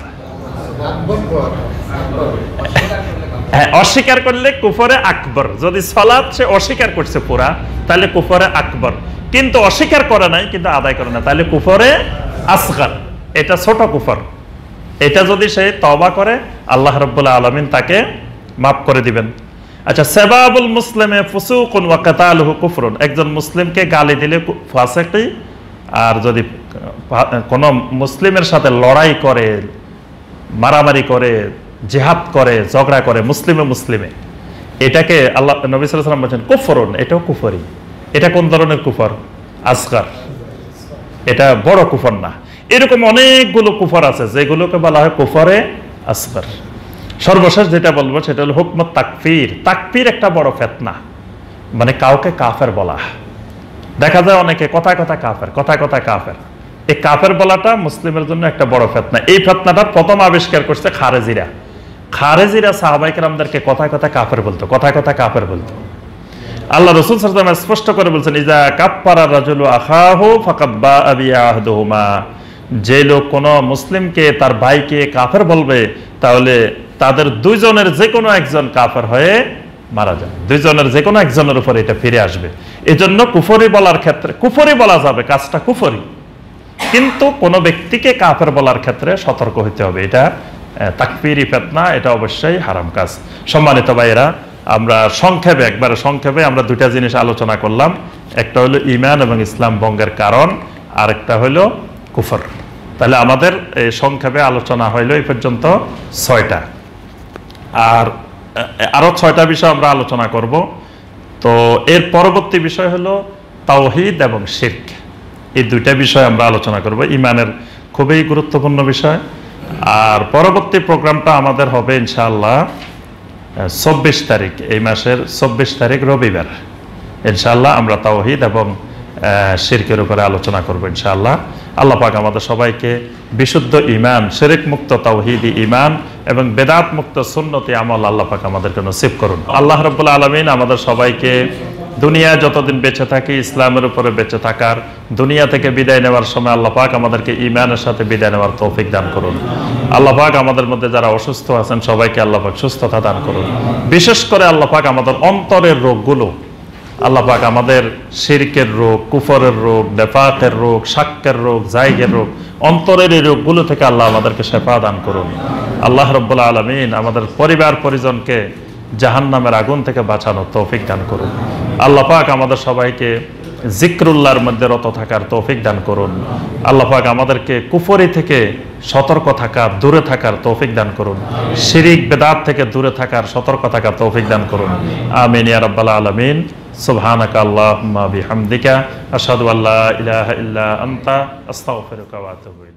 হ্যাঁ, অস্বীকার করলে কুফরে আকবর। যদি সালাত সে অস্বীকার করছে পুরা, তাহলে কুফরে আকবর। কিন্তু অস্বীকার করে নাই, কিন্তু আদায় করে না, তাহলে কুফরে আসগর, এটা ছোট কুফর। এটা যদি সে তওবা করে, আল্লাহ রাব্বুল আলামিন তাকে মাফ করে দিবেন। আচ্ছা, সাবাবুল মুসলিমে ফুসুকুন ওয়া কিতালুহু কুফরুন, একজন মুসলিমকে গালি দিলে ফাসিকি, আর যদি কোন মুসলিমের সাথে লড়াই করে, মারামারি করে, জিহাদ করে, ঝগড়া করে মুসলিমে, এটাকে আল্লাহ নবী সাল্লাল্লাহু আলাইহি ওয়াসাল্লাম বলেন কুফরুন, এটাও কুফরি। এটা কোন ধরনের কুফর? আসগর, এটা বড় কুফর না। এরকম অনেকগুলো কুফর আছে যেগুলোকে বলা হয় কুফরে আসগর। সর্বশেষ যেটা বলবো সেটা হলো হুকমত তাকফির। তাকফির একটা বড় ফিতনা, মানে কাউকে কাফের বলা। দেখা যায় অনেকে কথায় কথায় কাফের, কথায় কথায় কাফের। এই কাফের বলাটা মুসলিমের জন্য একটা বড় ফিতনা। এই ফিতনাটা প্রথম আবিষ্কার করছে খারেজিরা। খারেজিরা সাহাবায়ে কেরামদেরকে কথায় কথায় কাফের বলতো, কথায় কথায় কাফের বলতো। আল্লাহ রাসূল সাল্লাল্লাহু আলাইহি ওয়াসাল্লাম স্পষ্ট করে বলছেন, ইজা কাফফারা রাজুলু আখাহু ফাকাদ বাআ বিআহদুহুমা। যে লোক কোন মুসলিমকে তার ভাইকে কাফের বলবে, তাহলে তাদের দুইজনের যে কোনো একজন কাফের হয়ে মারা যাবে, দুইজনের যে কোনো একজনের উপর এটা ফিরে আসবে। এজন্য কুফরি বলার ক্ষেত্রে কুফরি বলা যাবে, কাজটা কুফরি, কিন্তু কোন ব্যক্তিকে কাফের বলার ক্ষেত্রে সতর্ক হতে হবে। এটা তাকফিরি ফিতনা, এটা অবশ্যই হারাম কাজ। সম্মানিত ভাইয়েরা, আমরা সংক্ষেপে, একবারে সংক্ষেপে আমরা দুইটা জিনিস আলোচনা করলাম। একটা হলো ঈমান এবং ইসলাম ভঙ্গের কারণ, আর একটা হলো কুফর। তাহলে আমাদের এই সংক্ষেপে আলোচনা হইলো এই পর্যন্ত 6টা, আর আরো 6টা বিষয় আমরা আলোচনা করব। তো এর পরবর্তী বিষয় হলো তাওহীদ এবং শিরক। এই দুইটা বিষয় আমরা আলোচনা করব। ঈমানের খুবই গুরুত্বপূর্ণ বিষয়। আর পরবর্তী প্রোগ্রামটা আমাদের হবে ইনশাআল্লাহ 24 তারিখ, এই মাসের 24 তারিখ রবিবার। ইনশাআল্লাহ আমরা তাওহীদ এবং শিরকের উপরে আলোচনা করব ইনশাআল্লাহ। আল্লাহ পাক আমাদের সবাইকে বিশুদ্ধ ঈমান, শিরক মুক্ত তাওহীদি ঈমান এবং বেদাত মুক্ত সুন্নতি আমল আল্লাহ পাক আমাদেরকে নসিব করুন। আল্লাহ রাব্বুল আলামিন আমাদের সবাইকে দুনিয়ায় যতদিন বেঁচে থাকি ইসলামের উপরে বেঁচে থাকার, দুনিয়া থেকে বিদায় নেওয়ার সময় আল্লাহ পাক আমাদেরকে ঈমানের সাথে বিদায় নেওয়ার তৌফিক দান করুন। আল্লাহ পাক আমাদের মধ্যে যারা অসুস্থ আছেন সবাইকে আল্লাহ পাক সুস্থতা দান করুন। বিশেষ করে আল্লাহ পাক আমাদের অন্তরের রোগগুলো, আল্লাহ পাক আমাদের শিরকের রোগ, কুফরের রোগ, নেফাকের রোগ, শাক্কের রোগ, জায়গের রোগ, অন্তরের এই রোগগুলো থেকে আল্লাহ আমাদেরকে শিফা দান করুন। আল্লাহ রাব্বুল আলামিন আমাদের পরিবার পরিজনকে জাহান্নামের আগুন থেকে বাঁচানোর তৌফিক দান করুন। আল্লাহ পাক আমাদের সবাইকে জিক্রুল্লাহর মধ্যে রত থাকার তৌফিক দান করুন। আল্লাহ পাক আমাদেরকে কুফরি থেকে সতর্ক থাকার, দূরে থাকার তৌফিক দান করুন। শিরিক বেদাত থেকে দূরে থাকার, সতর্ক থাকার তৌফিক দান করুন। আমিন ইয়া রাব্বাল আলামিন। সুবহানাকা আল্লাহুম্মা বিহামদিকা আশহাদু আল্লা ইলাহা ইল্লা আনতা আস্তাগফিরুকা ওয়া আতুবু ইলাইক।